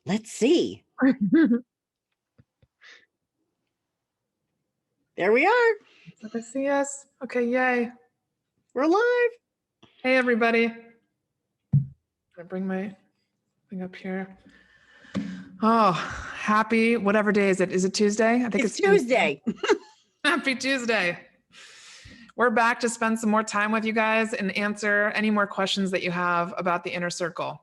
Let's see. There we are. Let me see us. Okay, yay. We're live. Hey, everybody. I'm gonna bring my thing up here. Oh, happy, whatever day is it? Is it Tuesday? I think It's Tuesday. Happy Tuesday. We're back to spend some more time with you guys and answer any more questions that you have about the inner circle.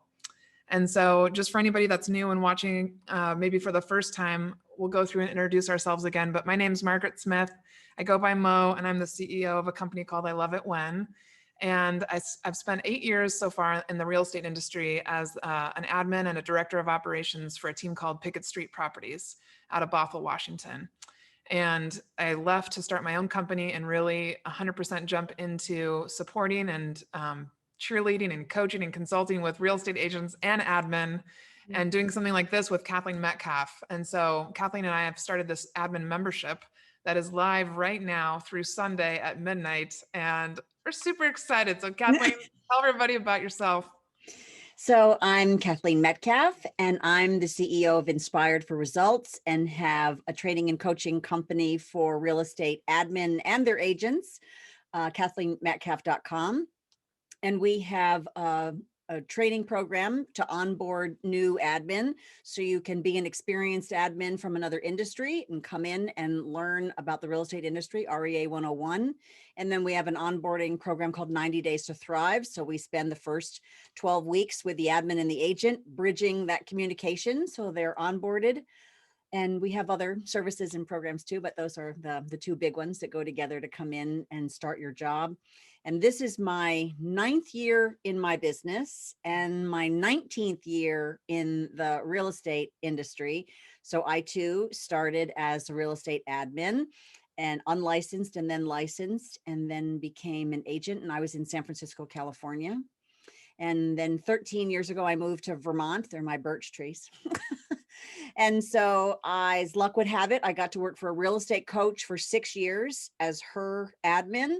And so just for anybody that's new and watching, maybe for the first time, we'll go through and introduce ourselves again. But my name's Margaret Smith. I go by Mo, and I'm the CEO of a company called I Love It When. And I've spent 8 years so far in the real estate industry as an admin and a director of operations for a team called Pickett Street Properties out of Bothell, Washington. And I left to start my own company and really 100% jump into supporting and cheerleading and coaching and consulting with real estate agents and admin and doing something like this with Kathleen Metcalf. And so Kathleen and I have started this admin membership that is live right now through Sunday at midnight. And we're super excited. So Kathleen, tell everybody about yourself. So I'm Kathleen Metcalf, and I'm the CEO of Inspired for Results and have a training and coaching company for real estate admin and their agents, KathleenMetcalf.com. And we have a training program to onboard new admin, so you can be an experienced admin from another industry and come in and learn about the real estate industry, REA 101. And then we have an onboarding program called 90 Days to Thrive. So we spend the first 12 weeks with the admin and the agent, bridging that communication so they're onboarded. And we have other services and programs too, but those are the two big ones that go together to come in and start your job. And this is my 9th year in my business and my 19th year in the real estate industry. So I too started as a real estate admin and unlicensed and then licensed and then became an agent. And I was in San Francisco, California. And then 13 years ago, I moved to Vermont. They're my birch trees. And so as luck would have it, I got to work for a real estate coach for 6 years as her admin.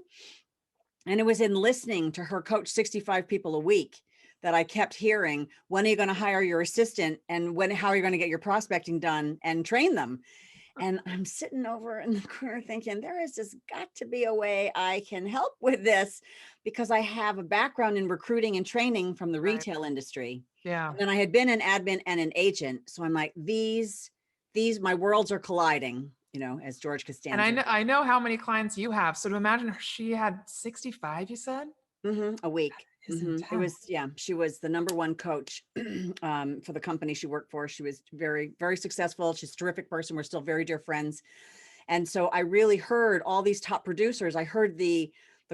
And it was in listening to her coach 65 people a week that I kept hearing, when are you going to hire your assistant? And how are you going to get your prospecting done and train them? And I'm sitting over in the corner thinking, there has just got to be a way I can help with this, because I have a background in recruiting and training from the retail industry. Yeah. And I had been an admin and an agent. So I'm like, these, my worlds are colliding, as George Costanza. And I know how many clients you have. So to imagine she had 65, you said? A week. It was, she was the #1 coach for the company she worked for. She was very, very successful. She's a terrific person. We're still very dear friends. And so I really heard all these top producers. I heard the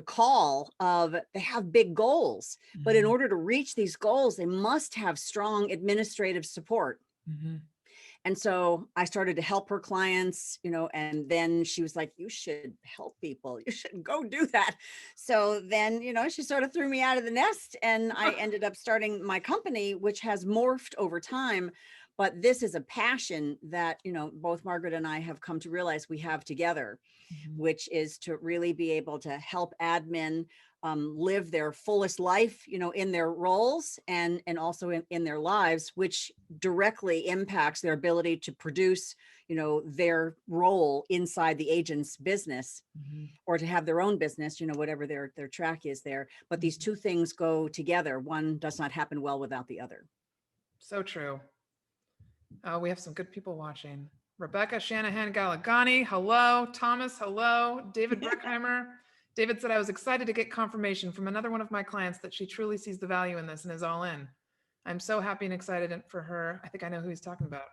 call of, they have big goals, but in order to reach these goals, they must have strong administrative support. And so I started to help her clients, and then she was like, you should help people. You should go do that. So then, she sort of threw me out of the nest, and I ended up starting my company, which has morphed over time. But this is a passion that, both Margaret and I have come to realize we have together, which is to really be able to help admin live their fullest life, in their roles and also in their lives, which directly impacts their ability to produce, their role inside the agent's business or to have their own business, whatever their track is there. But these two things go together. One does not happen well without the other. So true. We have some good people watching. Rebecca Shanahan Galagani, hello. Thomas, hello. David Breckheimer. David said, I was excited to get confirmation from another one of my clients that she truly sees the value in this and is all in. I'm so happy and excited for her. I think I know who he's talking about.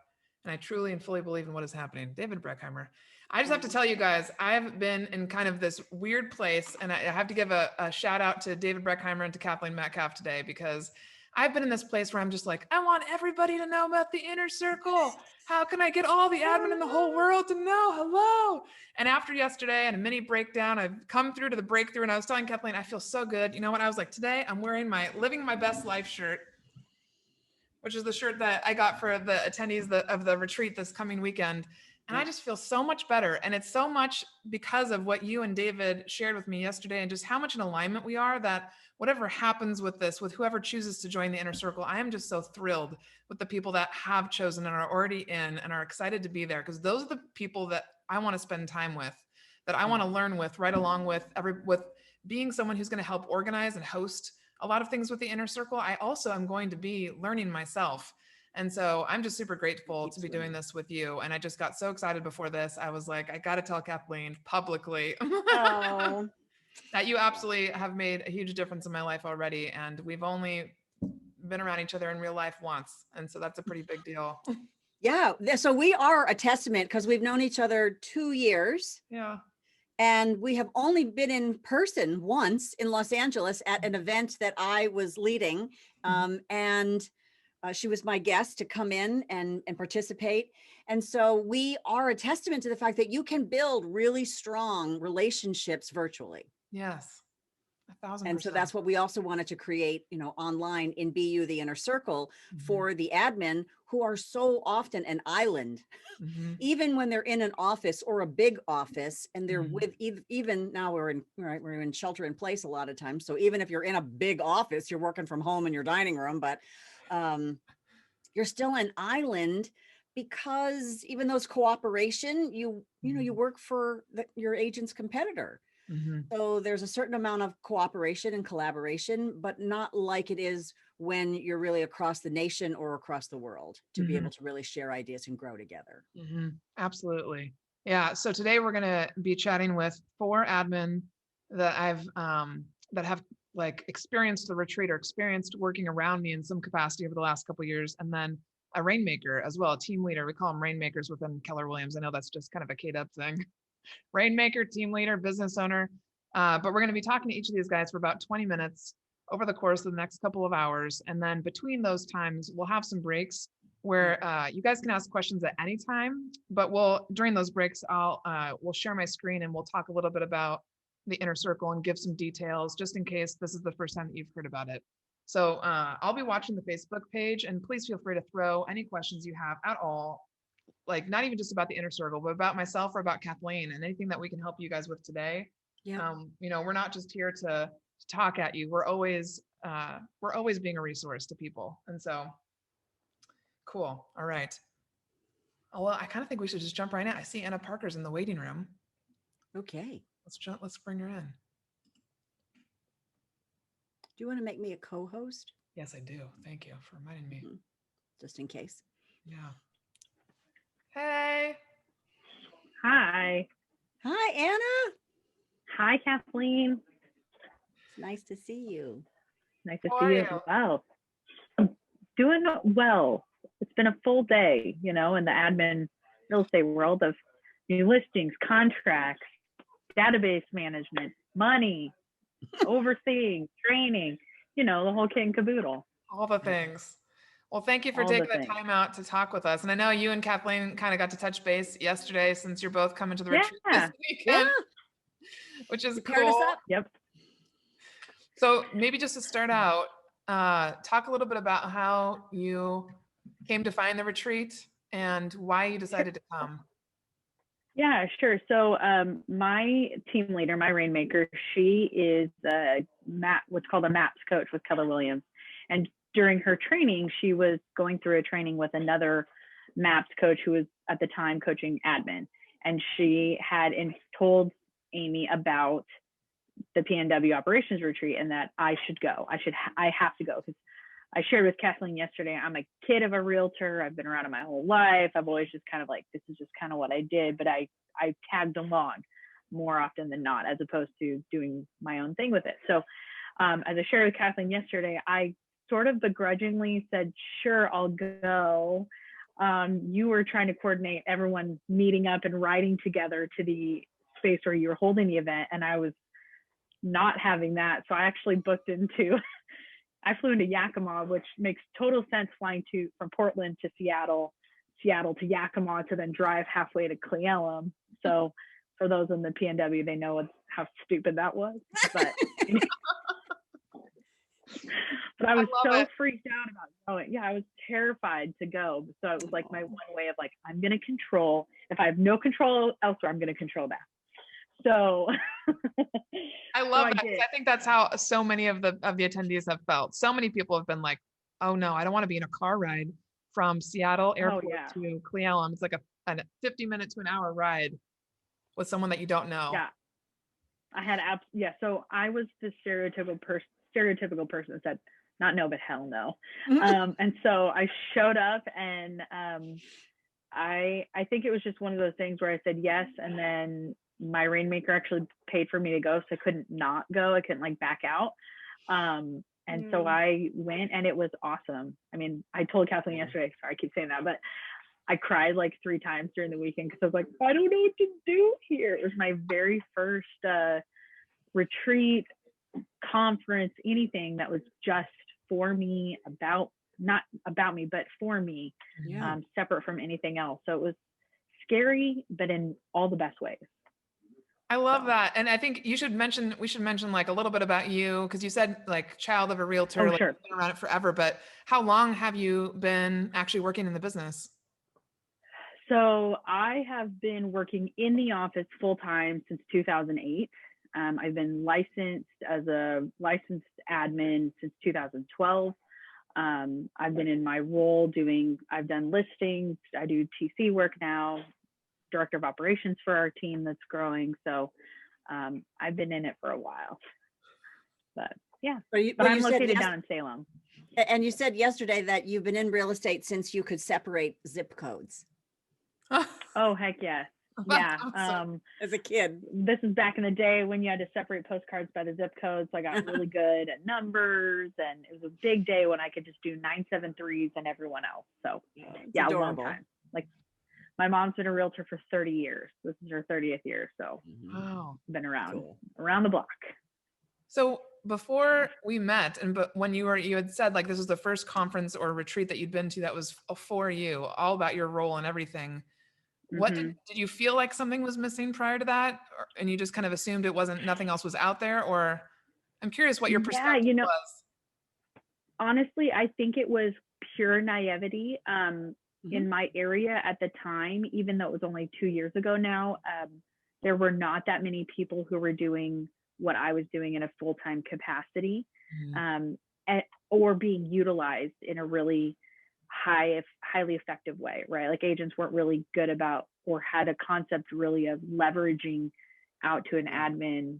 And I truly and fully believe in what is happening. David Breckheimer. I just have to tell you guys, I've been in kind of this weird place, and I have to give a shout out to David Breckheimer and to Kathleen Metcalf today, because I've been in this place where I'm just like, I want everybody to know about the inner circle. How can I get all the admin in the whole world to know? Hello. And after yesterday and a mini breakdown, I've come through to the breakthrough, and I was telling Kathleen, I feel so good. You know what? I was like, today I'm wearing my Living My Best Life shirt, which is the shirt that I got for the attendees of the retreat this coming weekend. And I just feel so much better. And it's so much because of what you and David shared with me yesterday and just how much in alignment we are that whatever happens with this, with whoever chooses to join the inner circle, I am just so thrilled with the people that have chosen and are already in and are excited to be there. Because those are the people that I want to spend time with, that I want to learn with, right along with with being someone who's going to help organize and host a lot of things with the inner circle. I also am going to be learning myself. And so I'm just super grateful to be doing this with you. And I just got so excited before this. I was like, I got to tell Kathleen publicly Oh, that you absolutely have made a huge difference in my life already. And we've only been around each other in real life once. And so that's a pretty big deal. yeah. So we are a testament because we've known each other 2 years. Yeah. And we have only been in person once in Los Angeles at an event that I was leading. And she was my guest to come in and participate. And so we are a testament to the fact that you can build really strong relationships virtually. Yes. 1,000%. And so that's what we also wanted to create, online in BU, the inner circle, for the admin who are so often an island, even when they're in an office or a big office and they're with even now we're in shelter in place a lot of times. So even if you're in a big office, you're working from home in your dining room, but you're still an island because even though it's cooperation, you work for your agent's competitor. So there's a certain amount of cooperation and collaboration, but not like it is when you're really across the nation or across the world to be able to really share ideas and grow together. Absolutely. Yeah. So today we're going to be chatting with 4 admin that that have like experienced the retreat or experienced working around me in some capacity over the last couple of years. And then a Rainmaker as well, a team leader. We call them Rainmakers within Keller Williams. I know that's just kind of a K-Dub thing. Rainmaker, team leader, business owner. But we're going to be talking to each of these guys for about 20 minutes over the course of the next couple of hours. And then between those times, we'll have some breaks where you guys can ask questions at any time. But during those breaks, we'll share my screen and we'll talk a little bit about the inner circle and give some details just in case this is the first time that you've heard about it. So I'll be watching the Facebook page, and please feel free to throw any questions you have at all, like not even just about the inner circle, but about myself or about Kathleen and anything that we can help you guys with today. Yeah. We're not just here to talk at you. We're always being a resource to people. And so cool. All right. Oh, well, I kind of think we should just jump right in. I see Anna Parker's in the waiting room. Okay. Let's bring her in. Do you want to make me a co-host? Yes, I do. Thank you for reminding me. Just in case. Yeah. Hey. Hi. Hi, Anna. Hi, Kathleen. It's nice to see you. Nice to see you as well. I'm doing well. It's been a full day, in the admin real estate world of new listings, contracts, database management, money, overseeing, training, the whole kit and caboodle. All the things. Well, thank you for taking the time out to talk with us. And I know you and Kathleen kind of got to touch base yesterday since you're both coming to the retreat this weekend, which is cool. Yep. So maybe just to start out, talk a little bit about how you came to find the retreat and why you decided to come. Yeah, sure. So my team leader, my Rainmaker, she is what's called a MAPS coach with Keller Williams. And during her training, she was going through a training with another MAPS coach who was at the time coaching admin. And she had told Amy about the PNW operations retreat and that I should go. I have to go, because I shared with Kathleen yesterday, I'm a kid of a realtor. I've been around it my whole life. I've always just kind of like, this is just kind of what I did, but I tagged along more often than not, as opposed to doing my own thing with it. So as I shared with Kathleen yesterday, I sort of begrudgingly said, sure, I'll go. You were trying to coordinate everyone meeting up and riding together to the space where you were holding the event. And I was not having that. So I actually booked I flew into Yakima, which makes total sense, flying from Portland to Seattle to Yakima to then drive halfway to Cle Elum. So for those in the PNW, they know how stupid that was. But But I was love so it. freaked out about going. Yeah, I was terrified to go. So it was like my one way of like, I'm going to control. If I have no control elsewhere, I'm going to control that. So, I so love I that because did. I think that's how so many of the attendees have felt. So many people have been like, "Oh no, I don't want to be in a car ride from Seattle Oh, Airport yeah. to Cle Elum. It's like a 50-minute to an hour ride with someone that you don't know." Yeah. I had yeah. So I was the stereotypical person that said, not no, but hell no. And so I showed up, and I think it was just one of those things where I said yes, and then my Rainmaker actually paid for me to go, so I couldn't not go. I couldn't like back out. And so I went, and it was awesome. I mean, I told Kathleen yesterday, sorry, I keep saying that, but I cried like 3 times during the weekend because I was like, I don't know what to do here. It was my very first retreat, conference, anything that was just for me, not about me, but for me, separate from anything else. So it was scary, but in all the best ways. I love that. And I think we should mention like a little bit about you, because you said like child of a realtor, Oh, like sure. you've been around it forever, but how long have you been actually working in the business? So I have been working in the office full time since 2008. I've been licensed as a licensed admin since 2012. I've been in my role I've done listings. I do TC work now, director of operations for our team that's growing. So I've been in it for a while, but yeah, but I'm located down in Salem. And you said yesterday that you've been in real estate since you could separate zip codes. Oh, heck yes. Yeah. Awesome. As a kid. This is back in the day when you had to separate postcards by the zip codes. So I got really good at numbers, and it was a big day when I could just do 973s and everyone else. So yeah, a long time. Like my mom's been a realtor for 30 years. This is her 30th year. So been around the block. So before we met, but when you had said like this was the first conference or retreat that you'd been to that was for you, all about your role and everything. What did you feel like something was missing prior to that, and you just kind of assumed nothing else was out there? Or I'm curious what your perspective was. Honestly, I think it was pure naivety. In my area at the time, even though it was only 2 years ago now, there were not that many people who were doing what I was doing in a full-time capacity, or being utilized in a really highly effective way, right? Like agents weren't really good about, or had a concept really of leveraging out to an admin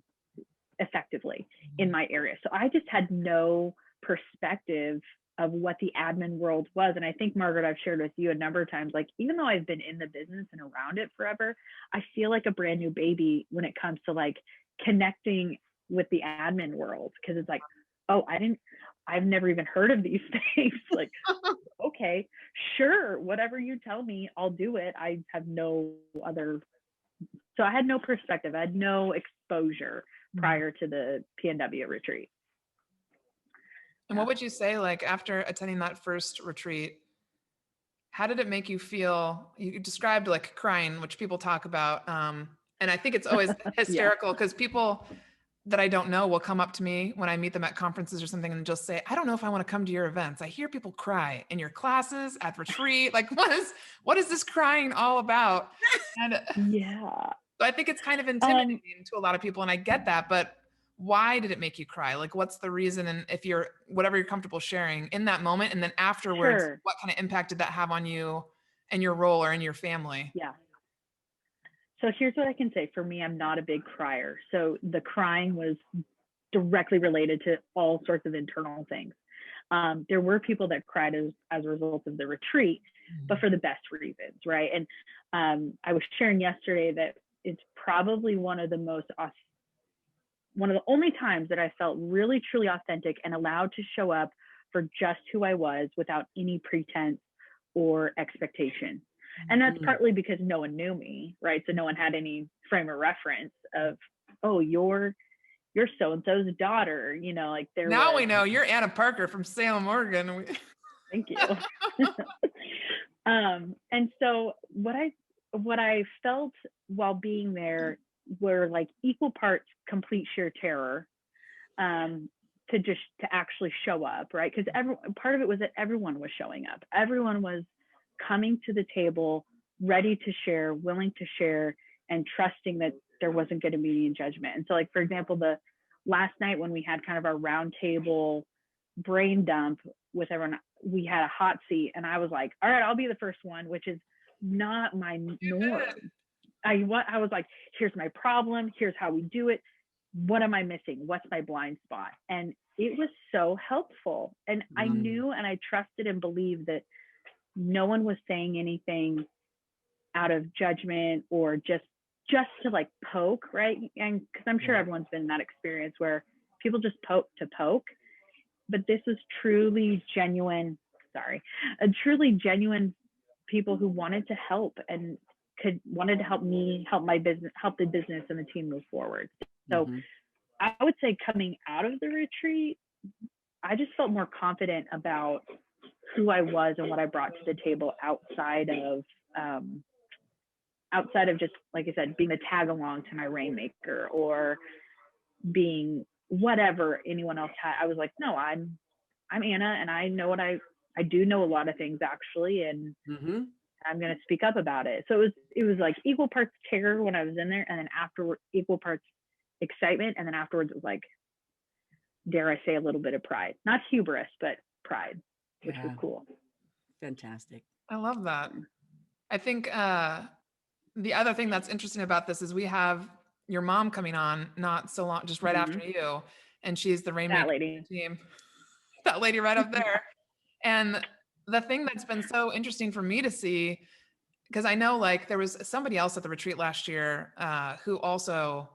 effectively in my area. So I just had no perspective of what the admin world was. And I think, Margaret, I've shared with you a number of times, like, even though I've been in the business and around it forever, I feel like a brand new baby when it comes to like connecting with the admin world. Cause it's like, oh, I've never even heard of these things. Like, okay, sure, whatever you tell me, I'll do it. I have no other, so I had no perspective. I had no exposure prior to the PNW retreat. And what would you say, like after attending that first retreat, how did it make you feel? You described like crying, which people talk about. And I think it's always hysterical because people that I don't know will come up to me when I meet them at conferences or something and just say, I don't know if I want to come to your events. I hear people cry in your classes, at retreat. Like, what is this crying all about? And so I think it's kind of intimidating to a lot of people, and I get that, but why did it make you cry? Like, what's the reason? And if whatever you're comfortable sharing in that moment, and then afterwards, what kind of impact did that have on you and your role or in your family? Yeah. So here's what I can say. For me, I'm not a big crier. So the crying was directly related to all sorts of internal things. There were people that cried as a result of the retreat, but for the best reasons, right? And I was sharing yesterday that it's probably one of the only times that I felt really, truly authentic and allowed to show up for just who I was without any pretense or expectation. And that's partly because no one knew me, right? So no one had any frame of reference of, oh, you're so-and-so's daughter, like there. Now we know you're Anna Parker from Salem, Oregon. Thank you. And so what I felt while being there were like equal parts complete sheer terror, to actually show up, right? Because part of it was that everyone was showing up. Everyone was coming to the table, ready to share, willing to share, and trusting that there wasn't going to be any judgment. And so, like, for example, the last night when we had kind of our round table brain dump with everyone, we had a hot seat, and I was like, all right, I'll be the first one, which is not my norm. I was like, here's my problem, here's how we do it, what am I missing, what's my blind spot? And it was so helpful. And I knew and I trusted and believed that no one was saying anything out of judgment or just to like poke, right? And because I'm sure everyone's been in that experience where people just poke to poke, but this was truly genuine people who wanted to help and wanted to help me, help my business, help the business and the team move forward. So I would say coming out of the retreat, I just felt more confident about who I was and what I brought to the table outside of just, like I said, being a tag along to my Rainmaker or being whatever anyone else had. I was like, no, I'm Anna, and I know what I do know a lot of things actually, and I'm going to speak up about it. So it was like equal parts terror when I was in there, and then afterward equal parts excitement, and then afterwards it was like, dare I say, a little bit of pride, not hubris, but pride, which was cool. Fantastic. I love that. I think the other thing that's interesting about this is we have your mom coming on not so long, just right after you, and she's the Rainmaker team. That lady right up there. And the thing that's been so interesting for me to see, because I know like there was somebody else at the retreat last year who also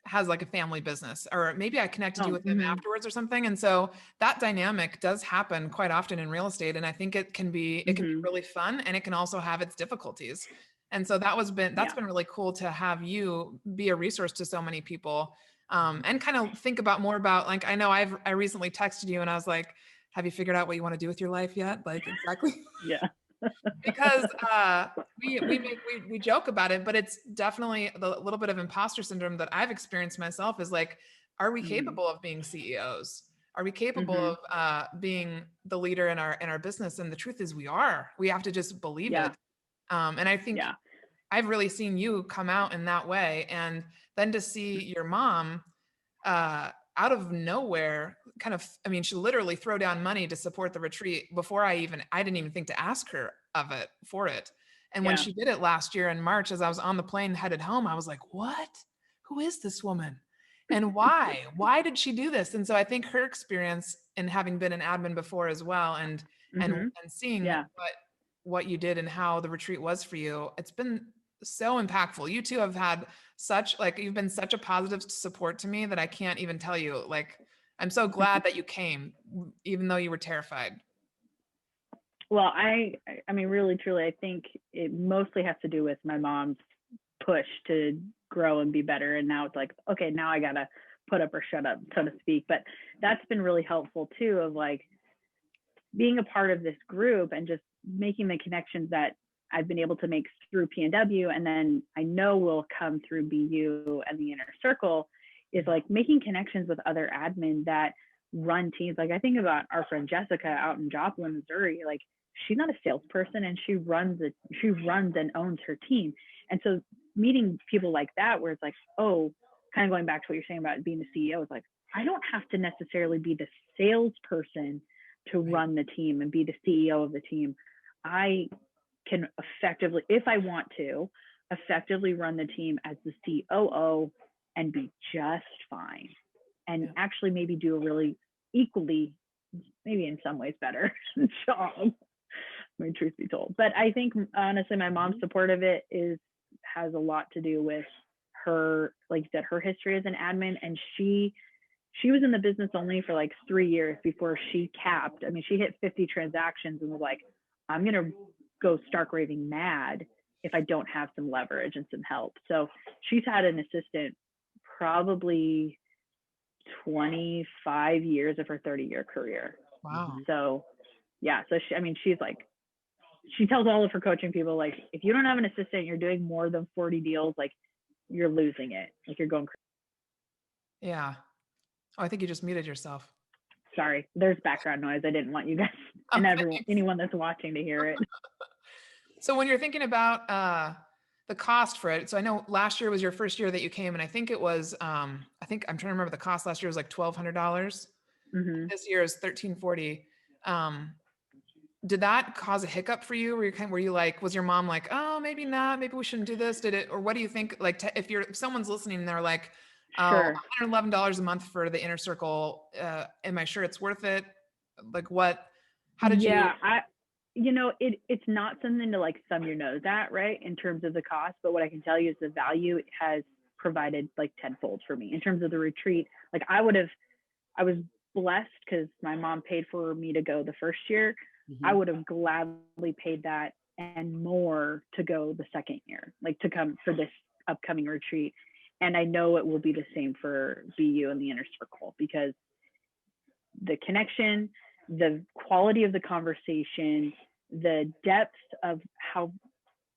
has like a family business, or maybe I connected you with him afterwards or something. And so that dynamic does happen quite often in real estate. And I think it can be really fun, and it can also have its difficulties. And so that's been really cool to have you be a resource to so many people, and kind of think about more about, like, I know I recently texted you and I was like, have you figured out what you want to do with your life yet? Like, exactly. Yeah. Because we joke about it, but it's definitely the little bit of imposter syndrome that I've experienced myself is like, are we capable of being CEOs? Are we capable of being the leader in our business? And the truth is we have to just believe it. And I think I've really seen you come out in that way. And then to see your mom out of nowhere, she literally throw down money to support the retreat before I didn't even think to ask her for it. And when she did it last year in March, as I was on the plane headed home, I was like, what? Who is this woman? And why? Why did she do this? And so I think her experience in having been an admin before as well, and seeing what you did and how the retreat was for you, it's been so impactful. You two have had you've been such a positive support to me that I can't even tell you. Like, I'm so glad that you came, even though you were terrified. Well, I mean, really, truly, I think it mostly has to do with my mom's push to grow and be better. And now it's like, okay, now I got to put up or shut up, so to speak. But that's been really helpful too, of like being a part of this group and just making the connections that I've been able to make through P&W, and then I know will come through BU and the inner circle, is like making connections with other admin that run teams. Like I think about our friend Jessica out in Joplin, Missouri. Like, she's not a salesperson, and she runs and owns her team. And so meeting people like that, where it's like, oh, kind of going back to what you're saying about being the CEO, is like, I don't have to necessarily be the salesperson to run the team and be the CEO of the team. I can effectively, if I want to, effectively run the team as the COO and be just fine, and actually maybe do a really equally, maybe in some ways better job. I mean, truth be told. But I think honestly, my mom's support of it has a lot to do with her, like you said, her history as an admin. And she was in the business only for like 3 years before she capped. I mean, she hit 50 transactions and was like, I'm going to go stark raving mad if I don't have some leverage and some help. So she's had an assistant probably 25 years of her 30-year career. Wow. So yeah, so she's like, she tells all of her coaching people, like, if you don't have an assistant, you're doing more than 40 deals, like, you're losing it. Like, you're going crazy. Yeah. Oh, I think you just muted yourself. Sorry, there's background noise. I didn't want you guys and anyone that's watching to hear it. So when you're thinking about the cost for it, so I know last year was your first year that you came, and I think it was, I think I'm trying to remember the cost last year was like $1,200. Mm-hmm. This year is $1,340. Did that cause a hiccup for you? Were you like, was your mom like, oh, maybe not, maybe we shouldn't do this? Did it, or what do you think? Like, if someone's listening and they're like, oh, Sure. $111 a month for the inner circle, am I sure it's worth it? Like how did Yeah, it's not something to like thumb your nose at, right, in terms of the cost, but what I can tell you is the value it has provided like tenfold for me in terms of the retreat. Like I was blessed because my mom paid for me to go the first year. Mm-hmm. I would have gladly paid that and more to go the second year, like to come for this upcoming retreat. And I know it will be the same for BU and the inner circle, because the connection, the quality of the conversation, the depth of how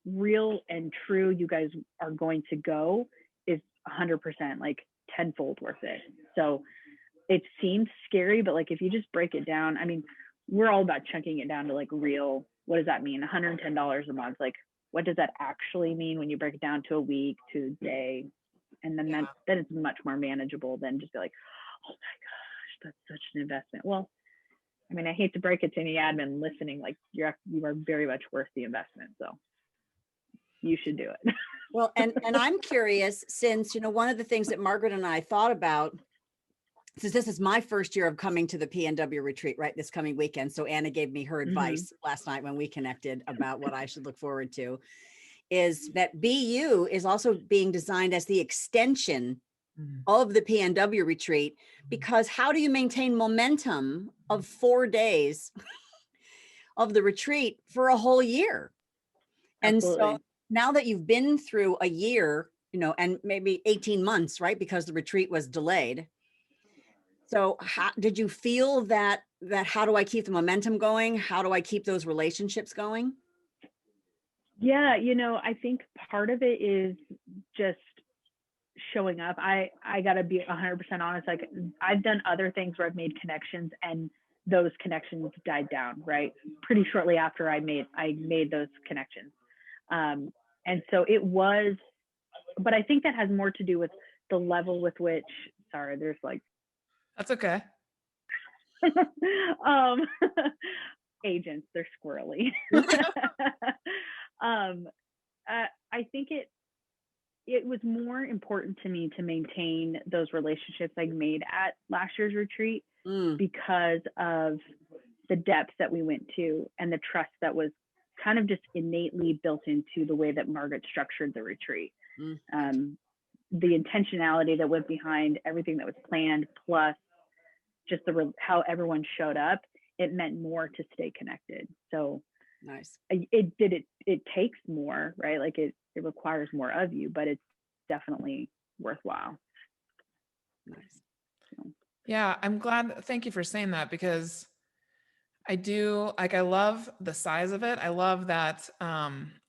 real and true you guys are going to go is 100% like tenfold worth it. So it seems scary, but like if you just break it down, I mean, we're all about chunking it down to like real, what does that mean? $110 a month. Like, what does that actually mean when you break it down to a week, to a day? And then then it's much more manageable than just be like, oh my gosh, that's such an investment. Well, I mean, I hate to break it to any admin listening, like you are very much worth the investment. So you should do it. Well, and I'm curious, since, one of the things that Margaret and I thought about, since this is my first year of coming to the PNW retreat, right, this coming weekend. So Anna gave me her advice last night when we connected about what I should look forward to, is that BU is also being designed as the extension of the PNW retreat, because how do you maintain momentum of 4 days of the retreat for a whole year? Absolutely. And so now that you've been through a year, and maybe 18 months, right, because the retreat was delayed. So how did you feel that how do I keep the momentum going? How do I keep those relationships going? Yeah, I think part of it is just showing up. I got to be 100% honest. Like I've done other things where I've made connections and those connections died down, right? Pretty shortly after I made those connections. And so it was, but I think that has more to do with the level with which, sorry, there's like, that's okay. Agents, they're squirrely. I think it was more important to me to maintain those relationships I made at last year's retreat because of the depth that we went to and the trust that was kind of just innately built into the way that Margaret structured the retreat. The intentionality that went behind everything that was planned, plus just how everyone showed up, it meant more to stay connected. So nice. It takes more, right? Like it requires more of you, but it's definitely worthwhile. Nice. So. Yeah, I'm glad. Thank you for saying that, because I love the size of it. I love that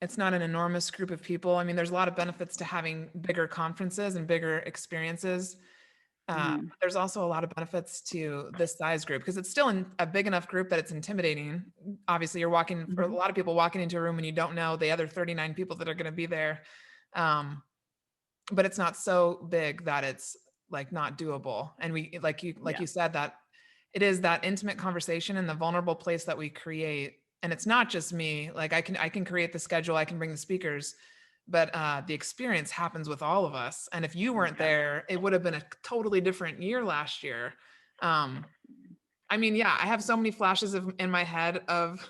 it's not an enormous group of people. I mean, there's a lot of benefits to having bigger conferences and bigger experiences. There's also a lot of benefits to this size group, because it's still a big enough group that it's intimidating. Obviously, you're walking, for a lot of people walking into a room and you don't know the other 39 people that are going to be there. But it's not so big that it's like not doable. And we, like you said, that it is that intimate conversation and the vulnerable place that we create. And it's not just me. Like I can create the schedule, I can bring the speakers, but the experience happens with all of us. And if you weren't there, it would have been a totally different year last year. I mean, yeah, I have so many flashes in my head of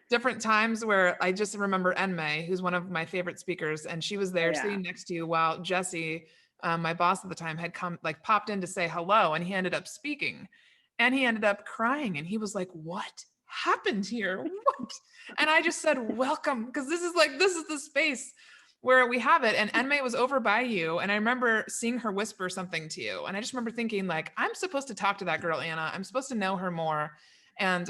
different times where I just remember Enmei, who's one of my favorite speakers, and she was there sitting next to you while Jesse, my boss at the time, had popped in to say hello, and he ended up speaking, and he ended up crying, and he was like, "What happened here? What?" And I just said, "Welcome," because this is the space where we have it. And Enmei was over by you, and I remember seeing her whisper something to you, and I just remember thinking, like, I'm supposed to talk to that girl, Anna. I'm supposed to know her more. And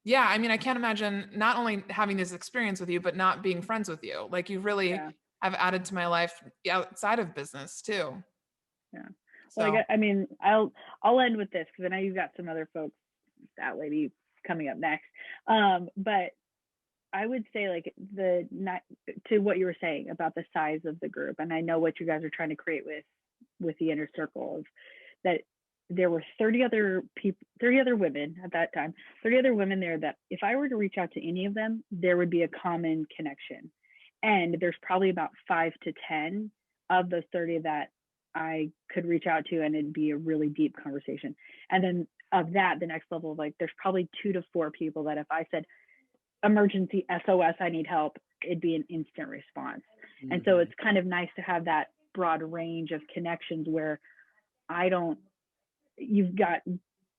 yeah, I mean, I can't imagine not only having this experience with you, but not being friends with you. Like, you really have added to my life outside of business too. Yeah. So Like, I mean, I'll end with this because I know you've got some other folks, that lady coming up next. But I would say, like, to what you were saying about the size of the group, and I know what you guys are trying to create with the inner circle, of that there were 30 other people, 30 other women at that time, 30 other women there that if I were to reach out to any of them, there would be a common connection. And there's probably about 5 to 10 of those 30 that I could reach out to, and it'd be a really deep conversation. And then of that, the next level, like, there's probably 2 to 4 people that if I said emergency SOS, I need help, it'd be an instant response. Mm-hmm. And so it's kind of nice to have that broad range of connections where you've got,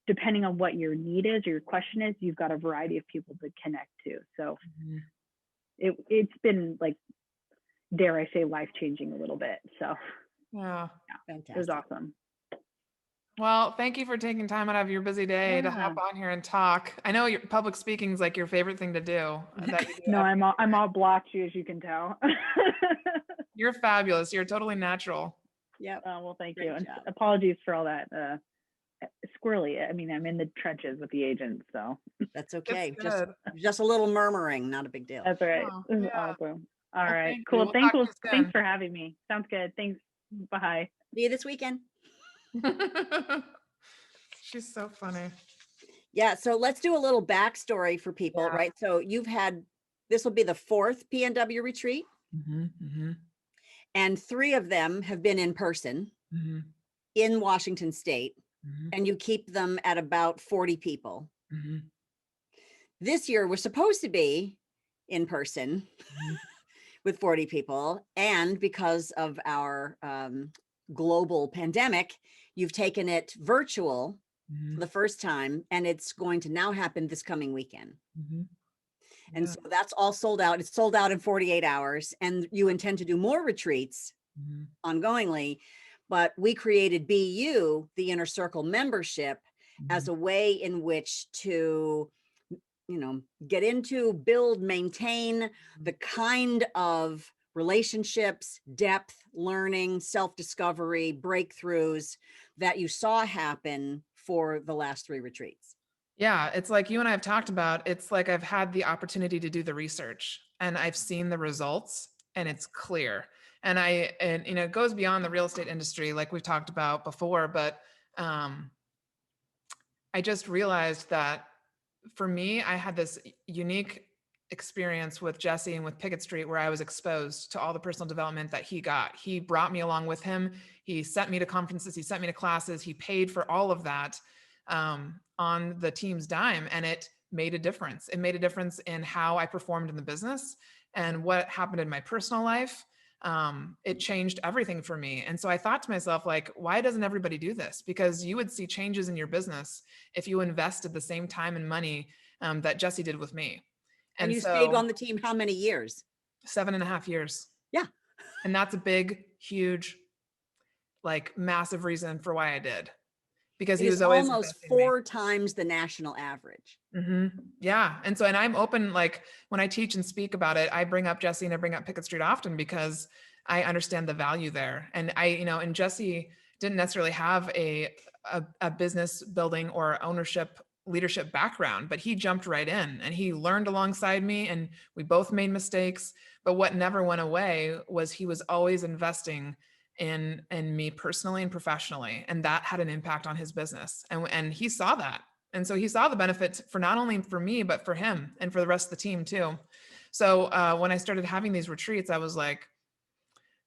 depending on what your need is or your question is, you've got a variety of people to connect to. So it's been, like, dare I say, life-changing a little bit. So yeah, fantastic. It was awesome. Well, thank you for taking time out of your busy day to hop on here and talk. I know your public speaking is like your favorite thing to do. No, I'm all blotchy, as you can tell. You're fabulous. You're totally natural. Yeah. Well, thank you. And apologies for all that squirrely. I mean, I'm in the trenches with the agents, so that's okay. Just a little murmuring, not a big deal. That's all right. Oh, This is awesome. All right, cool. Thanks for having me. Sounds good. Thanks. Bye. See you this weekend. She's so funny. Yeah. So let's do a little backstory for people, right? So this will be the 4th PNW retreat. And 3 of them have been in person in Washington State, and you keep them at about 40 people. This year was supposed to be in person with 40 people. And because of our global pandemic, you've taken it virtual for the first time, and it's going to now happen this coming weekend. And so that's all sold out. It's sold out in 48 hours, and you intend to do more retreats ongoingly. But we created BU, the Inner Circle membership, as a way in which to, get into, build, maintain the kind of relationships, depth, learning, self-discovery, breakthroughs that you saw happen for the last 3 retreats. Yeah, it's like you and I have talked about, it's like I've had the opportunity to do the research and I've seen the results and it's clear. And it goes beyond the real estate industry, like we've talked about before, but I just realized that for me, I had this unique experience with Jesse and with Pickett Street where I was exposed to all the personal development that he got. He brought me along with him. He sent me to conferences. He sent me to classes. He paid for all of that on the team's dime. And it made a difference. It made a difference in how I performed in the business and what happened in my personal life. It changed everything for me. And so I thought to myself, like, why doesn't everybody do this? Because you would see changes in your business if you invested the same time and money that Jesse did with me. And you stayed on the team how many years? 7.5 years. Yeah. And that's a big, huge, like, massive reason for why I did. Because he was always almost 4 times the national average. Yeah. And I'm open, like when I teach and speak about it, I bring up Jesse and I bring up Pickett Street often because I understand the value there. And and Jesse didn't necessarily have a business building or ownership leadership background, but he jumped right in and he learned alongside me and we both made mistakes. But what never went away was he was always investing in me personally and professionally. And that had an impact on his business. And he saw that. And so he saw the benefits for not only for me, but for him and for the rest of the team too. So when I started having these retreats, I was like,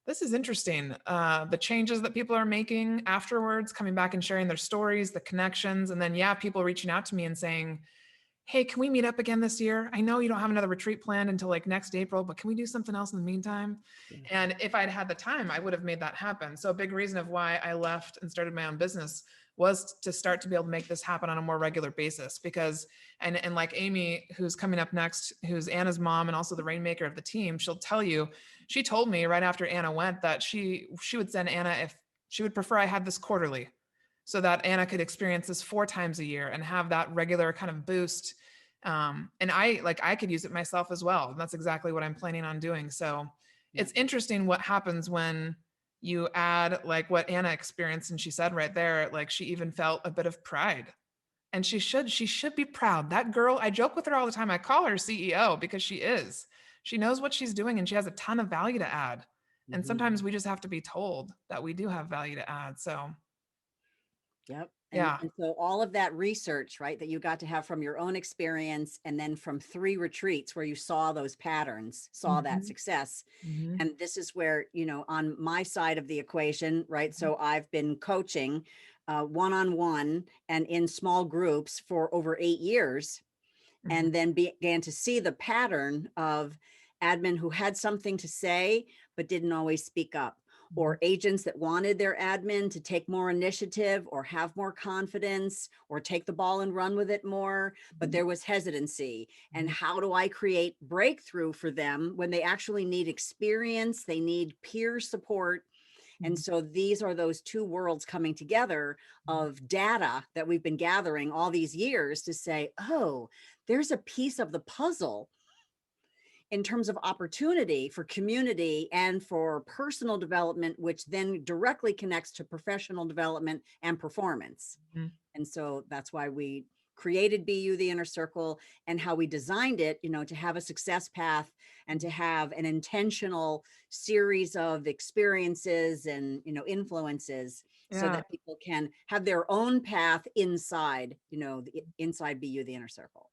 this is interesting. The changes that people are making afterwards, coming back and sharing their stories, the connections. And then, people reaching out to me and saying, hey, can we meet up again this year? I know you don't have another retreat planned until like next April, but can we do something else in the meantime? And if I'd had the time, I would have made that happen. So a big reason of why I left and started my own business was to start to be able to make this happen on a more regular basis. Because, and like Amy, who's coming up next, who's Anna's mom and also the Rainmaker of the team, she'll tell you, she told me right after Anna went that she would send Anna if she would prefer I had this quarterly, so that Anna could experience this 4 times a year and have that regular kind of boost. And I could use it myself as well. And that's exactly what I'm planning on doing. So it's interesting what happens when you add like what Anna experienced, and she said right there, like she even felt a bit of pride. And she should be proud. That girl, I joke with her all the time. I call her CEO because she is. She knows what she's doing and she has a ton of value to add. And sometimes we just have to be told that we do have value to add. So, Yep. yeah. And so all of that research, right, that you got to have from your own experience and then from 3 retreats where you saw those patterns, saw that success. Mhm. And this is where, you know, on my side of the equation, right? So I've been coaching one-on-one and in small groups for over 8 years, and then began to see the pattern of admin who had something to say, but didn't always speak up, or agents that wanted their admin to take more initiative or have more confidence or take the ball and run with it more, but there was hesitancy. And how do I create breakthrough for them when they actually need experience, they need peer support? And so these are those 2 worlds coming together of data that we've been gathering all these years to say, oh, there's a piece of the puzzle in terms of opportunity for community and for personal development, which then directly connects to professional development and performance. And so that's why we created BU, the Inner Circle, and how we designed it, you know, to have a success path and to have an intentional series of experiences and, you know, influences so Yeah. that people can have their own path inside, you know, inside BU, the Inner Circle.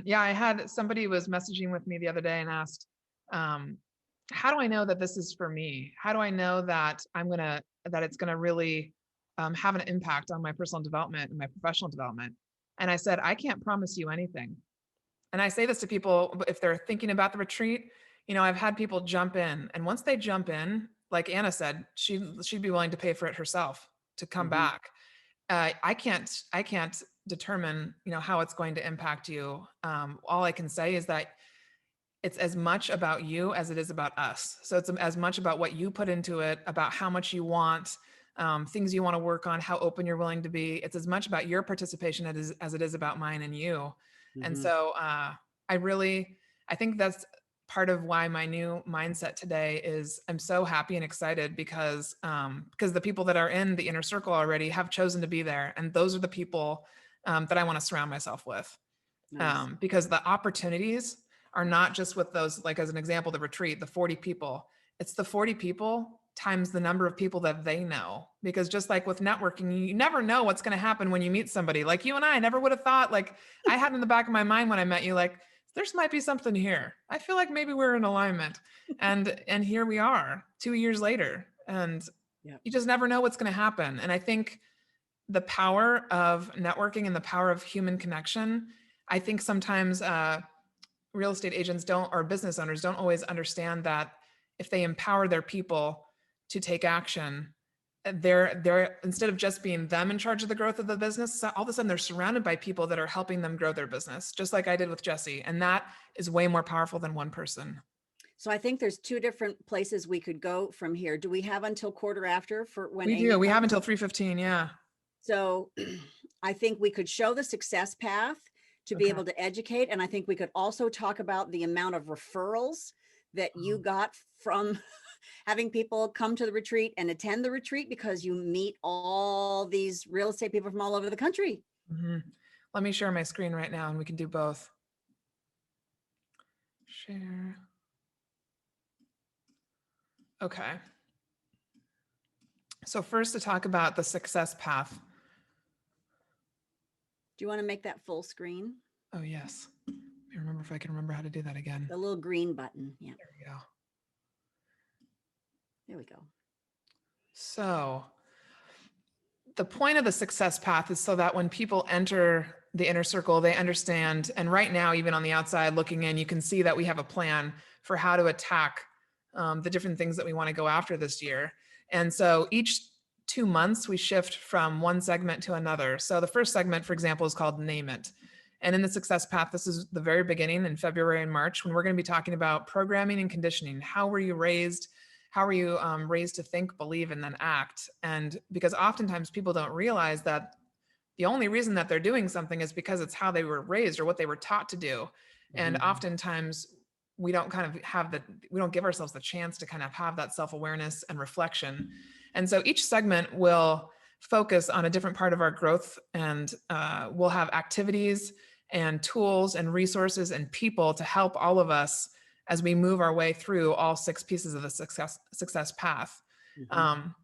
Yeah, I had somebody was messaging with me the other day and asked, how do I know that this is for me? How do I know that that it's gonna really have an impact on my personal development and my professional development? And I said, I can't promise you anything. And I say this to people if they're thinking about the retreat. You know, I've had people jump in, and once they jump in, like Anna said, she'd be willing to pay for it herself to come back. I can't determine, you know, how it's going to impact you. All I can say is that it's as much about you as it is about us. So it's as much about what you put into it, about how much you want, things you want to work on, how open you're willing to be. It's as much about your participation as it is about mine and you. And so I think that's part of why my new mindset today is I'm so happy and excited because the people that are in the inner circle already have chosen to be there. And those are the people that I want to surround myself with. Nice. Because the opportunities are not just with those, like as an example, the retreat, the 40 people, it's the 40 people times the number of people that they know. Because just like with networking, you never know what's going to happen when you meet somebody. Like you and I never would have thought, like I had in the back of my mind when I met you, like there's might be something here. I feel like maybe we're in alignment. And here we are 2 years later. And you just never know what's going to happen. And I think the power of networking and the power of human connection, I think sometimes real estate agents don't, or business owners don't always understand that if they empower their people to take action, they're instead of just being them in charge of the growth of the business, all of a sudden they're surrounded by people that are helping them grow their business, just like I did with Jesse. And that is way more powerful than one person. So I think there's 2 different places we could go from here. Do we have until quarter after for when We Amy do. We have comes? until 3:15. Yeah. So I think we could show the success path to be able to educate. And I think we could also talk about the amount of referrals that you got from having people come to the retreat and attend the retreat because you meet all these real estate people from all over the country. Let me share my screen right now and we can do both. Share. Okay. So first to talk about the success path. Do you want to make that full screen? Oh, yes. Let me remember if I can remember how to do that again. The little green button. Yeah. There we go. There we go. So the point of the success path is so that when people enter the inner circle, they understand. And right now, even on the outside looking in, you can see that we have a plan for how to attack the different things that we want to go after this year. And so each 2 months, we shift from one segment to another. So the first segment, for example, is called Name It. And in the success path, this is the very beginning in February and March, when we're going to be talking about programming and conditioning. How were you raised? How are you raised to think, believe, and then act? And because oftentimes people don't realize that the only reason that they're doing something is because it's how they were raised or what they were taught to do. And oftentimes we don't kind of have we don't give ourselves the chance to kind of have that self-awareness and reflection. And so each segment will focus on a different part of our growth, and we'll have activities and tools and resources and people to help all of us as we move our way through all 6 pieces of the success path. Mhm.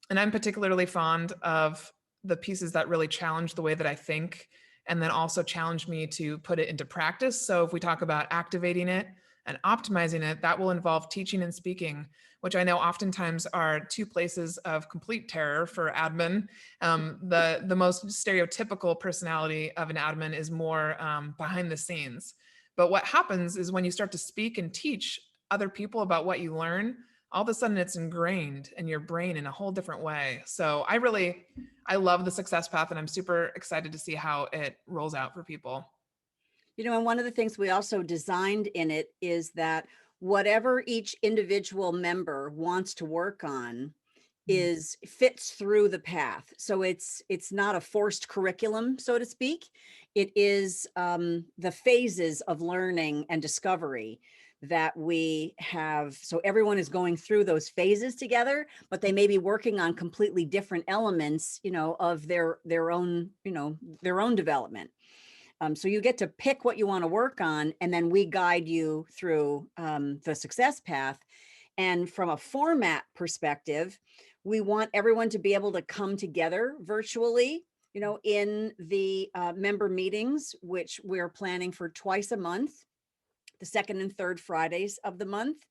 And I'm particularly fond of the pieces that really challenge the way that I think, and then also challenge me to put it into practice. So if we talk about activating it and optimizing it, that will involve teaching and speaking, which I know oftentimes are 2 places of complete terror for admin. The most stereotypical personality of an admin is more behind the scenes. But what happens is when you start to speak and teach other people about what you learn, all of a sudden it's ingrained in your brain in a whole different way. So I love the success path, and I'm super excited to see how it rolls out for people. You know, and one of the things we also designed in it is that whatever each individual member wants to work on is fits through the path. So it's not a forced curriculum, so to speak. It is the phases of learning and discovery that we have. So everyone is going through those phases together, but they may be working on completely different elements, you know, of their own, you know, their own development. So you get to pick what you want to work on, and then we guide you through the success path. And from a format perspective, we want everyone to be able to come together virtually, you know, in the member meetings, which we're planning for twice a month, the second and third Fridays of the month,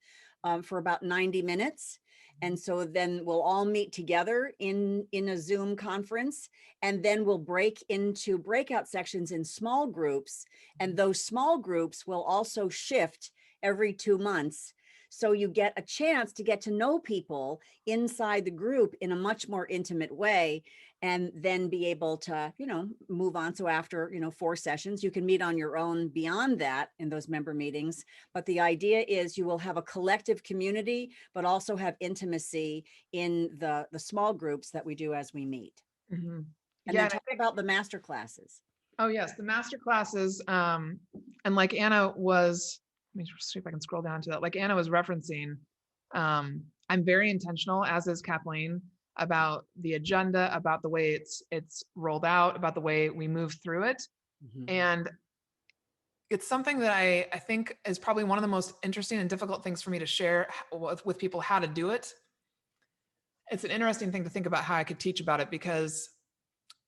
for about 90 minutes. And so then we'll all meet together in a Zoom conference, and then we'll break into breakout sections in small groups. And those small groups will also shift every 2 months. So you get a chance to get to know people inside the group in a much more intimate way, and then be able to, you know, move on. So after, you know, 4 sessions, you can meet on your own beyond that in those member meetings. But the idea is you will have a collective community, but also have intimacy in the small groups that we do as we meet. Mhm. And Yeah, then and I talk think, about the master classes. oh yes, the master classes, and like Anna was, let me see if I can scroll down to that. Like Anna was referencing, I'm very intentional, as is Kathleen, about the agenda, about the way it's rolled out, about the way we move through it. Mhm. And it's something that I think is probably one of the most interesting and difficult things for me to share with people, how to do it. It's an interesting thing to think about how I could teach about it, because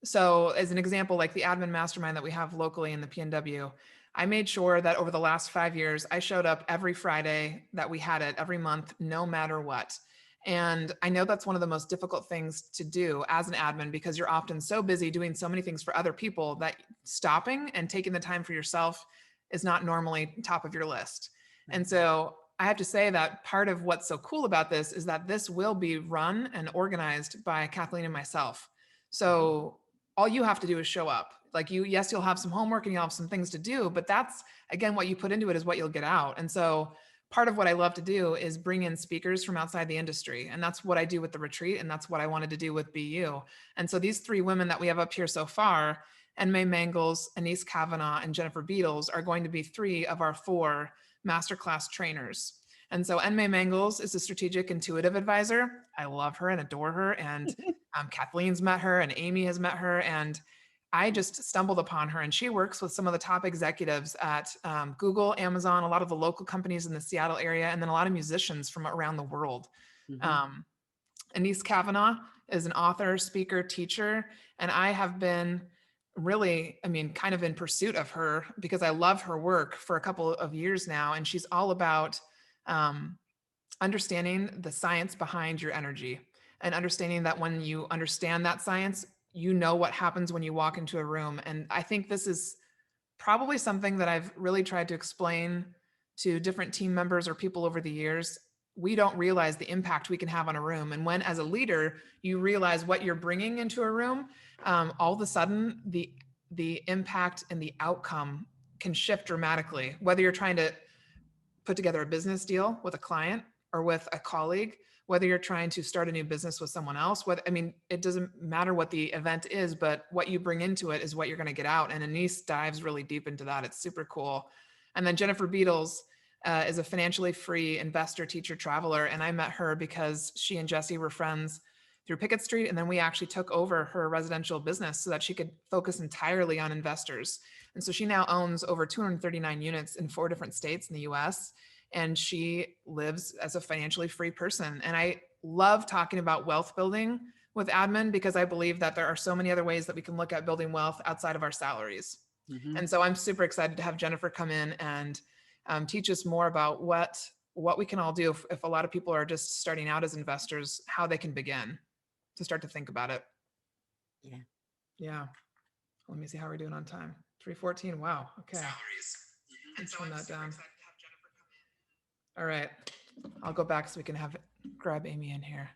so as an example, like the admin mastermind that we have locally in the PNW, I made sure that over the last 5 years, I showed up every Friday that we had it, every month, no matter what. And I know that's one of the most difficult things to do as an admin, because you're often so busy doing so many things for other people that stopping and taking the time for yourself is not normally top of your list. And so I have to say that part of what's so cool about this is that this will be run and organized by Kathleen and myself. So all you have to do is show up. Like yes, you'll have some homework and you'll have some things to do, but that's, again, what you put into it is what you'll get out. And so part of what I love to do is bring in speakers from outside the industry. And that's what I do with the retreat. And that's what I wanted to do with BU. And so these 3 women that we have up here so far, Enmay Mangles, Anise Kavanaugh, and Jennifer Beatles, are going to be 3 of our 4 masterclass trainers. And so Enmay Mangles is a strategic intuitive advisor. I love her and adore her. And Kathleen's met her, and Amy has met her. And I just stumbled upon her, and she works with some of the top executives at Google, Amazon, a lot of the local companies in the Seattle area, and then a lot of musicians from around the world. Mhm. Anise Kavanaugh is an author, speaker, teacher, and I have been really, I mean, kind of in pursuit of her because I love her work for a couple of years now. And she's all about understanding the science behind your energy, and understanding that when you understand that science, you know what happens when you walk into a room. And I think this is probably something that I've really tried to explain to different team members or people over the years. We don't realize the impact we can have on a room. And when, as a leader, you realize what you're bringing into a room, all of a sudden the impact and the outcome can shift dramatically. Whether you're trying to put together a business deal with a client or with a colleague, whether you're trying to start a new business with someone else, I mean, it doesn't matter what the event is, but what you bring into it is what you're going to get out. And Anise dives really deep into that. It's super cool. And then Jennifer Beatles, is a financially free investor, teacher, traveler. And I met her because she and Jesse were friends through Pickett Street. And then we actually took over her residential business so that she could focus entirely on investors. And so she now owns over 239 units in 4 different states in the US. And she lives as a financially free person. And I love talking about wealth building with admin because I believe that there are so many other ways that we can look at building wealth outside of our salaries. Mhm. And so I'm super excited to have Jennifer come in and teach us more about what we can all do if a lot of people are just starting out as investors, how they can begin to start to think about it. Yeah. Yeah. Let me see how we're doing on time. 3:14. Wow. Okay. Let's turn that down. All right. I'll go back so we can grab Amy in here.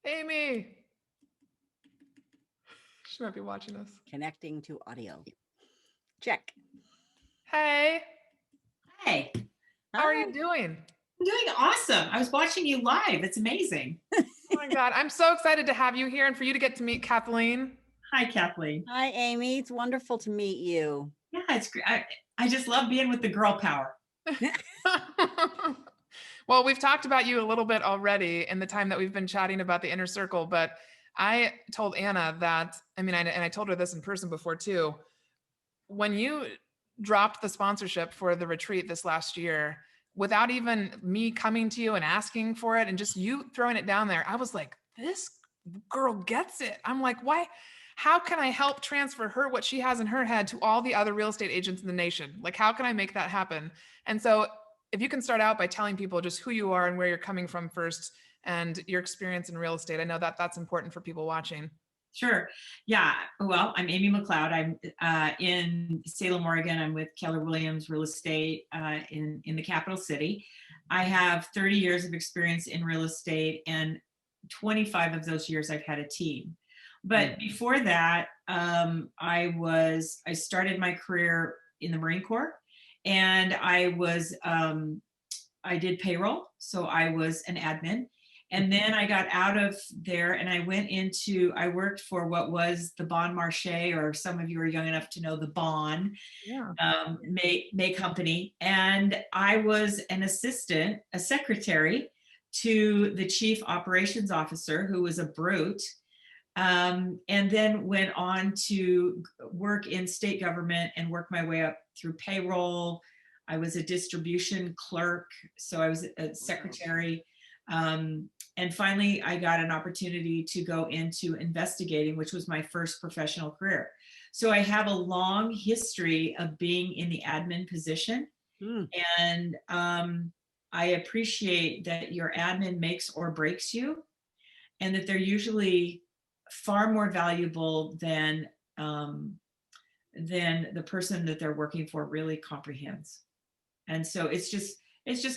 Amy. She might be watching us. Connecting to audio. Check. Hey, Hey, how are Hi. you doing? I'm doing awesome. I was watching you live. It's amazing. Oh my God. I'm so excited to have you here and for you to get to meet Kathleen. Hi, Kathleen. Hi, Amy. It's wonderful to meet you. Yeah, it's great. I just love being with the girl power. Well, we've talked about you a little bit already in the time that we've been chatting about the inner circle, but I told Anna that, and I told her this in person before too, when you dropped the sponsorship for the retreat this last year, without even me coming to you and asking for it and just you throwing it down there, I was like, this girl gets it. I'm like, why? How can I help transfer her what she has in her head to all the other real estate agents in the nation? Like, how can I make that happen? And so if you can start out by telling people just who you are and where you're coming from first and your experience in real estate, I know that that's important for people watching. Sure. Yeah. Well, I'm Amy McLeod. I'm in Salem, Oregon. I'm with Keller Williams Real Estate in the capital city. I have 30 years of experience in real estate, and 25 of those years I've had a team. But before that, I started my career in the Marine Corps, and I did payroll. So I was an admin. And then I got out of there and I worked for what was the Bon Marché, or some of you are young enough to know the Bon May Company. And I was an assistant, a secretary to the chief operations officer, who was a brute. And then went on to work in state government and work my way up through payroll. I was a distribution clerk, so I was a secretary. And finally, I got an opportunity to go into investigating, which was my first professional career. So I have a long history of being in the admin position. And I appreciate that your admin makes or breaks you, and that they're usually far more valuable than the person that they're working for really comprehends. And so it's just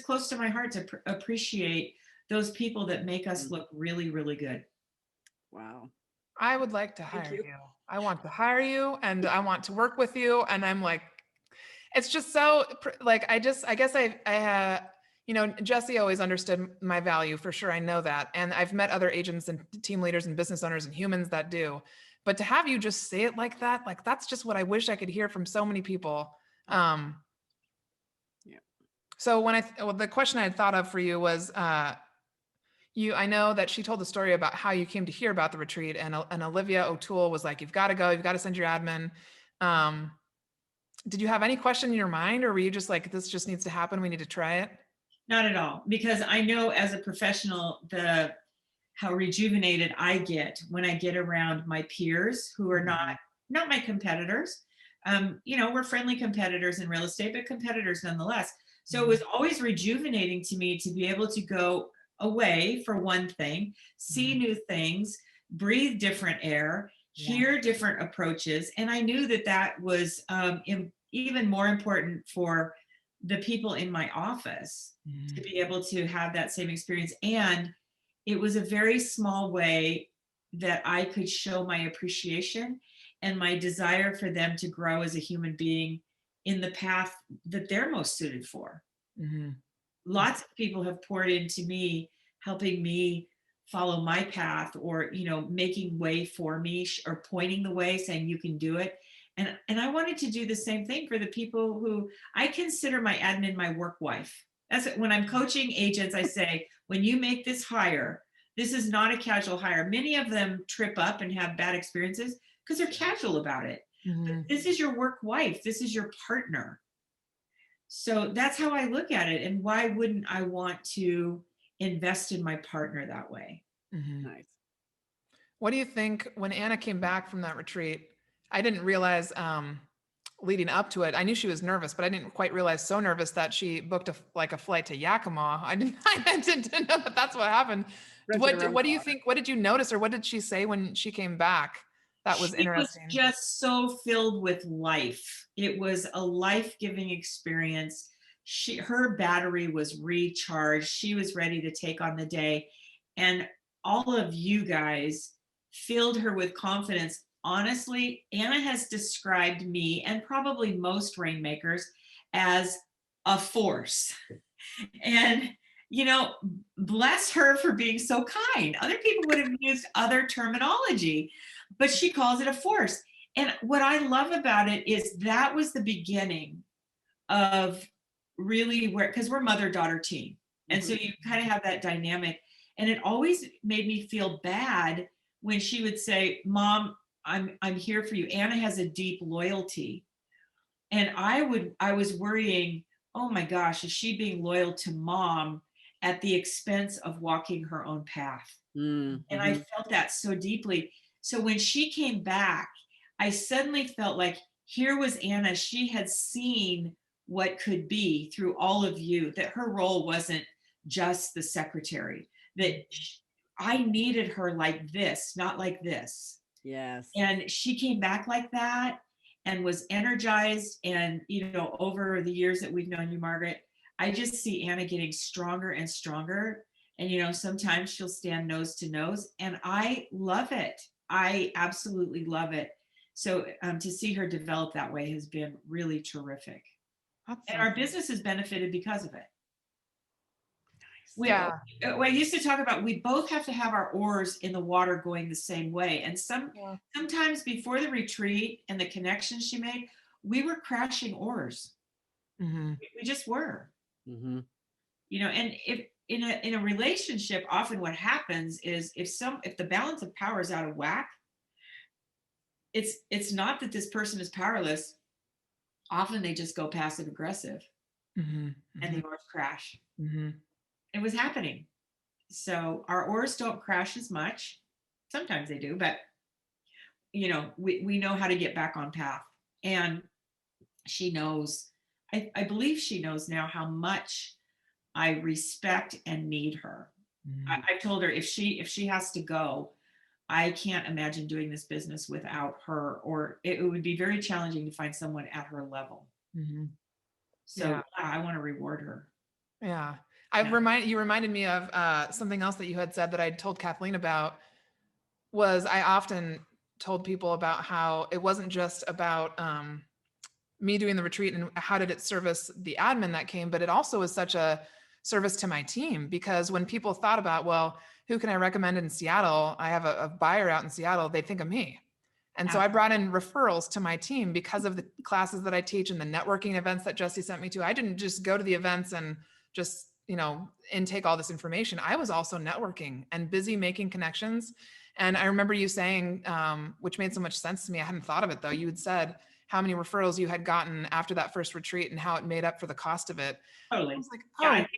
close to my heart to appreciate those people that make us look really, really good. Wow. I would like to hire you. I want to hire you and I want to work with you. And I'm like, it's just so like, I guess Jesse always understood my value for sure. I know that. And I've met other agents and team leaders and business owners and humans that do, but to have you just say it like that, like, that's just what I wish I could hear from so many people. So the question I had thought of for you was, I know that she told the story about how you came to hear about the retreat, and Olivia O'Toole was like, you've got to go, you've got to send your admin. Did you have any question in your mind, or were you just like, this just needs to happen, we need to try it? Not at all, because I know as a professional, how rejuvenated I get when I get around my peers who are not my competitors. We're friendly competitors in real estate, but competitors nonetheless. So it was always rejuvenating to me to be able to go away, for one thing, see new things, breathe different air, hear different approaches. And I knew that was even more important for the people in my office to be able to have that same experience. And it was a very small way that I could show my appreciation and my desire for them to grow as a human being in the path that they're most suited for. Lots of people have poured into me, helping me follow my path, or, making way for me, or pointing the way, saying you can do it. And I wanted to do the same thing for the people who I consider my admin my work wife. That's it. When I'm coaching agents, I say, when you make this hire, this is not a casual hire. Many of them trip up and have bad experiences because they're casual about it. Mm-hmm. But this is your work wife. This is your partner. So that's how I look at it. And why wouldn't I want to invest in my partner that way? Mm-hmm. Nice. What do you think when Anna came back from that retreat? I didn't realize leading up to it, I knew she was nervous, but I didn't quite realize so nervous that she booked a flight to Yakima. I didn't know that that's what happened. What do you think? What did you notice, or what did she say when she came back? That was interesting. She was just so filled with life. It was a life-giving experience. Her battery was recharged. She was ready to take on the day. And all of you guys filled her with confidence. Honestly, Anna has described me, and probably most Rainmakers, as a force. And, bless her for being so kind. Other people would have used other terminology, but she calls it a force. And what I love about it is that was the beginning of really because we're mother-daughter team. And so you kind of have that dynamic. And it always made me feel bad when she would say, Mom, I'm here for you. Anna has a deep loyalty. And I was worrying, oh my gosh, is she being loyal to Mom at the expense of walking her own path? Mm-hmm. And I felt that so deeply. So when she came back, I suddenly felt like here was Anna. She had seen what could be through all of you, that her role wasn't just the secretary, that I needed her like this, not like this. Yes. And she came back like that and was energized. And, over the years that we've known you, Margaret, I just see Anna getting stronger and stronger. And, sometimes she'll stand nose to nose, and I love it. I absolutely love it. So to see her develop that way has been really terrific. And our business has benefited because of it. I used to talk about, we both have to have our oars in the water going the same way. And sometimes before the retreat and the connections she made, we were crashing oars. Mm-hmm. We just were. Mm-hmm. And if in a relationship, often what happens is if the balance of power is out of whack, it's not that this person is powerless. Often they just go passive aggressive, mm-hmm. and the oars crash. Mm-hmm. It was happening. So our oars don't crash as much. Sometimes they do, but we know how to get back on path. And she knows, I believe she knows now how much I respect and need her. Mm-hmm. I told her if she has to go, I can't imagine doing this business without her, or it would be very challenging to find someone at her level. Mm-hmm. So I want to reward her. Yeah. You reminded me of something else that you had said that I'd told Kathleen about. Was I often told people about how it wasn't just about me doing the retreat and how did it service the admin that came, but it also was such a service to my team, because when people thought about, well, who can I recommend in Seattle? I have a buyer out in Seattle, they think of me. And so I brought in referrals to my team because of the classes that I teach and the networking events that Jesse sent me to. I didn't just go to the events and just, intake all this information. I was also networking and busy making connections. And I remember you saying, which made so much sense to me, I hadn't thought of it though. You had said how many referrals you had gotten after that first retreat and how it made up for the cost of it. Totally. I was like,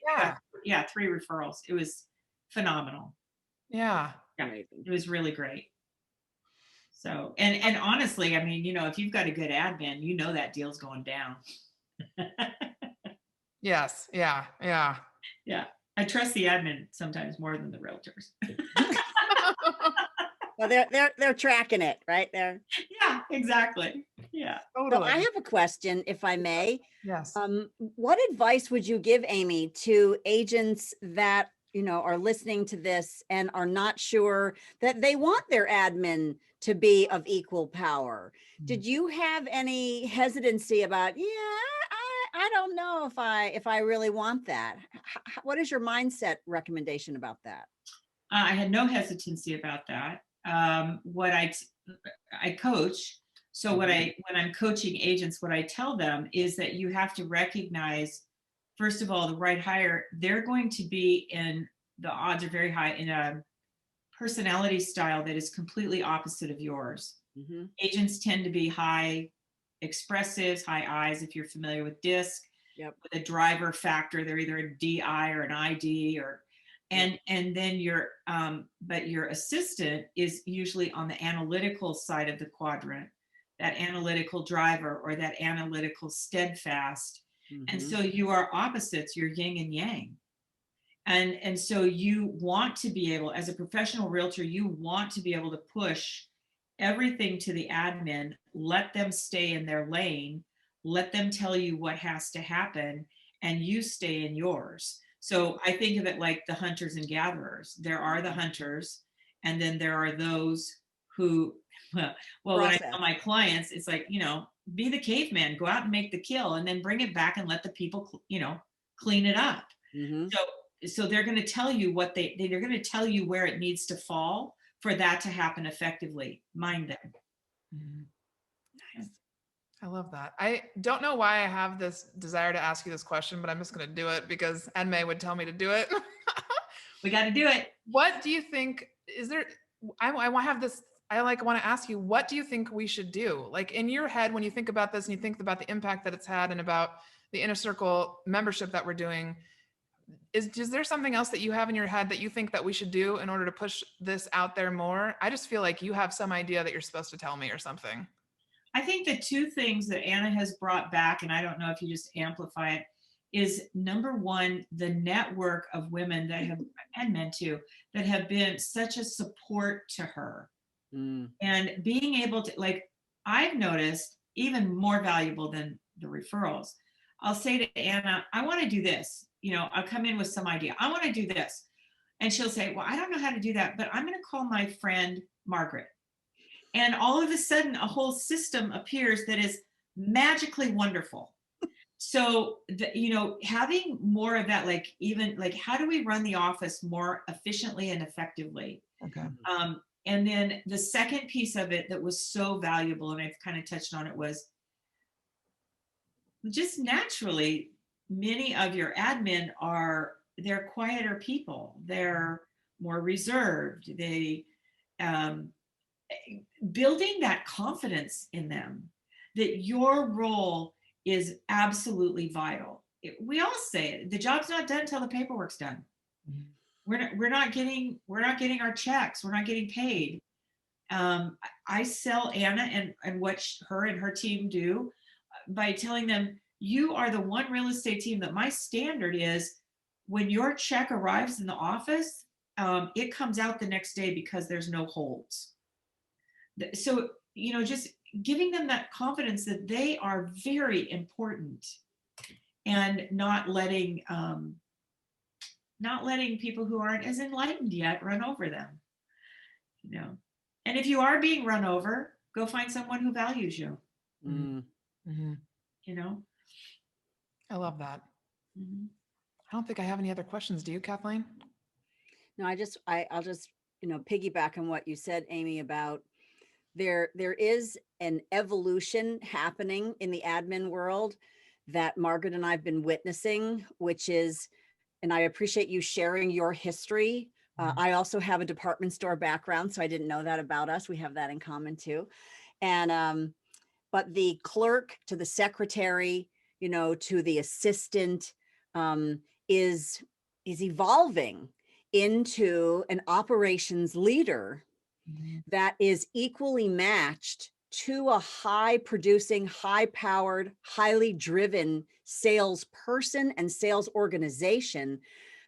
yeah, 3 referrals. It was phenomenal. Yeah. It was really great. So, and honestly, I mean, if you've got a good admin, that deal's going down. Yes. Yeah. Yeah. Yeah. I trust the admin sometimes more than the realtors. Well, they're tracking it right there. Yeah, exactly. Yeah. Totally. So I have a question, if I may. Yes. What advice would you give, Amy, to agents that are listening to this and are not sure that they want their admin to be of equal power? Did you have any hesitancy about, I don't know if I really want that? What is your mindset recommendation about that? I had no hesitancy about that. What I coach. So when I'm coaching agents, what I tell them is that you have to recognize, first of all, the right hire, they're going to be the odds are very high in a personality style that is completely opposite of yours. Mm-hmm. Agents tend to be high expressives, high I's, if you're familiar with DISC. Yep. With a driver factor, they're either a DI or an ID, or and then but your assistant is usually on the analytical side of the quadrant, that analytical driver or that analytical steadfast. And so you are opposites, you're yin and yang. And so you want to be able, as a professional realtor, you want to be able to push everything to the admin, let them stay in their lane, let them tell you what has to happen, and you stay in yours. So I think of it like the hunters and gatherers. There are the hunters, and then there are those who, well, when I tell my clients, it's like, be the caveman, go out and make the kill, and then bring it back and let the people, clean it up. So they're going to tell you they're going to tell you where it needs to fall for that to happen effectively. Mind them. Nice. I love that. I don't know why I have this desire to ask you this question, but I'm just going to do it because Enmei would tell me to do it. We got to do it. What do you think, I want to ask you, what do you think we should do? Like in your head, when you think about this and you think about the impact that it's had and about the Inner Circle membership that we're doing, is there something else that you have in your head that you think that we should do in order to push this out there more? I just feel like you have some idea that you're supposed to tell me or something. I think the two things that Anna has brought back, and I don't know if you just amplify it, is number one, the network of women that have, and men too, that have been such a support to her. And being able to, like, I've noticed even more valuable than the referrals. I'll say to Anna, I want to do this. I'll come in with some idea. I want to do this. And she'll say, well, I don't know how to do that, but I'm going to call my friend Margaret. And all of a sudden, a whole system appears that is magically wonderful. So, having more of that, like, even like, how do we run the office more efficiently and effectively? Okay. And then the second piece of it that was so valuable, and I've kind of touched on it, was just naturally, many of your admin they're quieter people. They're more reserved. They, building that confidence in them that your role is absolutely vital. We all say it, the job's not done until the paperwork's done. We're not getting our checks. We're not getting paid. I sell Anna and what her and her team do by telling them, you are the one real estate team that my standard is when your check arrives in the office, it comes out the next day because there's no holds. So, just giving them that confidence that they are very important, and not letting people who aren't as enlightened yet run over them. And if you are being run over, go find someone who values you. I love that. I don't think I have any other questions. Do you, Kathleen? No, I'll just piggyback on what you said, Amy, about there is an evolution happening in the admin world that Margaret and I've been witnessing, which is, and I appreciate you sharing your history. I also have a department store background, so I didn't know that about us. We have that in common too. And but the clerk to the secretary, to the assistant, is evolving into an operations leader that is equally matched to a high producing, high powered, highly driven salesperson and sales organization.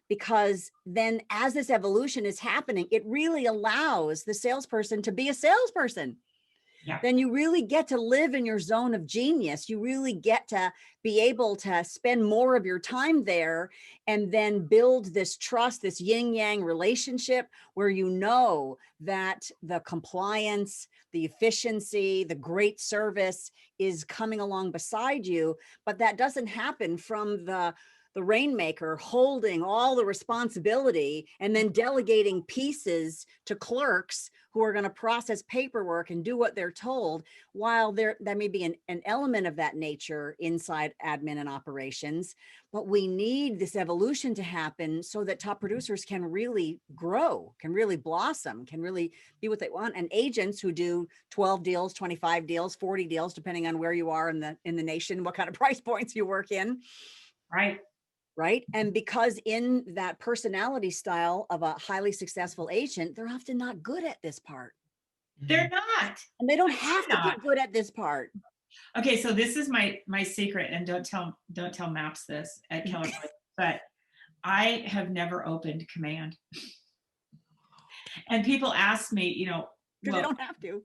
Because then as this evolution is happening, it really allows the salesperson to be a salesperson. Yeah. Then you really get to live in your zone of genius. You really get to be able to spend more of your time there and then build this trust, this yin yang relationship where you know that the compliance, the efficiency, the great service is coming along beside you. But that doesn't happen from the the Rainmaker holding all the responsibility and then delegating pieces to clerks who are going to process paperwork and do what they're told, while there may be an element of that nature inside admin and operations. But we need this evolution to happen so that top producers can really grow, can really blossom, can really be what they want. And agents who do 12 deals, 25 deals, 40 deals, depending on where you are in the nation, what kind of price points you work in. Right. And because in that personality style of a highly successful agent, they're often not good at this part. They're not. And they don't have to get good at this part. Okay, so this is my secret, and don't tell Maps this at Keller, but I have never opened command. And people ask me, you know, Because you don't have to.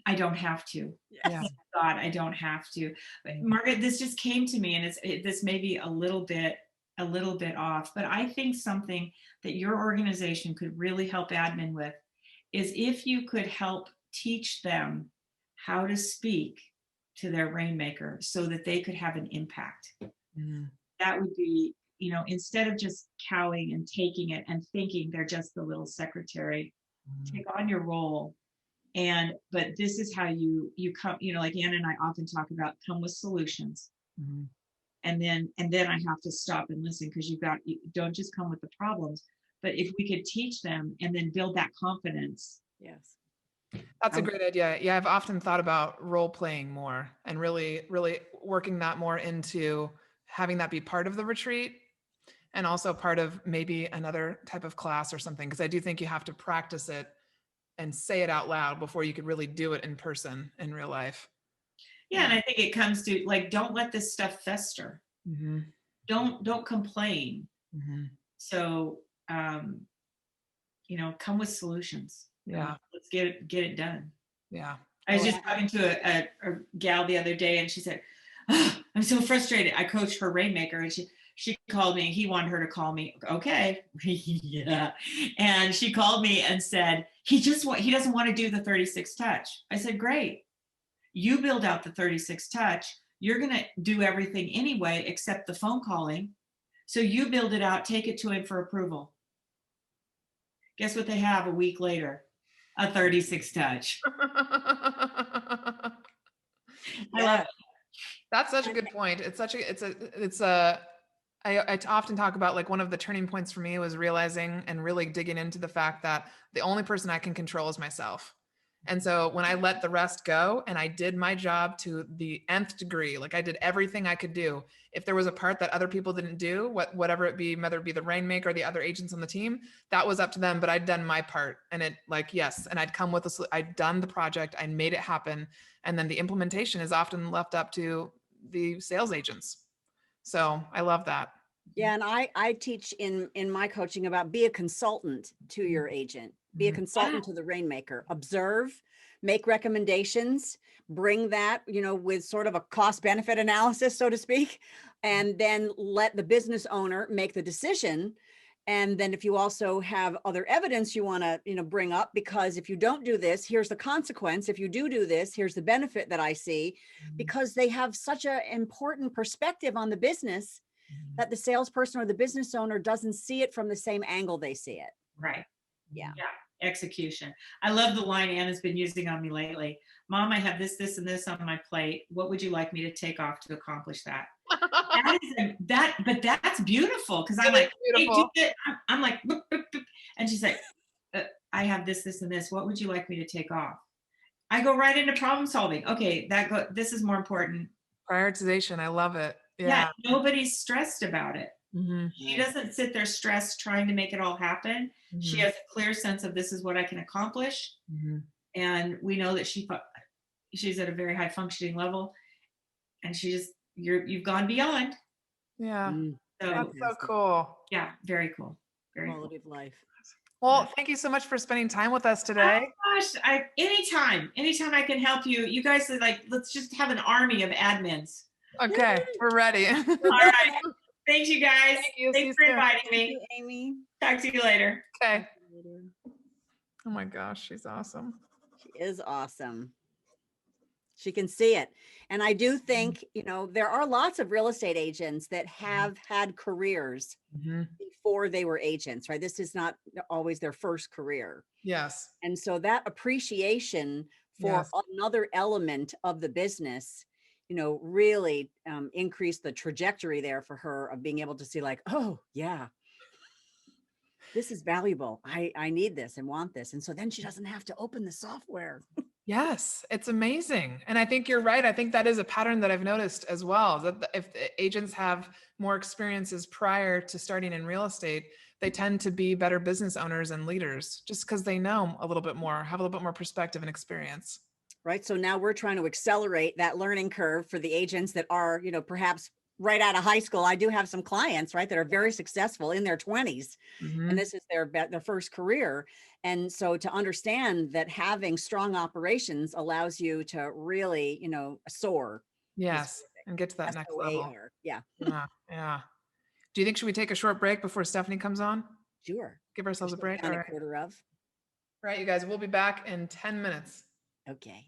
I don't have to. Yes. Yeah. God, I don't have to. But Margaret, this just came to me, and this may be a little bit off, but I think something that your organization could really help admin with is if you could help teach them how to speak to their Rainmaker so that they could have an impact. That would be, you know, instead of just cowing and taking it and thinking they're just the little secretary, take on your role. But this is how you come, you know, like Anna and I often talk about, come with solutions. And then I have to stop and listen, because you don't just come with the problems, but if we could teach them and then build that confidence. Yes. That's a great idea. Yeah, I've often thought about role playing more and really, really working that more into having that be part of the retreat and also part of maybe another type of class or something. Because I do think you have to practice it and say it out loud before you could really do it in person in real life. Yeah, and I think it comes to, like, don't let this stuff fester. Don't complain. So, you know, come with solutions. Yeah. Let's get it done. Yeah. I was just talking to a gal the other day, and she said, oh, I'm so frustrated. I coached her Rainmaker, and she called me. He wanted her to call me. Okay. Yeah. And she called me and said, he doesn't want to do the 36 touch. I said, great. You build out the 36 touch. You're going to do everything anyway, except the phone calling. So you build it out, take it to him for approval. Guess what they have a week later? A 36 touch. I love it. That's such a good point. I often talk about, like, one of the turning points for me was realizing and really digging into the fact that the only person I can control is myself. And so when I let the rest go and I did my job to the nth degree, like I did everything I could do. If there was a part that other people didn't do, whatever it be, whether it be the Rainmaker or the other agents on the team, that was up to them, but I'd done my part. And it, like, yes. And I'd come with I'd done the project, I made it happen. And then the implementation is often left up to the sales agents. So I love that. Yeah. And I teach in my coaching about be a consultant to your agent, be a consultant to the Rainmaker, observe, make recommendations, bring that, you know, with sort of a cost benefit analysis, so to speak, and then let the business owner make the decision. And then if you also have other evidence you want to, you know, bring up, because if you don't do this, here's the consequence. If you do this, here's the benefit that I see, because they have such an important perspective on the business that the salesperson or the business owner doesn't see it from the same angle they see it. Right. Yeah. Execution. I love the line Anna's been using on me lately. Mom, I have this, and this on my plate. What would you like me to take off to accomplish that? But that's beautiful, because I'm like, hey, do it. I'm like, boop, boop, boop. And she's like, I have this, and this. What would you like me to take off? I go right into problem solving. Okay, this is more important. Prioritization. I love it. Yeah, nobody's stressed about it. She doesn't sit there stressed trying to make it all happen. She has a clear sense of, this is what I can accomplish. And we know that she's at a very high functioning level, and you've gone beyond. Yeah. So that's so cool. Yeah, very cool. Very Quality of life. Well, thank you so much for spending time with us today. Oh gosh, anytime I can help you. You guys are like, let's just have an army of admins. Okay, we're ready. All right. Thanks, you guys. Thank you. Thanks for inviting me. Thank you, Amy. Talk to you later. Okay. Oh my gosh, she's awesome. She is awesome. She can see it. And I do think, you know, there are lots of real estate agents that have had careers Mm-hmm. before they were agents, right? This is not always their first career. Yes. And so that appreciation for Yes. another element of the business, you know, really increased the trajectory there for her of being able to see like, oh yeah, this is valuable. I need this and want this. And so then she doesn't have to open the software. Yes, it's amazing. And I think you're right. I think that is a pattern that I've noticed as well, that if the agents have more experiences prior to starting in real estate, they tend to be better business owners and leaders just because they know a little bit more, have a little bit more perspective and experience. Right. So now we're trying to accelerate that learning curve for the agents that are, you know, perhaps right out of high school. I do have some clients, right, that are very successful in their 20s, and Mm-hmm. this is their first career. And so to understand that having strong operations allows you to really, you know, soar. Is Yes. And get to that next level. SOAR. Yeah, Yeah. Yeah. Do you think should we take a short break before Stephanie comes on? sure. Give ourselves a She'll be break. on All a right. quarter of. All right, you guys, we'll be back in 10 minutes. Okay.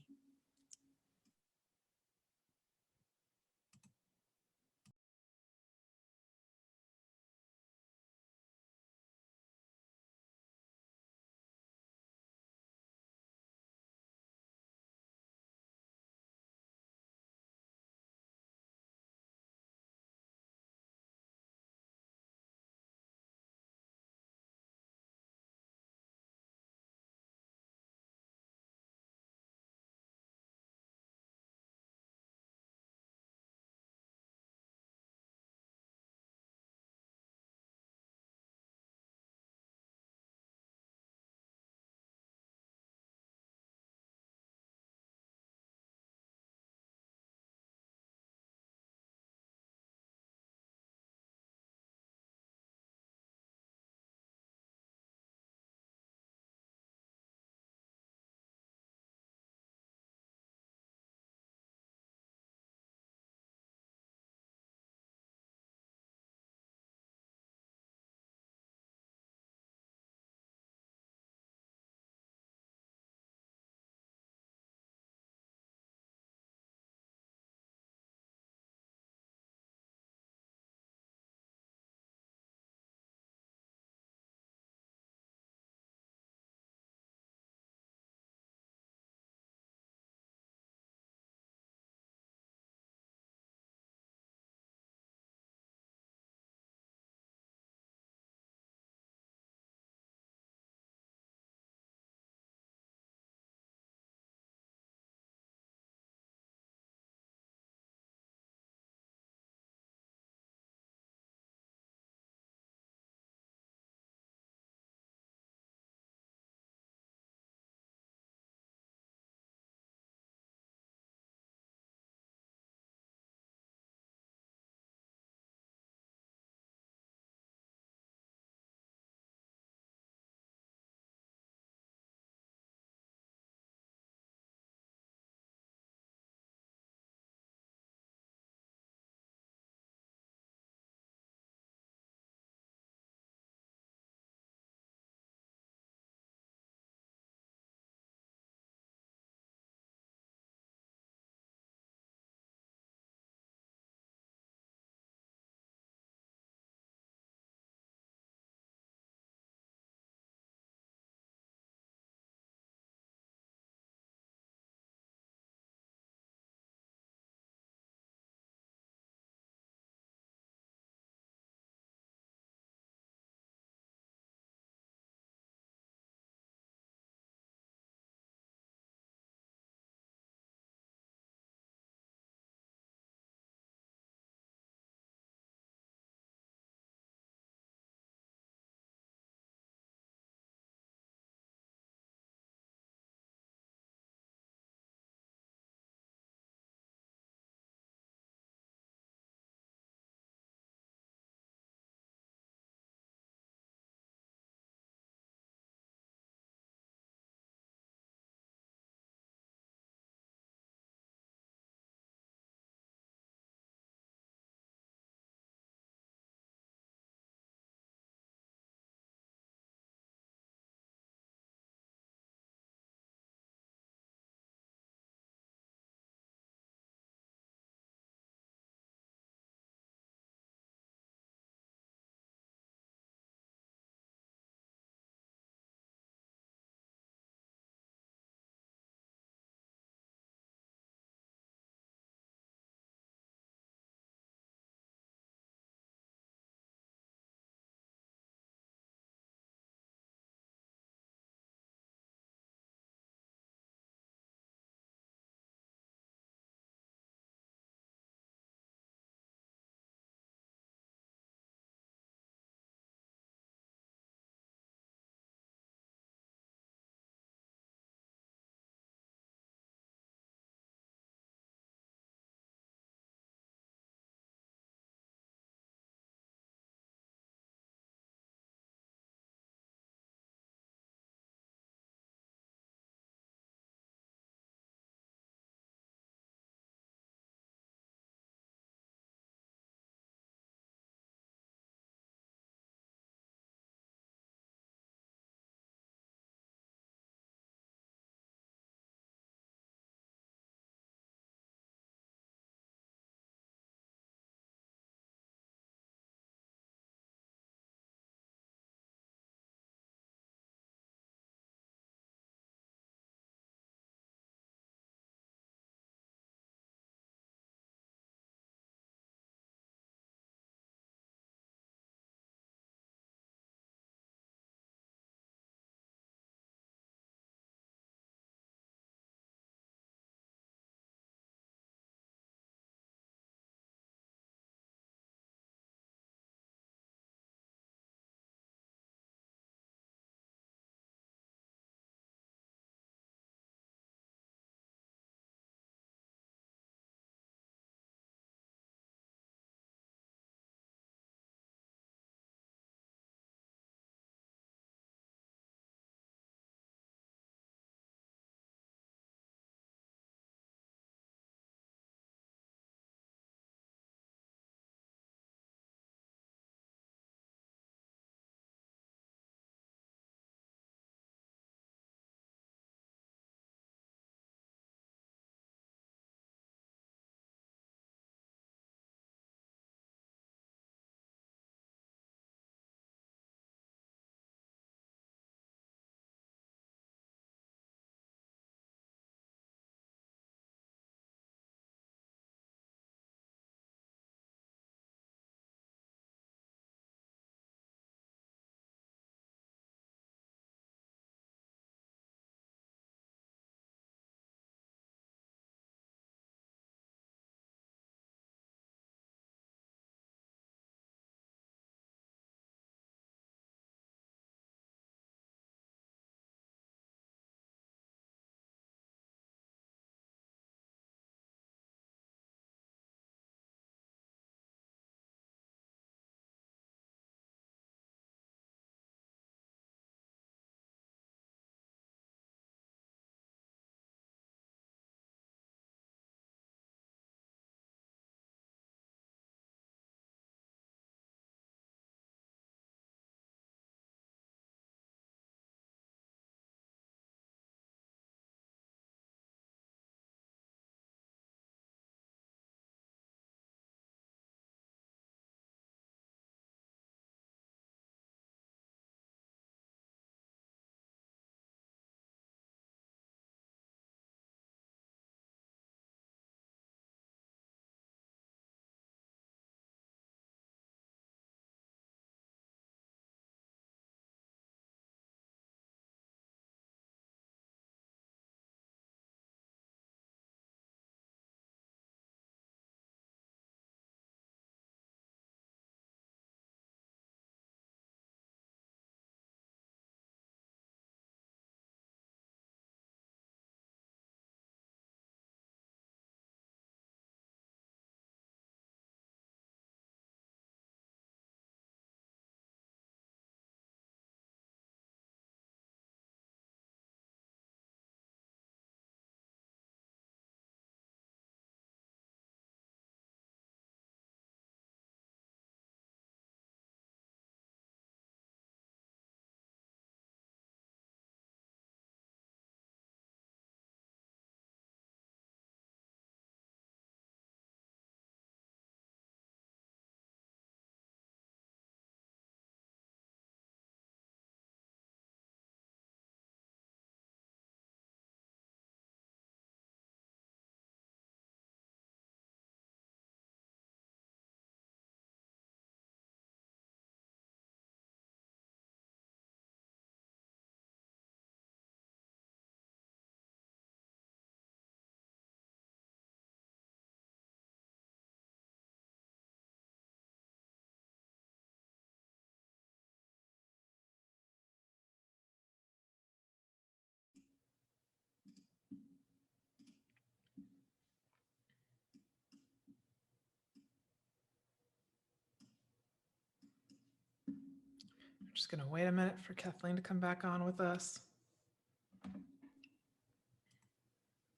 just going to wait a minute for Kathleen to come back on with us.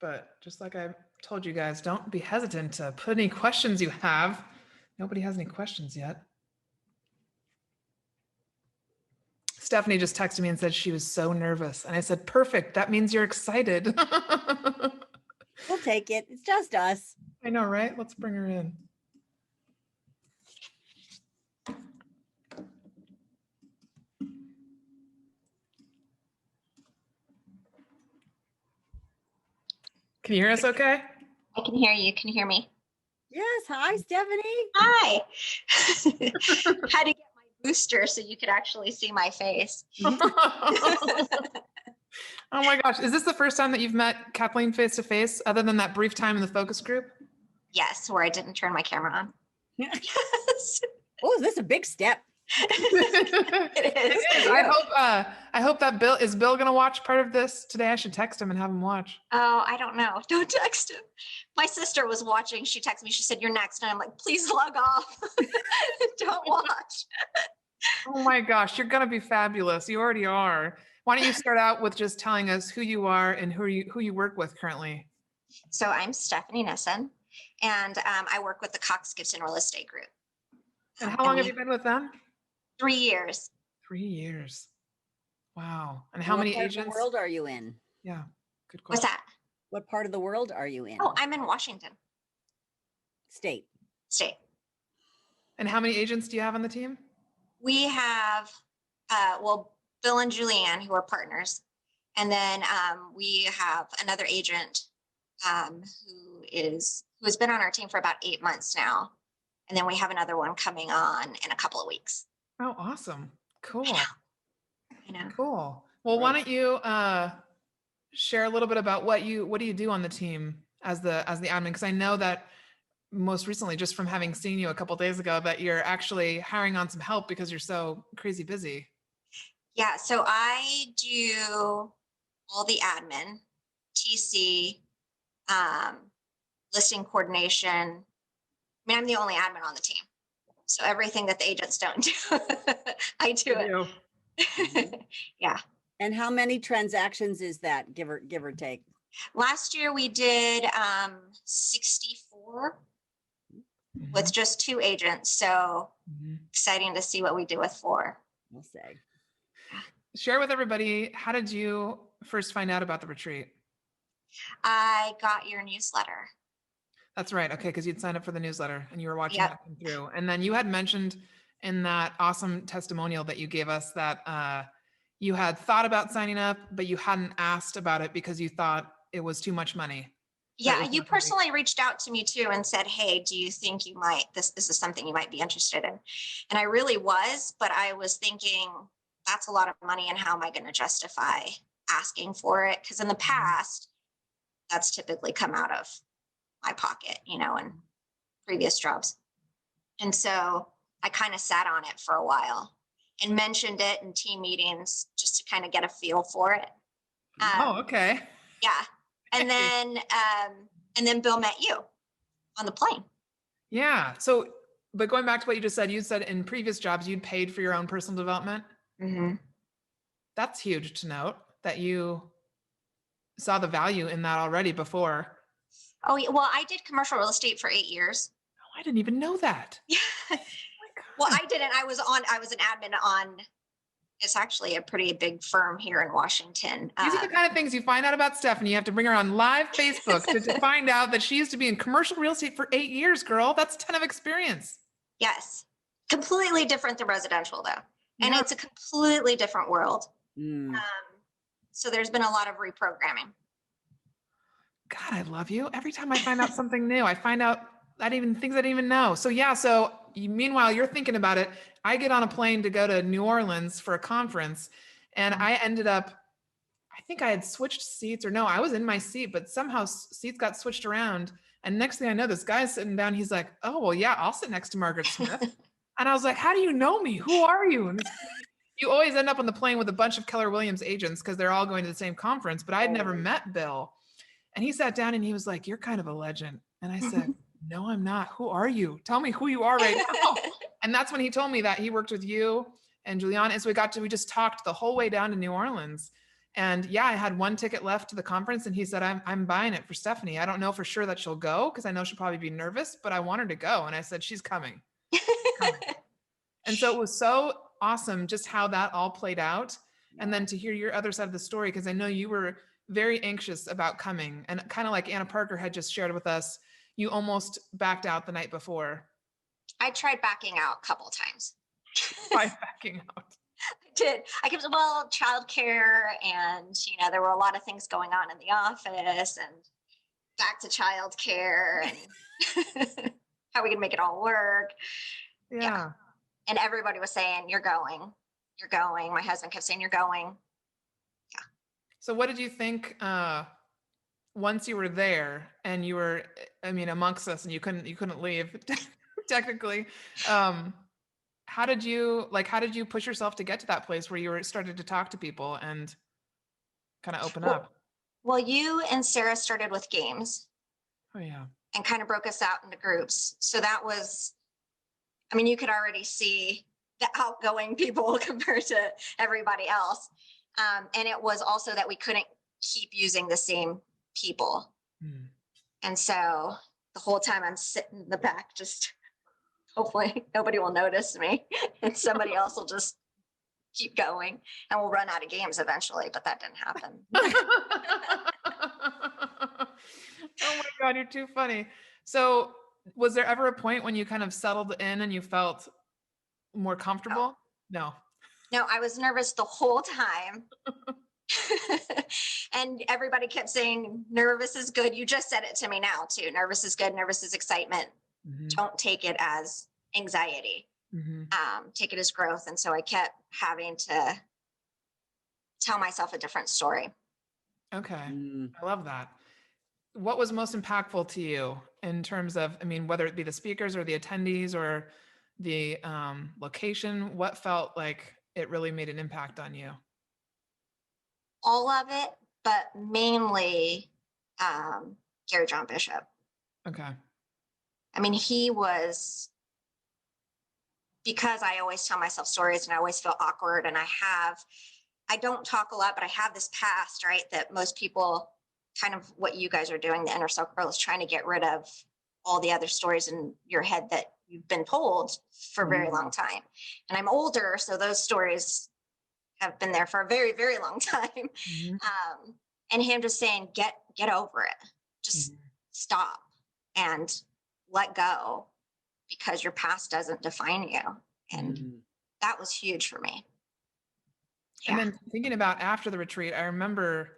But just like I told you guys, don't be hesitant to put any questions you have. Nobody has any questions yet. Stephanie just texted me and said she was so nervous. And I said, perfect. That means you're excited. We'll take it. It's just us. I know, right? Let's bring her in. Can you hear us okay? I can hear you. Can you hear me? Yes. Hi, Stephanie. Hi. Had to get my booster so you could actually see my face. Oh my gosh. Is this the first time that you've met Kathleen face to face, other than that brief time in the focus group? Yes, where I didn't turn my camera on. Yes. Oh, this is a big step. It is. I hope that Bill going to watch part of this today? I should text him and have him watch. Oh, I don't know. Don't text him. My sister was watching. She texted me. She said, "You're next." And I'm like, please log off. Don't watch. Oh my gosh, you're going to be fabulous. You already are. Why don't you start out with just telling us who you are and who you work with currently? So I'm Stephanie Nihsen, and I work with the Cox Gibson Real Estate Group. And how long have you been with them? 3 years. 3 years. Wow. And how many What part agents? of the world are you in? Yeah, good question. What's that? What part of the world are you in? Oh, I'm in Washington State. State. And how many agents do you have on the team? We have, well, Bill and Julianne, who are partners. And then we have another agent who has been on our team for about 8 months now. And then we have another one coming on in a couple of weeks. Oh, awesome. Cool. I know. Cool. Well, why don't you share a little bit about what do you do on the team as the admin? Because I know that most recently, just from having seen you a couple of days ago, that you're actually hiring on some help because you're so crazy busy. Yeah, so I do all the admin, TC, listing coordination. I mean, I'm the only admin on the team. So everything that the agents don't do, I do it. Yeah. And how many transactions is that, give or take? Last year we did 64 with just 2 agents. So exciting to see what we do with 4. We'll say. Share with everybody, how did you first find out about the retreat? I got your newsletter. That's right. Okay, because you'd signed up for the newsletter and you were watching that come through. And then you had mentioned in that awesome testimonial that you gave us that you had thought about signing up, but you hadn't asked about it because you thought it was too much money. Yeah, you personally reached out to me too and said, "Hey, do you think you might, this is something you might be interested in?" And I really was, but I was thinking, that's a lot of money, and how am I going to justify asking for it? Because in the past, that's typically come out of my pocket, you know, in previous jobs. And so I kind of sat on it for a while and mentioned it in team meetings just to kind of get a feel for it. Okay. Yeah. And then Bill met you on the plane. Yeah. So, but going back to what you just said, you said in previous jobs, you'd paid for your own personal development. Mm-hmm. That's huge to note that you saw the value in that already before. Oh, yeah. Well, I did commercial real estate for 8 years. Oh, I didn't even know that. Yeah. Well, I didn't. I was an admin on, it's actually a pretty big firm here in Washington. These are the kind of things you find out about Stephanie. You have to bring her on live Facebook to find out that she used to be in commercial real estate for 8 years, girl. That's a ton of experience. Yes. Completely different than residential though. And it's a completely different world. So there's been a lot of reprogramming. God, I love you. Every time I find out something new, I find out things I didn't even know. So yeah, meanwhile, you're thinking about it. I get on a plane to go to New Orleans for a conference, and I ended up, I think I had switched seats, or no, I was in my seat, but somehow seats got switched around. And next thing I know, this guy's sitting down. He's like, "Oh, well, yeah, I'll sit next to Margaret Smith." And I was like, "How do you know me? Who are you?" And you always end up on the plane with a bunch of Keller Williams agents because they're all going to the same conference, but I had never met Bill. And he sat down and he was like, "You're kind of a legend." And I said, "No, I'm not. Who are you? Tell me who you are right now." And that's when he told me that he worked with you and Juliana. And so we just talked the whole way down to New Orleans. And yeah, I had one ticket left to the conference, and he said, I'm buying it for Stephanie. I don't know for sure that she'll go, because I know she'll probably be nervous, but I want her to go. And I said, she's coming. She's coming. And so it was so awesome just how that all played out. And then to hear your other side of the story, because I know you were very anxious about coming, and kind of like Anna Parker had just shared with us, you almost backed out the night before. I tried backing out a couple times. By backing out. I did. I kept, well, childcare, and there were a lot of things going on in the office, and back to childcare, and how are we gonna make it all work? Yeah. And everybody was saying, "You're going, you're going." My husband kept saying, "You're going." Yeah. So what did you think once you were there and you were, amongst us, and you couldn't leave technically? How did you push yourself to get to that place where you started to talk to people and kind of open up? Well, you and Sarah started with games. Oh yeah. And kind of broke us out into groups. So that was, you could already see the outgoing people compared to everybody else. And it was also that we couldn't keep using the same people. And so the whole time I'm sitting in the back, just hopefully nobody will notice me, and somebody else will just keep going, and we'll run out of games eventually, but that didn't happen. Oh my God, you're too funny. So was there ever a point when you kind of settled in and you felt more comfortable? No. No, I was nervous the whole time. And everybody kept saying, nervous is good. You just said it to me now too. Nervous is good. Nervous is excitement. Don't take it as anxiety. Take it as growth. And so I kept having to tell myself a different story. Okay. I love that. What was most impactful to you in terms of, whether it be the speakers or the attendees or the location, what felt like it really made an impact on you? All of it, but mainly Gary John Bishop. Okay. He was, because I always tell myself stories and I always feel awkward, and I don't talk a lot, but I have this past, right? That most people, kind of what you guys are doing, the inner circle, is trying to get rid of all the other stories in your head that you've been told for a very long time. And I'm older, so those stories have been there for a very, very long time. And him just saying, get over it. Just stop and let go, because your past doesn't define you. And that was huge for me. And then thinking about after the retreat, I remember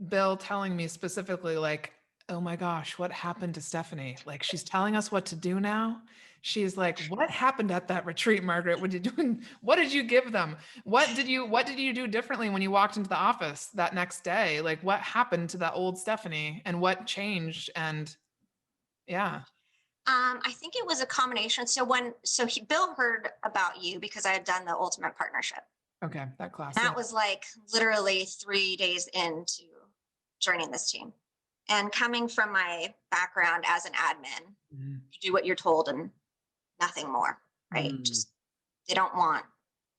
Bill telling me specifically, like, oh my gosh, what happened to Stephanie? Like, she's telling us what to do now. She's like, what happened at that retreat, Margaret? What did you give them? What did you do differently when you walked into the office that next day? Like, what happened to that old Stephanie, and what changed? And yeah. I think it was a combination. Bill heard about you because I had done the Ultimate Partnership. Okay, that class. That was like literally 3 days into joining this team. And coming from my background as an admin, you do what you're told and nothing more, right? Just, they don't want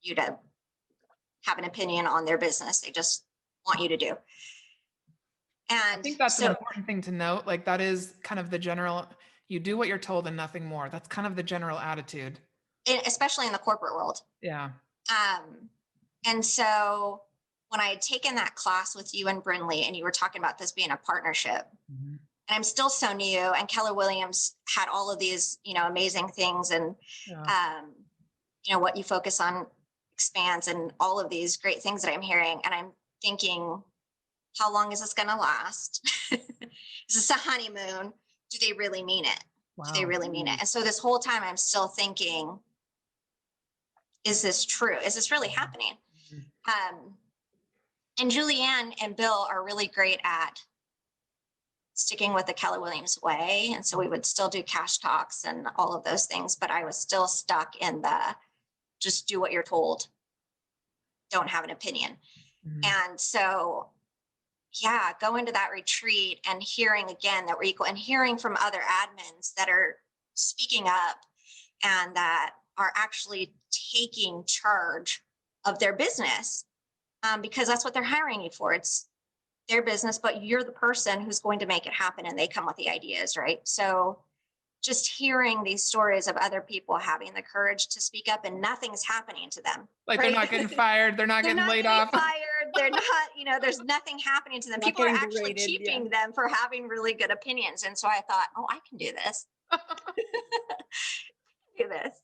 you to have an opinion on their business. They just want you to do. And I think that's an important thing to note. Like, that is kind of the general, you do what you're told and nothing more. That's kind of the general attitude. Especially in the corporate world. Yeah. And so when I had taken that class with you and Brinley, and you were talking about this being a partnership, and I'm still so new, and Keller Williams had all of these, amazing things, and, what you focus on expands, and all of these great things that I'm hearing. And I'm thinking, how long is this going to last? Is this a honeymoon? Do they really mean it? Wow. Do they really mean it? And so this whole time I'm still thinking, is this true? Is this really happening? And Julianne and Bill are really great at sticking with the Keller Williams way. And so we would still do cash talks and all of those things, but I was still stuck in the just do what you're told, don't have an opinion. And so, going to that retreat and hearing again that we're equal, and hearing from other admins that are speaking up and that are actually taking charge of their business, because that's what they're hiring you for. It's their business, but you're the person who's going to make it happen, and they come with the ideas, right? So just hearing these stories of other people having the courage to speak up and nothing's happening to them. Like right? they're not getting fired. They're not They're getting not laid getting off. fired. They're not, there's nothing happening to them. Not People are getting actually berated, keeping them for having really good opinions. And so I thought, oh, I can do this. Do this.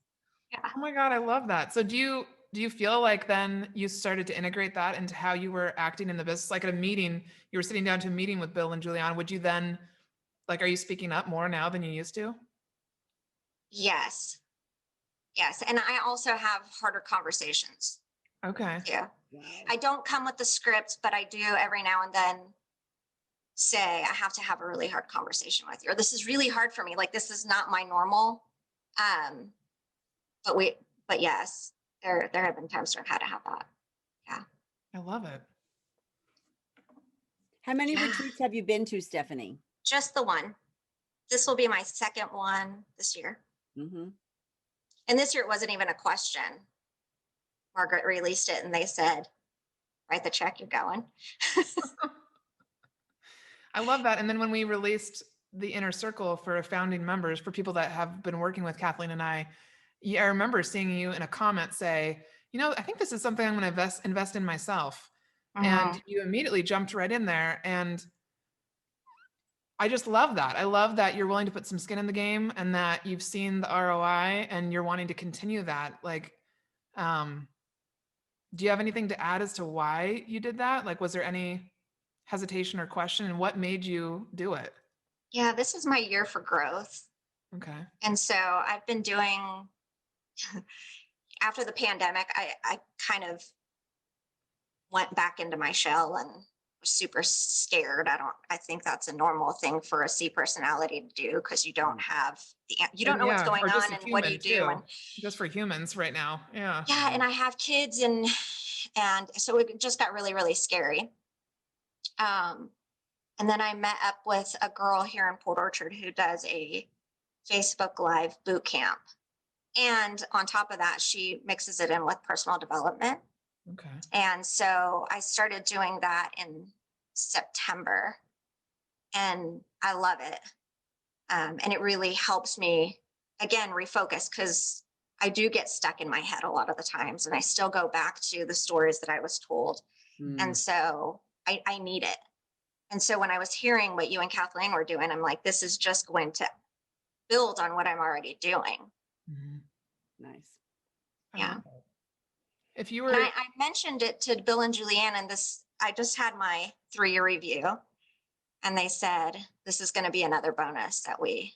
Yeah. Oh my God, I love that. So do you feel like then you started to integrate that into how you were acting in the business? Like at a meeting, you were sitting down to a meeting with Bill and Juliana. Would you then, like, are you speaking up more now than you used to? Yes. Yes. And I also have harder conversations Okay. too. Wow. I don't come with the script, but I do every now and then say, I have to have a really hard conversation with you, or this is really hard for me. Like, this is not my normal. But yes, there have been times where I've had to have that. Yeah. I love it. How many Yeah. retreats have you been to, Stephanie? Just the one. This will be my second one this year. Mm-hmm. And this year it wasn't even a question. Margaret released it and they said, write the check, you're going. I love that. And then when we released the inner circle for founding members, for people that have been working with Kathleen and I remember seeing you in a comment say, I think this is something I'm going to invest in myself. And you immediately jumped right in there. And I just love that. I love that you're willing to put some skin in the game and that you've seen the ROI and you're wanting to continue that. Like, do you have anything to add as to why you did that? Like, was there any hesitation or question, and what made you do it? Yeah, this is my year for growth. Okay. And so I've been doing, after the pandemic, I kind of went back into my shell and was super scared. I think that's a normal thing for a C personality to do, because you don't have you don't know what's going or just on a and what do you human, do. too. And Just for humans right now. Yeah. yeah, and I have kids, and so it just got really, really scary. And then I met up with a girl here in Port Orchard who does a Facebook Live boot camp. And on top of that, she mixes it in with personal development. Okay. And so I started doing that in September, and I love it. And it really helps me, again, refocus, because I do get stuck in my head a lot of the times, and I still go back to the stories that I was told. And so I need it. And so when I was hearing what you and Kathleen were doing, I'm like, this is just going to build on what I'm already doing. Mm-hmm. Nice. Yeah. If you were, And I mentioned it to Bill and Julianne, and I just had my 3-year review, and they said, this is going to be another bonus that we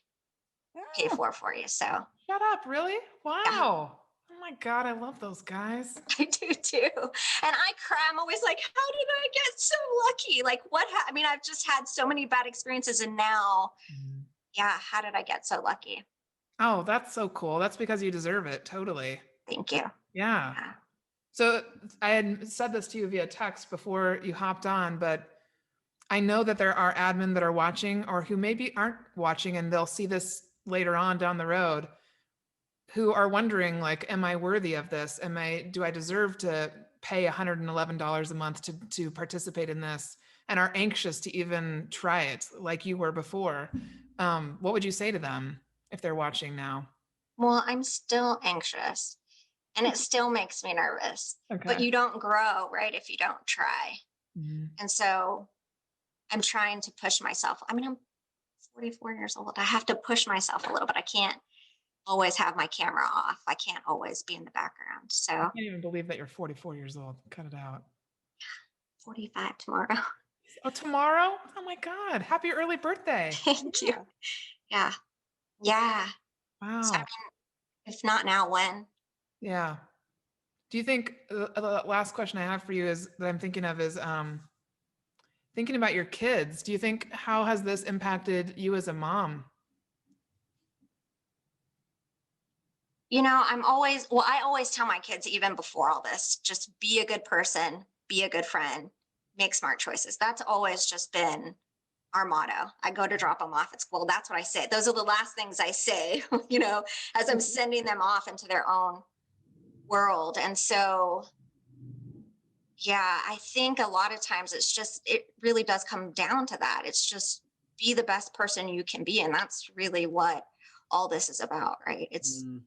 pay for you. So shut up, really? Wow. Yeah. Oh my God, I love those guys. I do too. And I cry. I'm always like, how did I get so lucky? Like, I mean, I've just had so many bad experiences, and now, yeah, how did I get so lucky? Oh, that's so cool. That's because you deserve it. Totally. Thank you. Yeah. Yeah. So I had said this to you via text before you hopped on, but I know that there are admin that are watching, or who maybe aren't watching, and they'll see this later on down the road, who are wondering, like, am I worthy of this? Do I deserve to pay $111 a month to participate in this, and are anxious to even try it like you were before? What would you say to them if they're watching now? Well, I'm still anxious, and it still makes me nervous. Okay. But you don't grow, right, if you don't try. Mm-hmm. And so I'm trying to push myself. I mean, I'm 44 years old. I have to push myself a little, but I can't always have my camera off. I can't always be in the background. So I can't even believe that you're 44 years old. Cut it out. 45 tomorrow. Oh, tomorrow? Oh my God. Happy early birthday. Thank you. Yeah. Yeah. Wow. So, I mean, if not now, when? Yeah. Do you think the last question I have for you is that I'm thinking of is thinking about your kids. Do you think, how has this impacted you as a mom? I always tell my kids, even before all this, just be a good person, be a good friend, make smart choices. That's always just been our motto. I go to drop them off at school. That's what I say. Those are the last things I say, as I'm sending them off into their own world. And so Yeah, I think a lot of times it really does come down to that. It's just be the best person you can be. And that's really what all this is about, right? It's Mm.